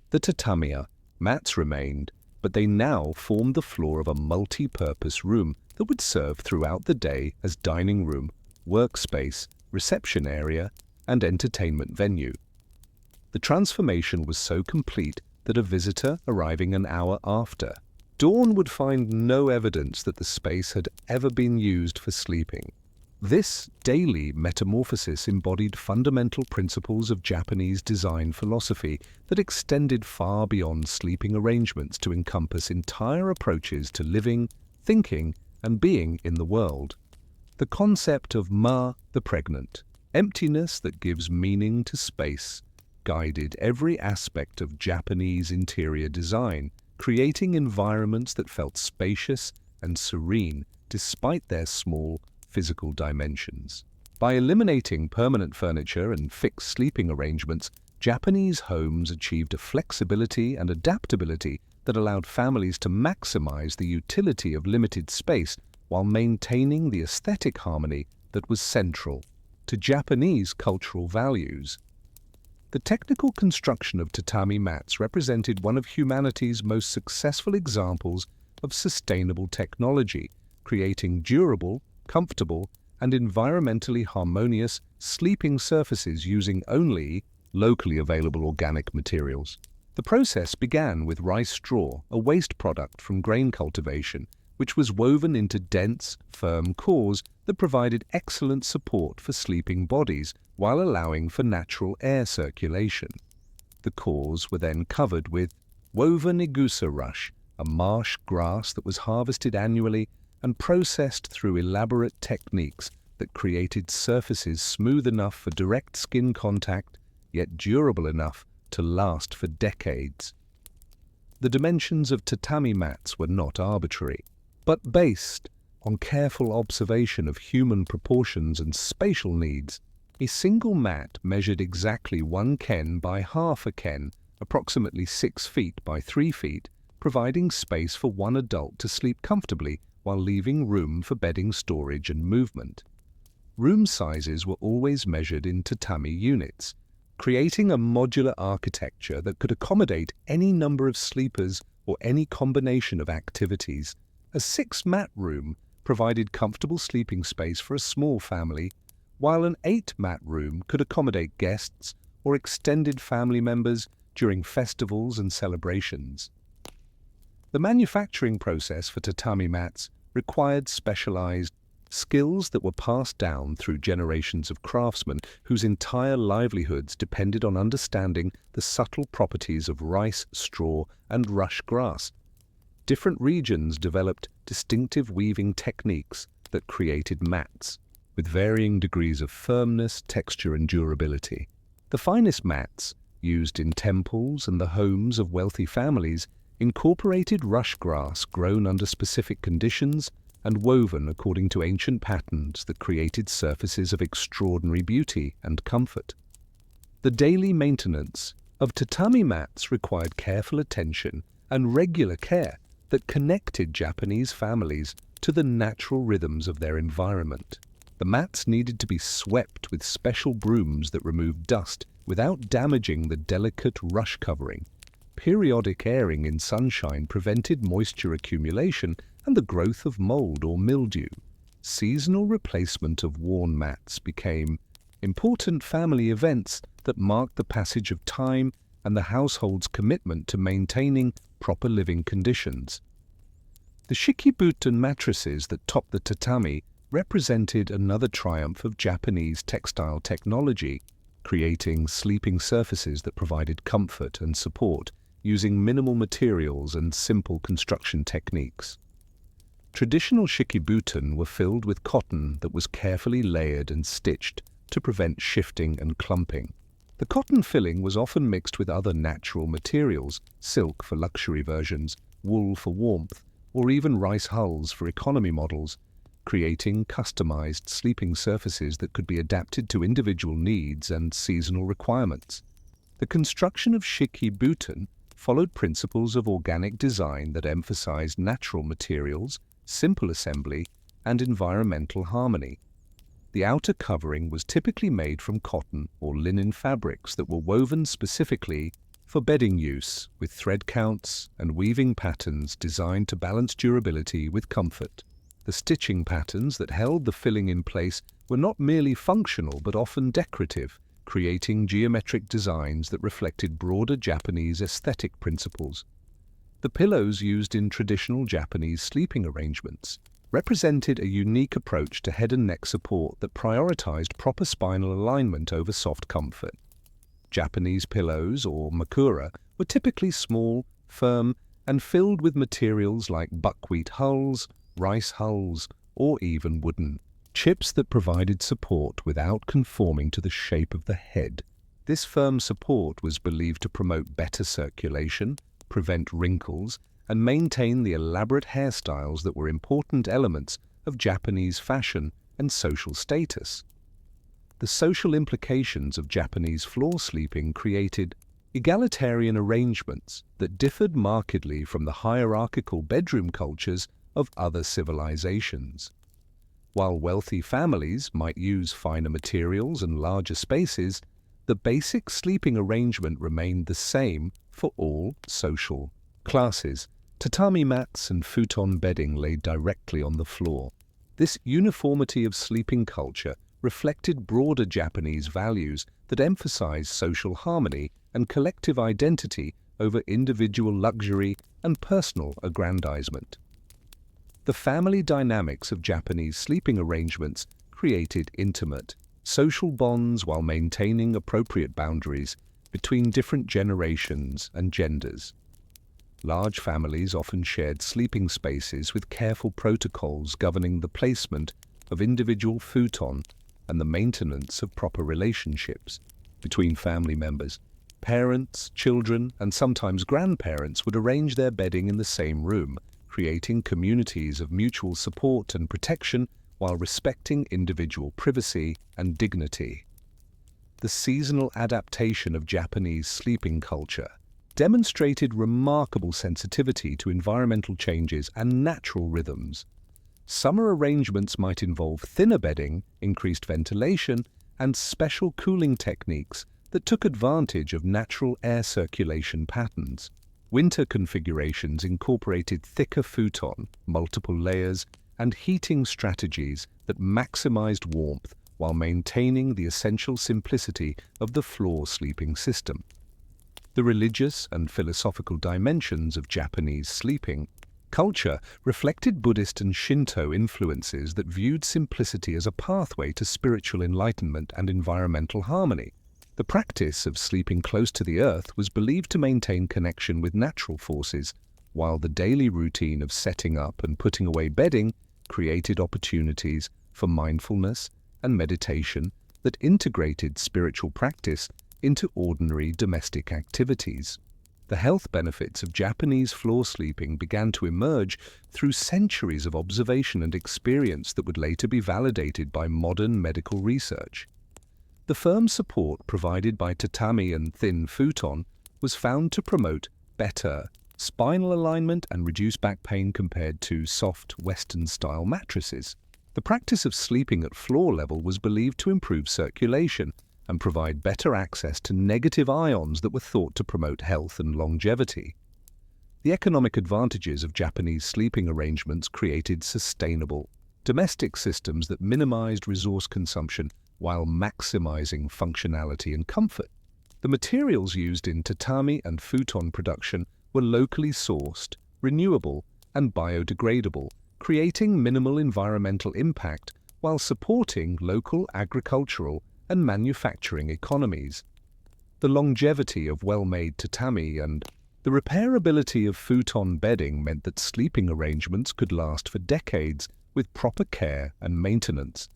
The tatamiya mats remained, but they now formed the floor of a multi-purpose room that would serve throughout the day as dining room, workspace, reception area, and entertainment venue. The transformation was so complete that a visitor arriving an hour after dawn would find no evidence that the space had ever been used for sleeping. This daily metamorphosis embodied fundamental principles of Japanese design philosophy that extended far beyond sleeping arrangements to encompass entire approaches to living, thinking, and being in the world. The concept of the pregnant, emptiness that gives meaning to space, guided every aspect of Japanese interior design, creating environments that felt spacious and serene despite their small physical dimensions. By eliminating permanent furniture and fixed sleeping arrangements, Japanese homes achieved a flexibility and adaptability that allowed families to maximize the utility of limited space while maintaining the aesthetic harmony that was central to Japanese cultural values. The technical construction of tatami mats represented one of humanity's most successful examples of sustainable technology, creating durable, comfortable, and environmentally harmonious sleeping surfaces using only locally available organic materials. The process began with rice straw, a waste product from grain cultivation, which was woven into dense, firm cores that provided excellent support for sleeping bodies while allowing for natural air circulation. The cores were then covered with woven igusa rush, a marsh grass that was harvested annually and processed through elaborate techniques that created surfaces smooth enough for direct skin contact, yet durable enough to last for decades. The dimensions of tatami mats were not arbitrary, but based on careful observation of human proportions and spatial needs. A single mat measured exactly 1 ken by half a ken, approximately 6 feet by 3 feet, providing space for one adult to sleep comfortably while leaving room for bedding, storage, and movement. Room sizes were always measured in tatami units, creating a modular architecture that could accommodate any number of sleepers or any combination of activities. A 6-mat room provided comfortable sleeping space for a small family, while an 8-mat room could accommodate guests or extended family members during festivals and celebrations. The manufacturing process for tatami mats required specialized skills that were passed down through generations of craftsmen whose entire livelihoods depended on understanding the subtle properties of rice, straw, and rush grass. Different regions developed distinctive weaving techniques that created mats, with varying degrees of firmness, texture, and durability. The finest mats, used in temples and the homes of wealthy families, incorporated rush grass grown under specific conditions and woven according to ancient patterns that created surfaces of extraordinary beauty and comfort. The daily maintenance of tatami mats required careful attention and regular care that connected Japanese families to the natural rhythms of their environment. The mats needed to be swept with special brooms that removed dust without damaging the delicate rush covering. Periodic airing in sunshine prevented moisture accumulation and the growth of mold or mildew. Seasonal replacement of worn mats became important family events that marked the passage of time and the household's commitment to maintaining proper living conditions. The shikibutun mattresses that topped the tatami represented another triumph of Japanese textile technology, creating sleeping surfaces that provided comfort and support using minimal materials and simple construction techniques. Traditional shikibutun were filled with cotton that was carefully layered and stitched to prevent shifting and clumping. The cotton filling was often mixed with other natural materials, silk for luxury versions, wool for warmth, or even rice hulls for economy models, creating customized sleeping surfaces that could be adapted to individual needs and seasonal requirements. The construction of shikibutun followed principles of organic design that emphasized natural materials, simple assembly, and environmental harmony. The outer covering was typically made from cotton or linen fabrics that were woven specifically for bedding use, with thread counts and weaving patterns designed to balance durability with comfort. The stitching patterns that held the filling in place were not merely functional but often decorative, creating geometric designs that reflected broader Japanese aesthetic principles. The pillows used in traditional Japanese sleeping arrangements represented a unique approach to head and neck support that prioritized proper spinal alignment over soft comfort. Japanese pillows, or makura, were typically small, firm, and filled with materials like buckwheat hulls, rice hulls, or even wooden chips that provided support without conforming to the shape of the head. This firm support was believed to promote better circulation, prevent wrinkles, and maintain the elaborate hairstyles that were important elements of Japanese fashion and social status. The social implications of Japanese floor sleeping created egalitarian arrangements that differed markedly from the hierarchical bedroom cultures of other civilizations. While wealthy families might use finer materials and larger spaces, the basic sleeping arrangement remained the same for all social classes. Tatami mats and futon bedding laid directly on the floor. This uniformity of sleeping culture reflected broader Japanese values that emphasized social harmony and collective identity over individual luxury and personal aggrandizement. The family dynamics of Japanese sleeping arrangements created intimate, social bonds while maintaining appropriate boundaries between different generations and genders. Large families often shared sleeping spaces with careful protocols governing the placement of individual futon and the maintenance of proper relationships between family members. Parents, children, and sometimes grandparents would arrange their bedding in the same room, creating communities of mutual support and protection while respecting individual privacy and dignity. The seasonal adaptation of Japanese sleeping culture demonstrated remarkable sensitivity to environmental changes and natural rhythms. Summer arrangements might involve thinner bedding, increased ventilation, and special cooling techniques that took advantage of natural air circulation patterns. Winter configurations incorporated thicker futon, multiple layers, and heating strategies that maximized warmth while maintaining the essential simplicity of the floor sleeping system. The religious and philosophical dimensions of Japanese sleeping culture reflected Buddhist and Shinto influences that viewed simplicity as a pathway to spiritual enlightenment and environmental harmony. The practice of sleeping close to the earth was believed to maintain connection with natural forces, while the daily routine of setting up and putting away bedding created opportunities for mindfulness and meditation that integrated spiritual practice into ordinary domestic activities. The health benefits of Japanese floor sleeping began to emerge through centuries of observation and experience that would later be validated by modern medical research. The firm support provided by tatami and thin futon was found to promote better spinal alignment and reduce back pain compared to soft Western-style mattresses. The practice of sleeping at floor level was believed to improve circulation and provide better access to negative ions that were thought to promote health and longevity. The economic advantages of Japanese sleeping arrangements created sustainable, domestic systems that minimized resource consumption while maximizing functionality and comfort. The materials used in tatami and futon production were locally sourced, renewable, and biodegradable, creating minimal environmental impact while supporting local agricultural and manufacturing economies. The longevity of well-made tatami and the repairability of futon bedding meant that sleeping arrangements could last for decades with proper care and maintenance.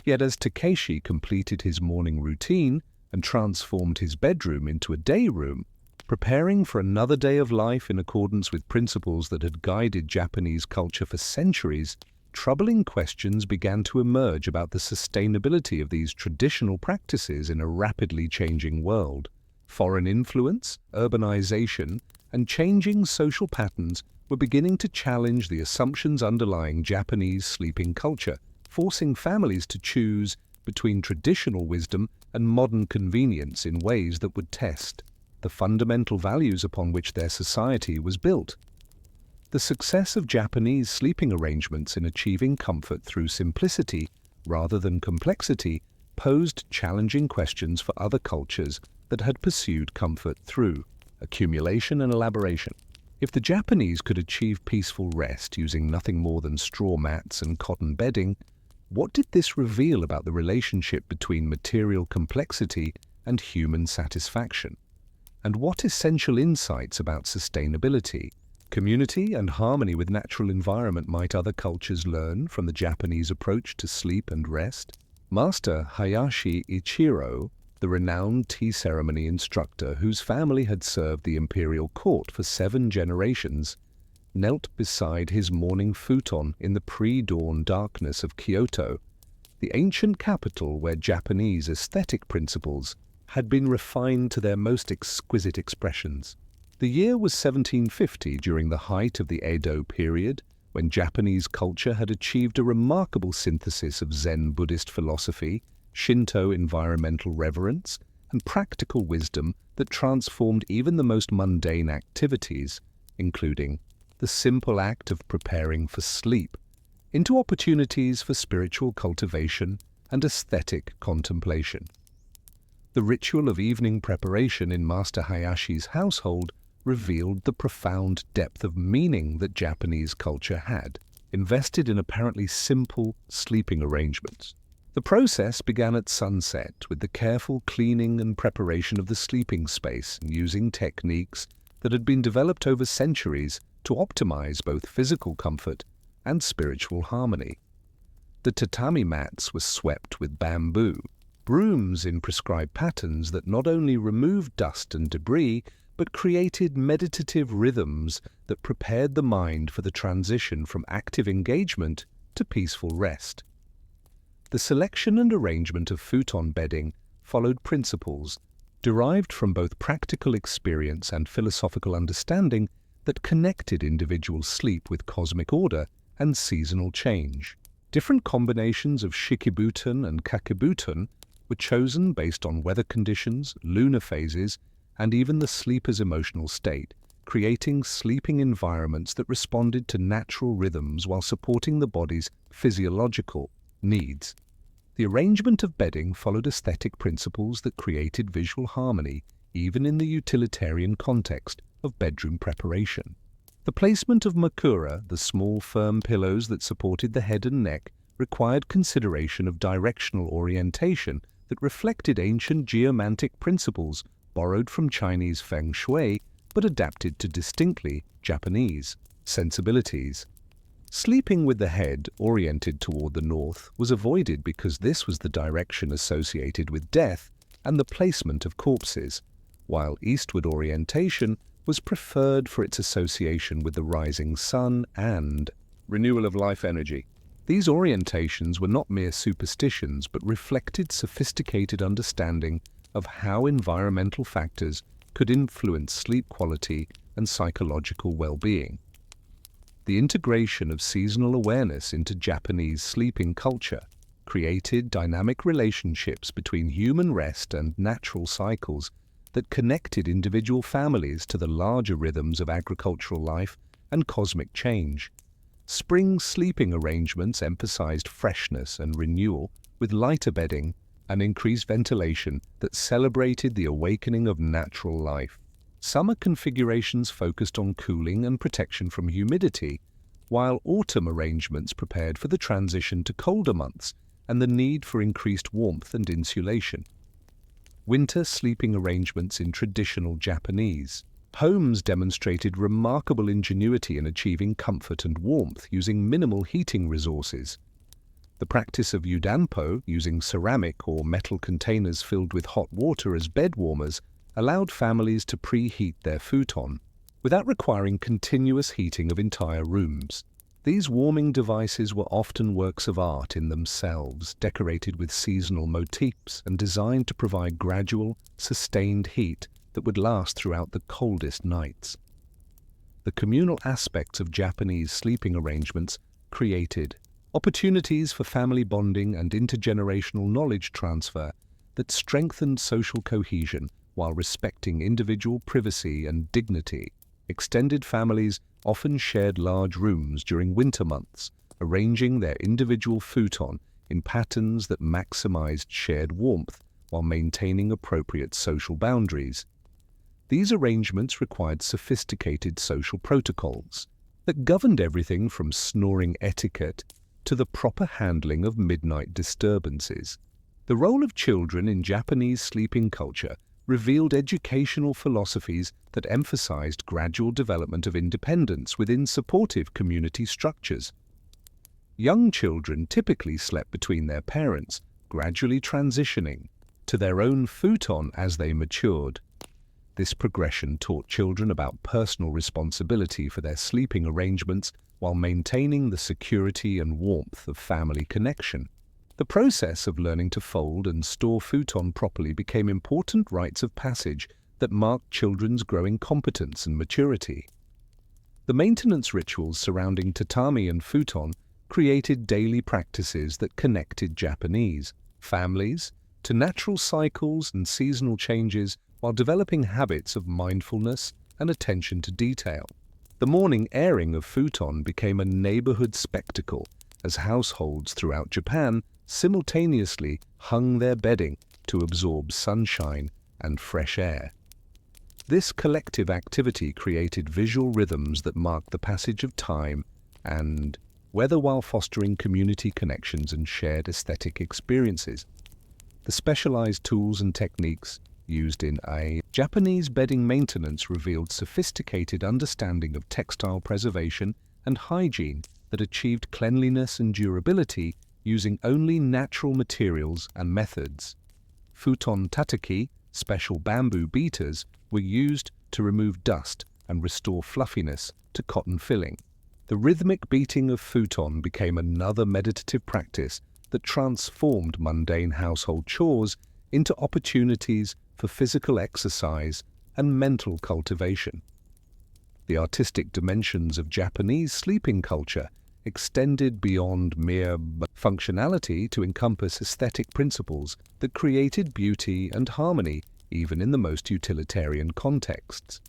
Yet as Takeshi completed his morning routine and transformed his bedroom into a day room, preparing for another day of life in accordance with principles that had guided Japanese culture for centuries, troubling questions began to emerge about the sustainability of these traditional practices in a rapidly changing world. Foreign influence, urbanization, and changing social patterns were beginning to challenge the assumptions underlying Japanese sleeping culture, forcing families to choose between traditional wisdom and modern convenience in ways that would test the fundamental values upon which their society was built. The success of Japanese sleeping arrangements in achieving comfort through simplicity rather than complexity posed challenging questions for other cultures that had pursued comfort through accumulation and elaboration. If the Japanese could achieve peaceful rest using nothing more than straw mats and cotton bedding, what did this reveal about the relationship between material complexity and human satisfaction? And what essential insights about sustainability, community, and harmony with natural environment might other cultures learn from the Japanese approach to sleep and rest? Master Hayashi Ichiro, the renowned tea ceremony instructor whose family had served the imperial court for 7 generations, knelt beside his morning futon in the pre-dawn darkness of Kyoto, the ancient capital where Japanese aesthetic principles had been refined to their most exquisite expressions. The year was 1750, during the height of the Edo period, when Japanese culture had achieved a remarkable synthesis of Zen Buddhist philosophy, Shinto environmental reverence, and practical wisdom that transformed even the most mundane activities, including the simple act of preparing for sleep, into opportunities for spiritual cultivation and aesthetic contemplation. The ritual of evening preparation in Master Hayashi's household revealed the profound depth of meaning that Japanese culture had invested in apparently simple sleeping arrangements. The process began at sunset with the careful cleaning and preparation of the sleeping space, using techniques that had been developed over centuries to optimize both physical comfort and spiritual harmony. The tatami mats were swept with bamboo, brooms in prescribed patterns that not only removed dust and debris, but created meditative rhythms that prepared the mind for the transition from active engagement to peaceful rest. The selection and arrangement of futon bedding followed principles derived from both practical experience and philosophical understanding that connected individual sleep with cosmic order and seasonal change. Different combinations of shikibuton and kakebuton were chosen based on weather conditions, lunar phases, and even the sleeper's emotional state, creating sleeping environments that responded to natural rhythms while supporting the body's physiological needs. The arrangement of bedding followed aesthetic principles that created visual harmony, even in the utilitarian context of bedroom preparation. The placement of makura, the small firm pillows that supported the head and neck, required consideration of directional orientation that reflected ancient geomantic principles borrowed from Chinese feng shui but adapted to distinctly Japanese sensibilities. Sleeping with the head oriented toward the north was avoided because this was the direction associated with death and the placement of corpses, while eastward orientation was preferred for its association with the rising sun and renewal of life energy. These orientations were not mere superstitions but reflected sophisticated understanding of how environmental factors could influence sleep quality and psychological well-being. The integration of seasonal awareness into Japanese sleeping culture created dynamic relationships between human rest and natural cycles that connected individual families to the larger rhythms of agricultural life and cosmic change. Spring sleeping arrangements emphasized freshness and renewal, with lighter bedding and increased ventilation that celebrated the awakening of natural life. Summer configurations focused on cooling and protection from humidity, while autumn arrangements prepared for the transition to colder months and the need for increased warmth and insulation. Winter sleeping arrangements in traditional Japanese homes demonstrated remarkable ingenuity in achieving comfort and warmth using minimal heating resources. The practice of yudanpo, using ceramic or metal containers filled with hot water as bed warmers, allowed families to preheat their futon without requiring continuous heating of entire rooms. These warming devices were often works of art in themselves, decorated with seasonal motifs and designed to provide gradual, sustained heat that would last throughout the coldest nights. The communal aspects of Japanese sleeping arrangements created opportunities for family bonding and intergenerational knowledge transfer that strengthened social cohesion while respecting individual privacy and dignity. Extended families often shared large rooms during winter months, arranging their individual futon in patterns that maximized shared warmth while maintaining appropriate social boundaries. These arrangements required sophisticated social protocols that governed everything from snoring etiquette to the proper handling of midnight disturbances. The role of children in Japanese sleeping culture revealed educational philosophies that emphasized gradual development of independence within supportive community structures. Young children typically slept between their parents, gradually transitioning to their own futon as they matured. This progression taught children about personal responsibility for their sleeping arrangements while maintaining the security and warmth of family connection. The process of learning to fold and store futon properly became important rites of passage that marked children's growing competence and maturity. The maintenance rituals surrounding tatami and futon created daily practices that connected Japanese families to natural cycles and seasonal changes while developing habits of mindfulness and attention to detail. The morning airing of futon became a neighborhood spectacle as households throughout Japan simultaneously hung their bedding to absorb sunshine and fresh air. This collective activity created visual rhythms that marked the passage of time and weather while fostering community connections and shared aesthetic experiences. The specialized tools and techniques used in Japanese bedding maintenance revealed sophisticated understanding of textile preservation and hygiene that achieved cleanliness and durability using only natural materials and methods. Futon tataki, special bamboo beaters, were used to remove dust and restore fluffiness to cotton filling. The rhythmic beating of futon became another meditative practice that transformed mundane household chores into opportunities for physical exercise and mental cultivation. The artistic dimensions of Japanese sleeping culture extended beyond mere functionality to encompass aesthetic principles that created beauty and harmony even in the most utilitarian contexts.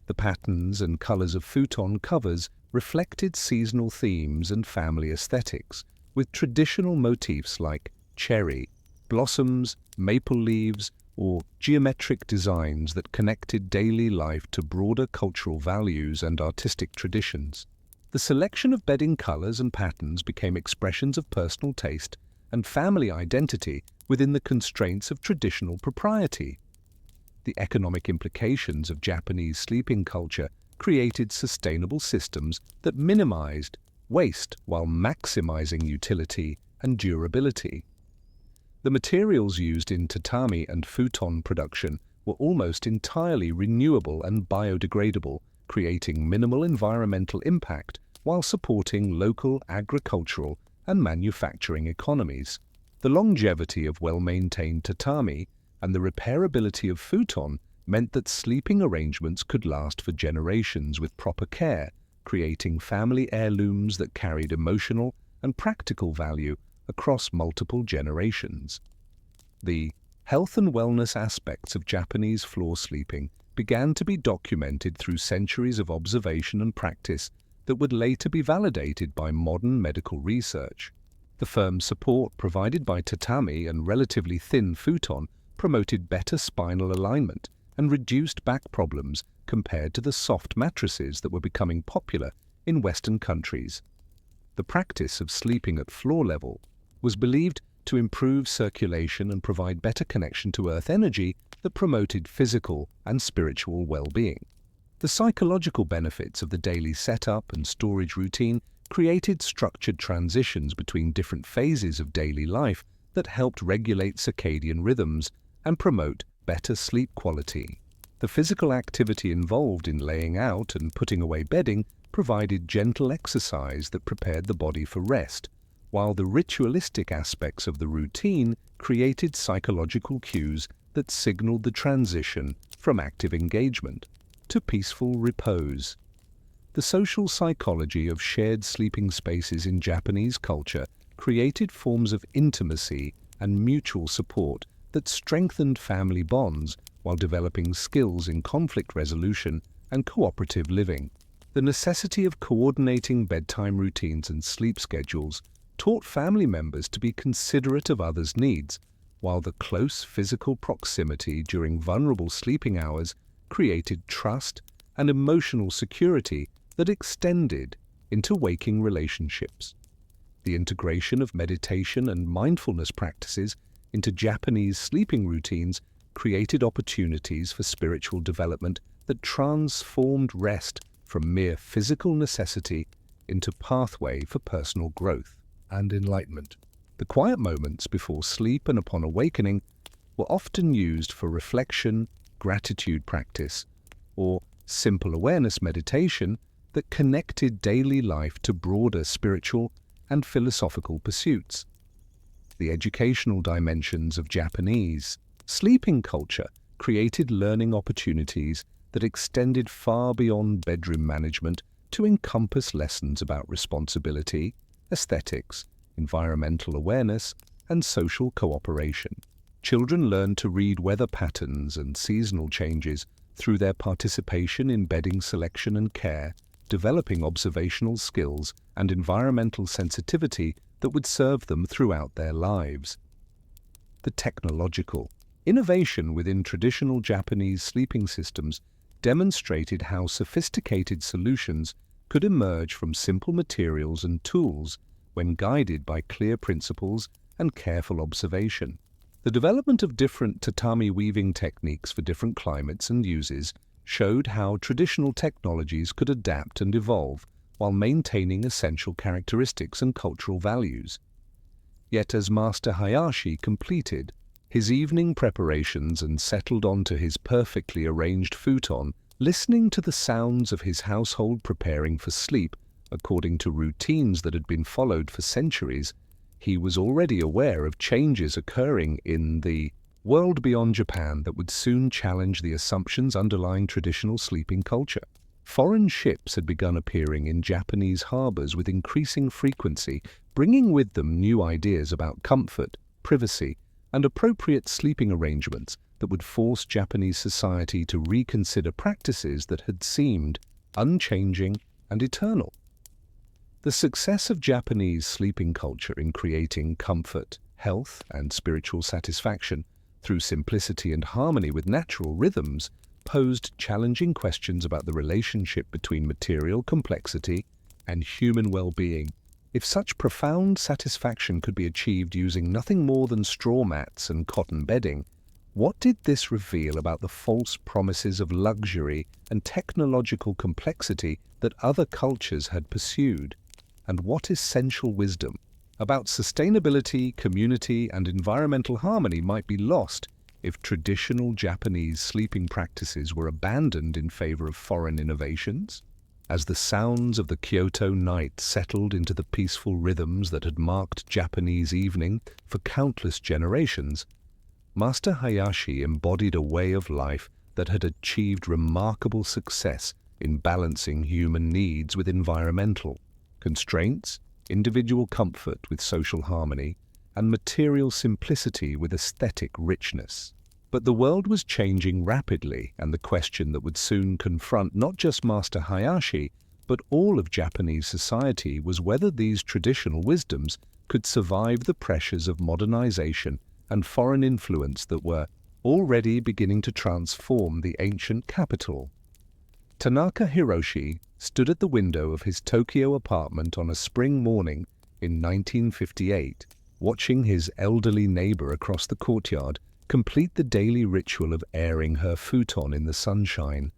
The patterns and colors of futon covers reflected seasonal themes and family aesthetics, with traditional motifs like cherry, blossoms, maple leaves, or geometric designs that connected daily life to broader cultural values and artistic traditions. The selection of bedding colors and patterns became expressions of personal taste and family identity within the constraints of traditional propriety. The economic implications of Japanese sleeping culture created sustainable systems that minimized waste while maximizing utility and durability. The materials used in tatami and futon production were almost entirely renewable and biodegradable, creating minimal environmental impact while supporting local agricultural and manufacturing economies. The longevity of well-maintained tatami and the repairability of futon meant that sleeping arrangements could last for generations with proper care, creating family heirlooms that carried emotional and practical value across multiple generations. The health and wellness aspects of Japanese floor sleeping began to be documented through centuries of observation and practice that would later be validated by modern medical research. The firm support provided by tatami and relatively thin futon promoted better spinal alignment and reduced back problems compared to the soft mattresses that were becoming popular in Western countries. The practice of sleeping at floor level was believed to improve circulation and provide better connection to earth energy that promoted physical and spiritual well-being. The psychological benefits of the daily setup and storage routine created structured transitions between different phases of daily life that helped regulate circadian rhythms and promote better sleep quality. The physical activity involved in laying out and putting away bedding provided gentle exercise that prepared the body for rest, while the ritualistic aspects of the routine created psychological cues that signaled the transition from active engagement to peaceful repose. The social psychology of shared sleeping spaces in Japanese culture created forms of intimacy and mutual support that strengthened family bonds while developing skills in conflict resolution and cooperative living. The necessity of coordinating bedtime routines and sleep schedules taught family members to be considerate of others' needs, while the close physical proximity during vulnerable sleeping hours created trust and emotional security that extended into waking relationships. The integration of meditation and mindfulness practices into Japanese sleeping routines created opportunities for spiritual development that transformed rest from mere physical necessity into pathway for personal growth and enlightenment. The quiet moments before sleep and upon awakening were often used for reflection, gratitude practice, or simple awareness meditation that connected daily life to broader spiritual and philosophical pursuits. The educational dimensions of Japanese sleeping culture created learning opportunities that extended far beyond bedroom management to encompass lessons about responsibility, aesthetics, environmental awareness, and social cooperation. Children learned to read weather patterns and seasonal changes through their participation in bedding selection and care, developing observational skills and environmental sensitivity that would serve them throughout their lives. The technological innovation within traditional Japanese sleeping systems demonstrated how sophisticated solutions could emerge from simple materials and tools when guided by clear principles and careful observation. The development of different tatami weaving techniques for different climates and uses showed how traditional technologies could adapt and evolve while maintaining essential characteristics and cultural values. Yet as Master Hayashi completed his evening preparations and settled onto his perfectly arranged futon, listening to the sounds of his household preparing for sleep according to routines that had been followed for centuries, he was already aware of changes occurring in the world beyond Japan that would soon challenge the assumptions underlying traditional sleeping culture. Foreign ships had begun appearing in Japanese harbors with increasing frequency, bringing with them new ideas about comfort, privacy, and appropriate sleeping arrangements that would force Japanese society to reconsider practices that had seemed unchanging and eternal. The success of Japanese sleeping culture in creating comfort, health, and spiritual satisfaction through simplicity and harmony with natural rhythms, posed challenging questions about the relationship between material complexity and human well-being. If such profound satisfaction could be achieved using nothing more than straw mats and cotton bedding, what did this reveal about the false promises of luxury and technological complexity that other cultures had pursued? And what essential wisdom about sustainability, community, and environmental harmony might be lost if traditional Japanese sleeping practices were abandoned in favor of foreign innovations? As the sounds of the Kyoto night settled into the peaceful rhythms that had marked Japanese evening for countless generations, Master Hayashi embodied a way of life that had achieved remarkable success in balancing human needs with environmental constraints, individual comfort with social harmony, and material simplicity with aesthetic richness. But the world was changing rapidly, and the question that would soon confront not just Master Hayashi, but all of Japanese society was whether these traditional wisdoms could survive the pressures of modernization and foreign influence that were already beginning to transform the ancient capital. Tanaka Hiroshi stood at the window of his Tokyo apartment on a spring morning in 1958, watching his elderly neighbor across the courtyard complete the daily ritual of airing her futon in the sunshine,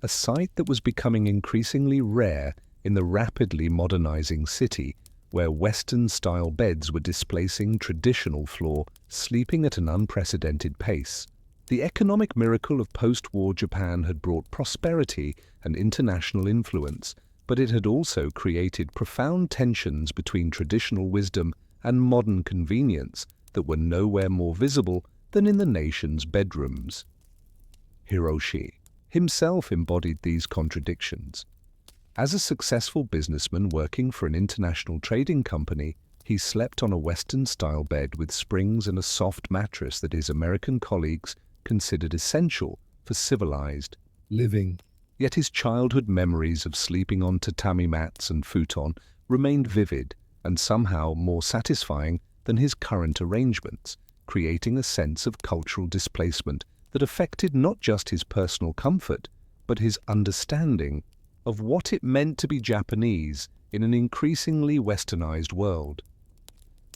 a sight that was becoming increasingly rare in the rapidly modernizing city, where Western-style beds were displacing traditional floor sleeping at an unprecedented pace. The economic miracle of post-war Japan had brought prosperity and international influence, but it had also created profound tensions between traditional wisdom and modern convenience that were nowhere more visible than in the nation's bedrooms. Hiroshi himself embodied these contradictions. As a successful businessman working for an international trading company, he slept on a Western-style bed with springs and a soft mattress that his American colleagues considered essential for civilized living. Yet his childhood memories of sleeping on tatami mats and futon remained vivid and somehow more satisfying than his current arrangements, creating a sense of cultural displacement that affected not just his personal comfort, but his understanding of what it meant to be Japanese in an increasingly westernized world.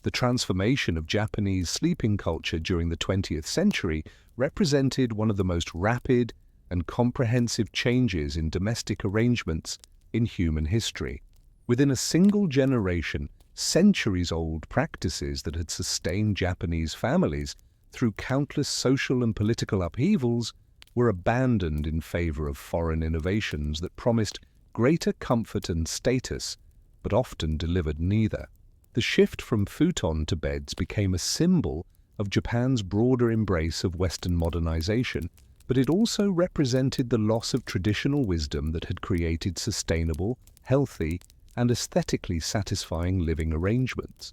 The transformation of Japanese sleeping culture during the 20th century represented one of the most rapid and comprehensive changes in domestic arrangements in human history. Within a single generation, centuries-old practices that had sustained Japanese families through countless social and political upheavals were abandoned in favor of foreign innovations that promised greater comfort and status, but often delivered neither. The shift from futon to beds became a symbol of Japan's broader embrace of Western modernization, but it also represented the loss of traditional wisdom that had created sustainable, healthy, and aesthetically satisfying living arrangements.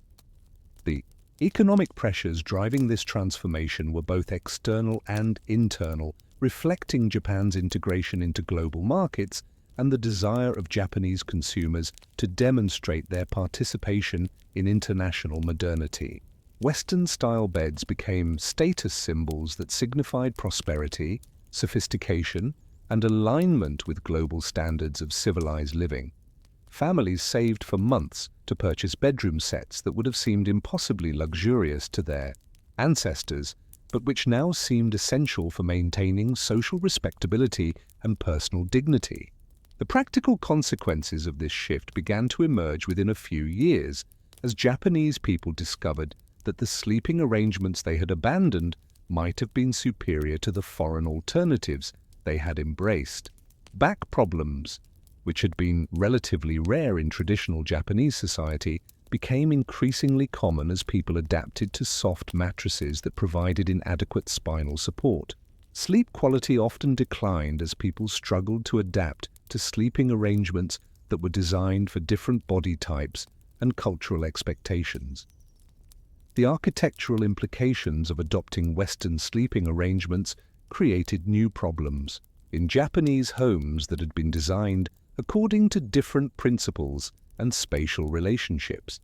The economic pressures driving this transformation were both external and internal, reflecting Japan's integration into global markets and the desire of Japanese consumers to demonstrate their participation in international modernity. Western-style beds became status symbols that signified prosperity, sophistication, and alignment with global standards of civilized living. Families saved for months to purchase bedroom sets that would have seemed impossibly luxurious to their ancestors, but which now seemed essential for maintaining social respectability and personal dignity. The practical consequences of this shift began to emerge within a few years, as Japanese people discovered that the sleeping arrangements they had abandoned might have been superior to the foreign alternatives they had embraced. Back problems, which had been relatively rare in traditional Japanese society, became increasingly common as people adapted to soft mattresses that provided inadequate spinal support. Sleep quality often declined as people struggled to adapt to sleeping arrangements that were designed for different body types and cultural expectations. The architectural implications of adopting Western sleeping arrangements created new problems. In Japanese homes that had been designed according to different principles and spatial relationships,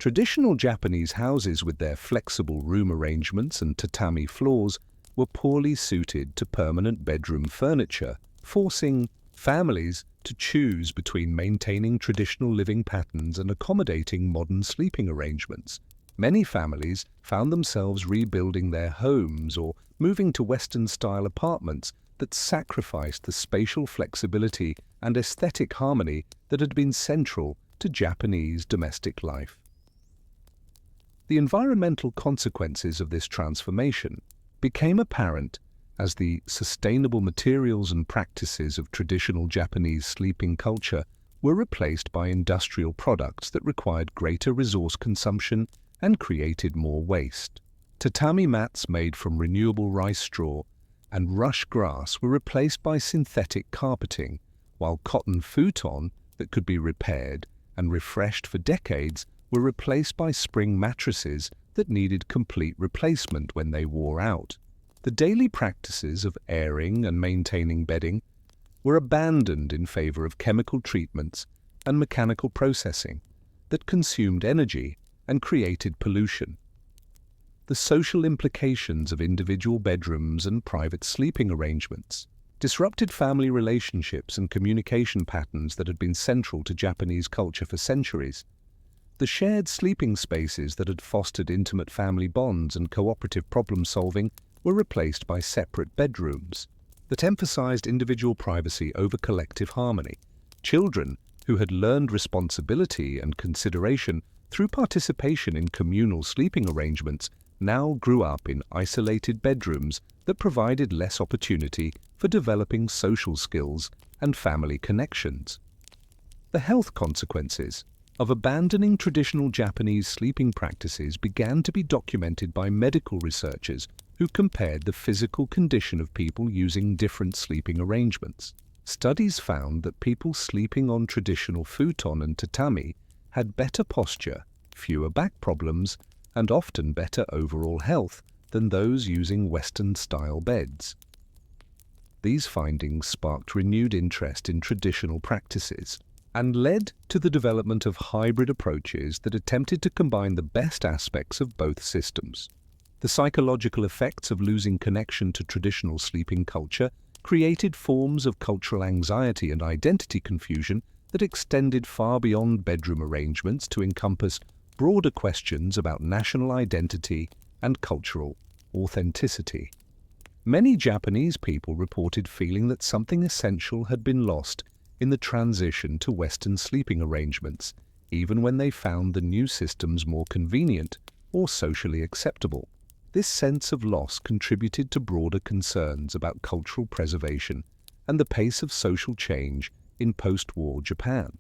Traditional Japanese houses with their flexible room arrangements and tatami floors were poorly suited to permanent bedroom furniture, forcing families to choose between maintaining traditional living patterns and accommodating modern sleeping arrangements. Many families found themselves rebuilding their homes or moving to Western-style apartments that sacrificed the spatial flexibility and aesthetic harmony that had been central to Japanese domestic life. The environmental consequences of this transformation became apparent as the sustainable materials and practices of traditional Japanese sleeping culture were replaced by industrial products that required greater resource consumption and created more waste. Tatami mats made from renewable rice straw and rush grass were replaced by synthetic carpeting, while cotton futon that could be repaired and refreshed for decades were replaced by spring mattresses that needed complete replacement when they wore out. The daily practices of airing and maintaining bedding were abandoned in favor of chemical treatments and mechanical processing that consumed energy and created pollution. The social implications of individual bedrooms and private sleeping arrangements disrupted family relationships and communication patterns that had been central to Japanese culture for centuries. The shared sleeping spaces that had fostered intimate family bonds and cooperative problem-solving were replaced by separate bedrooms that emphasized individual privacy over collective harmony. Children who had learned responsibility and consideration through participation in communal sleeping arrangements now grew up in isolated bedrooms that provided less opportunity for developing social skills and family connections. The health consequences of abandoning traditional Japanese sleeping practices began to be documented by medical researchers who compared the physical condition of people using different sleeping arrangements. Studies found that people sleeping on traditional futon and tatami had better posture, fewer back problems, and often better overall health than those using Western-style beds. These findings sparked renewed interest in traditional practices and led to the development of hybrid approaches that attempted to combine the best aspects of both systems. The psychological effects of losing connection to traditional sleeping culture created forms of cultural anxiety and identity confusion that extended far beyond bedroom arrangements to encompass broader questions about national identity and cultural authenticity. Many Japanese people reported feeling that something essential had been lost in the transition to Western sleeping arrangements, even when they found the new systems more convenient or socially acceptable. This sense of loss contributed to broader concerns about cultural preservation and the pace of social change in post-war Japan.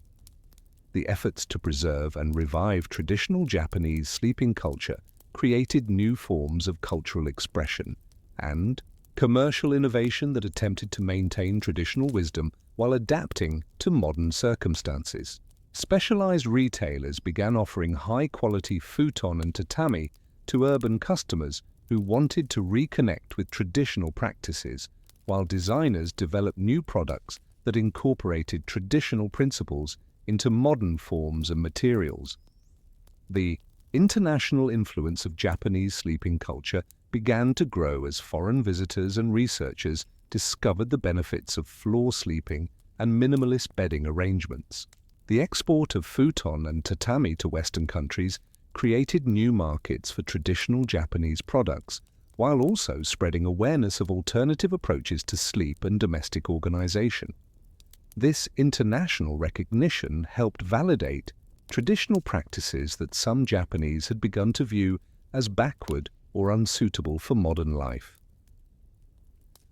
The efforts to preserve and revive traditional Japanese sleeping culture created new forms of cultural expression and commercial innovation that attempted to maintain traditional wisdom while adapting to modern circumstances. Specialized retailers began offering high-quality futon and tatami to urban customers who wanted to reconnect with traditional practices, while designers developed new products that incorporated traditional principles into modern forms and materials. The international influence of Japanese sleeping culture began to grow as foreign visitors and researchers discovered the benefits of floor sleeping and minimalist bedding arrangements. The export of futon and tatami to Western countries created new markets for traditional Japanese products, while also spreading awareness of alternative approaches to sleep and domestic organization. This international recognition helped validate traditional practices that some Japanese had begun to view as backward or unsuitable for modern life.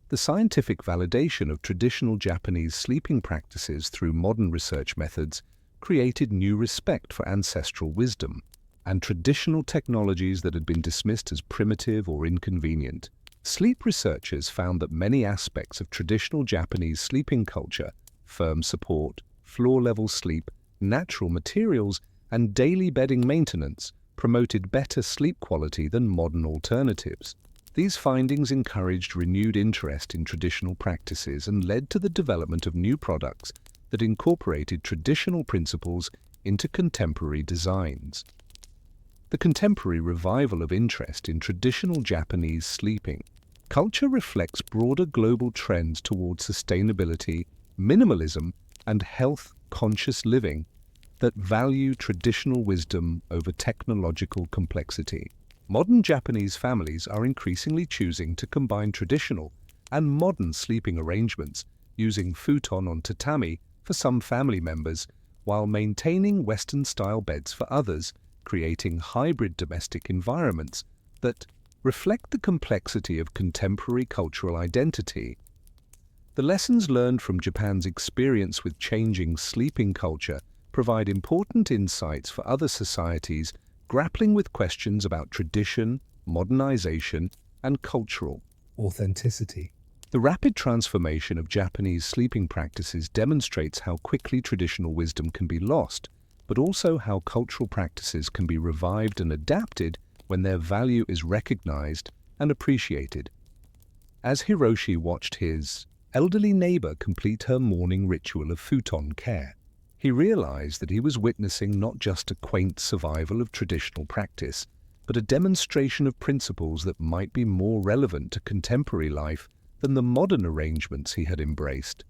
The scientific validation of traditional Japanese sleeping practices through modern research methods created new respect for ancestral wisdom and traditional technologies that had been dismissed as primitive or inconvenient. Sleep researchers found that many aspects of traditional Japanese sleeping culture, firm support, floor-level sleep, natural materials, and daily bedding maintenance, promoted better sleep quality than modern alternatives. These findings encouraged renewed interest in traditional practices and led to the development of new products that incorporated traditional principles into contemporary designs. The contemporary revival of interest in traditional Japanese sleeping culture reflects broader global trends towards sustainability, minimalism, and health-conscious living that value traditional wisdom over technological complexity. Modern Japanese families are increasingly choosing to combine traditional and modern sleeping arrangements, using futon on tatami for some family members, while maintaining Western-style beds for others, creating hybrid domestic environments that reflect the complexity of contemporary cultural identity. The lessons learned from Japan's experience with changing sleeping culture provide important insights for other societies grappling with questions about tradition, modernization, and cultural authenticity. The rapid transformation of Japanese sleeping practices demonstrates how quickly traditional wisdom can be lost, but also how cultural practices can be revived and adapted when their value is recognized and appreciated. As Hiroshi watched his elderly neighbor complete her morning ritual of futon care, he realized that he was witnessing not just a quaint survival of traditional practice, but a demonstration of principles that might be more relevant to contemporary life than the modern arrangements he had embraced.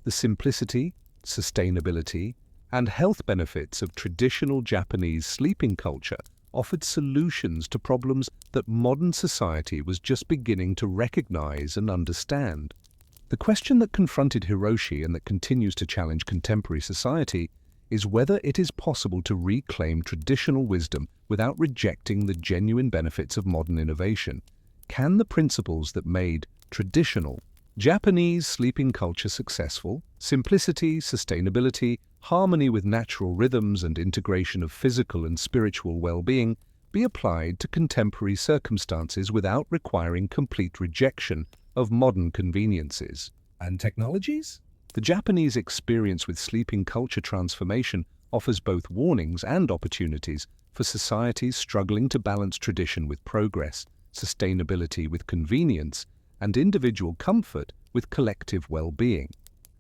The simplicity, sustainability, and health benefits of traditional Japanese sleeping culture offered solutions to problems that modern society was just beginning to recognize and understand. The question that confronted Hiroshi and that continues to challenge contemporary society is whether it is possible to reclaim traditional wisdom without rejecting the genuine benefits of modern innovation. Can the principles that made traditional Japanese sleeping culture successful, simplicity, sustainability, harmony with natural rhythms, and integration of physical and spiritual well-being, be applied to contemporary circumstances without requiring complete rejection of modern conveniences and technologies? The Japanese experience with sleeping culture transformation offers both warnings and opportunities for societies struggling to balance tradition with progress, sustainability with convenience, and individual comfort with collective well-being.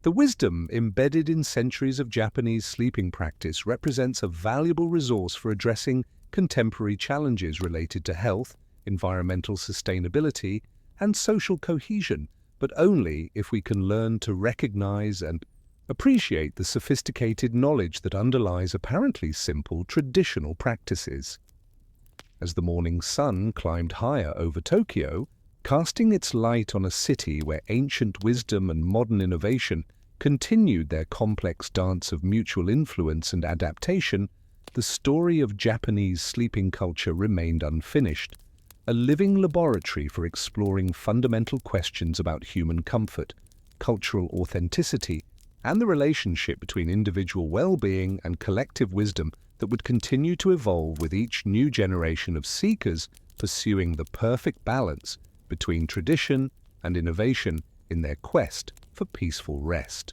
The wisdom embedded in centuries of Japanese sleeping practice represents a valuable resource for addressing contemporary challenges related to health, environmental sustainability, and social cohesion, but only if we can learn to recognize and appreciate the sophisticated knowledge that underlies apparently simple traditional practices. As the morning sun climbed higher over Tokyo, casting its light on a city where ancient wisdom and modern innovation continued their complex dance of mutual influence and adaptation, the story of Japanese sleeping culture remained unfinished, a living laboratory for exploring fundamental questions about human comfort, cultural authenticity, and the relationship between individual well-being and collective wisdom that would continue to evolve with each new generation of seekers pursuing the perfect balance between tradition and innovation in their quest for peaceful rest.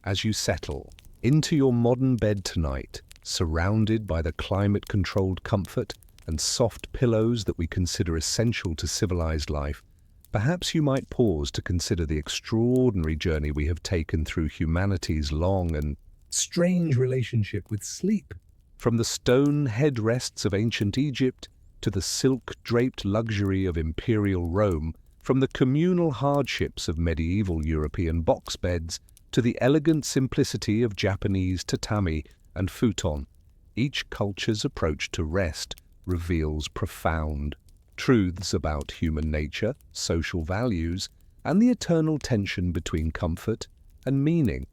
As you settle into your modern bed tonight, surrounded by the climate-controlled comfort and soft pillows that we consider essential to civilized life, perhaps you might pause to consider the extraordinary journey we have taken through humanity's long and strange relationship with sleep. From the stone headrests of ancient Egypt to the silk-draped luxury of imperial Rome, from the communal hardships of medieval European box beds to the elegant simplicity of Japanese tatami and futon, each culture's approach to rest reveals profound truths about human nature, social values, and the eternal tension between comfort and meaning.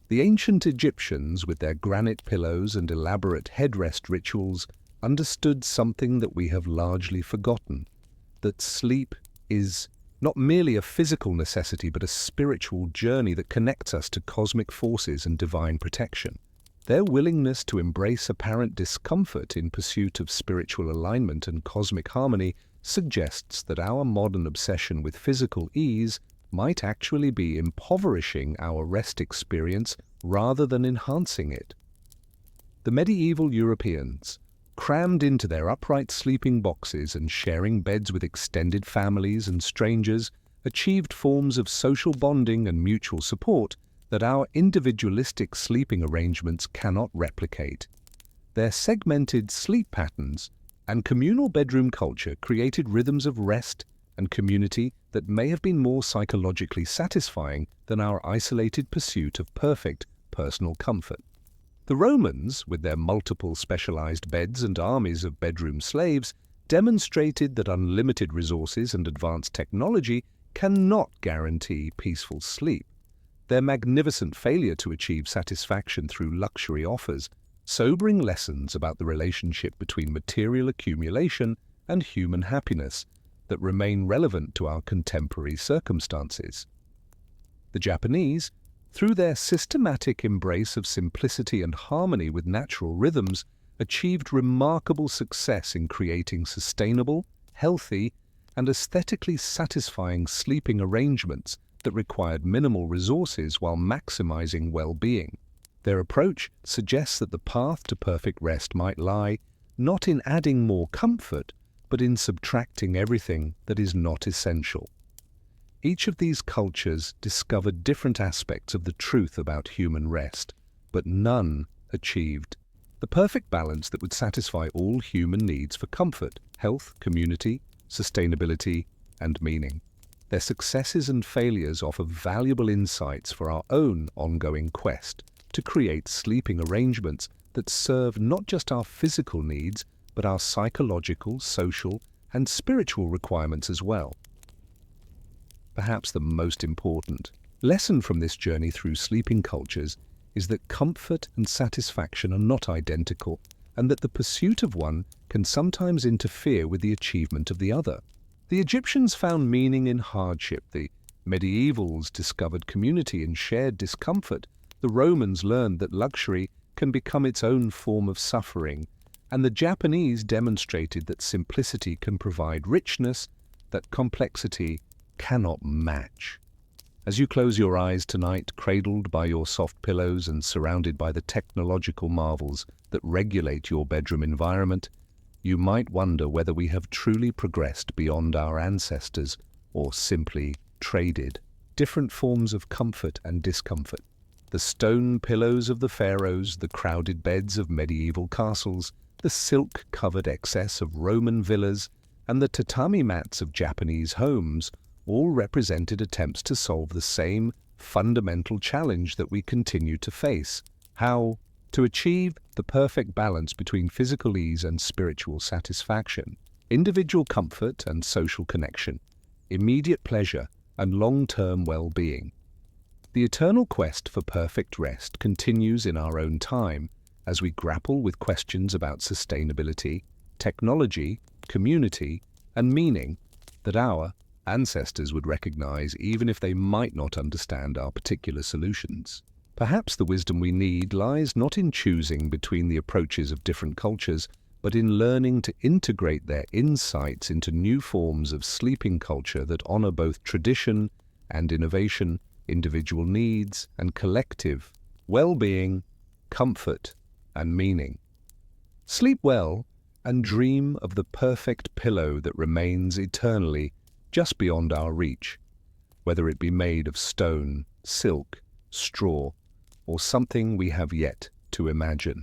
The ancient Egyptians, with their granite pillows and elaborate headrest rituals, understood something that we have largely forgotten, that sleep is not merely a physical necessity but a spiritual journey that connects us to cosmic forces and divine protection. Their willingness to embrace apparent discomfort in pursuit of spiritual alignment and cosmic harmony suggests that our modern obsession with physical ease might actually be impoverishing our rest experience rather than enhancing it. The medieval Europeans, crammed into their upright sleeping boxes and sharing beds with extended families and strangers, achieved forms of social bonding and mutual support that our individualistic sleeping arrangements cannot replicate. Their segmented sleep patterns and communal bedroom culture created rhythms of rest and community that may have been more psychologically satisfying than our isolated pursuit of perfect personal comfort. The Romans, with their multiple specialized beds and armies of bedroom slaves, demonstrated that unlimited resources and advanced technology cannot guarantee peaceful sleep. Their magnificent failure to achieve satisfaction through luxury offers sobering lessons about the relationship between material accumulation and human happiness that remain relevant to our contemporary circumstances. The Japanese, through their systematic embrace of simplicity and harmony with natural rhythms, achieved remarkable success in creating sustainable, healthy, and aesthetically satisfying sleeping arrangements that required minimal resources while maximizing well-being. Their approach suggests that the path to perfect rest might lie not in adding more comfort, but in subtracting everything that is not essential. Each of these cultures discovered different aspects of the truth about human rest, but none achieved the perfect balance that would satisfy all human needs for comfort, health, community, sustainability, and meaning. Their successes and failures offer valuable insights for our own ongoing quest to create sleeping arrangements that serve not just our physical needs, but our psychological, social, and spiritual requirements as well. Perhaps the most important lesson from this journey through sleeping cultures is that comfort and satisfaction are not identical, and that the pursuit of one can sometimes interfere with the achievement of the other. The Egyptians found meaning in hardship, the medievals discovered community in shared discomfort, the Romans learned that luxury can become its own form of suffering, and the Japanese demonstrated that simplicity can provide richness that complexity cannot match. As you close your eyes tonight, cradled by your soft pillows and surrounded by the technological marvels that regulate your bedroom environment, you might wonder whether we have truly progressed beyond our ancestors or simply traded different forms of comfort and discomfort. The stone pillows of the pharaohs, the crowded beds of medieval castles, the silk-covered excess of Roman villas, and the tatami mats of Japanese homes all represented attempts to solve the same fundamental challenge that we continue to face: how to achieve the perfect balance between physical ease and spiritual satisfaction, individual comfort and social connection, immediate pleasure and long-term well-being. The eternal quest for perfect rest continues in our own time as we grapple with questions about sustainability, technology, community, and meaning that our ancestors would recognize even if they might not understand our particular solutions. Perhaps the wisdom we need lies not in choosing between the approaches of different cultures, but in learning to integrate their insights into new forms of sleeping culture that honor both tradition and innovation, individual needs and collective well-being, comfort and meaning. Sleep well and dream of the perfect pillow that remains eternally just beyond our reach, whether it be made of stone, silk, straw, or something we have yet to imagine.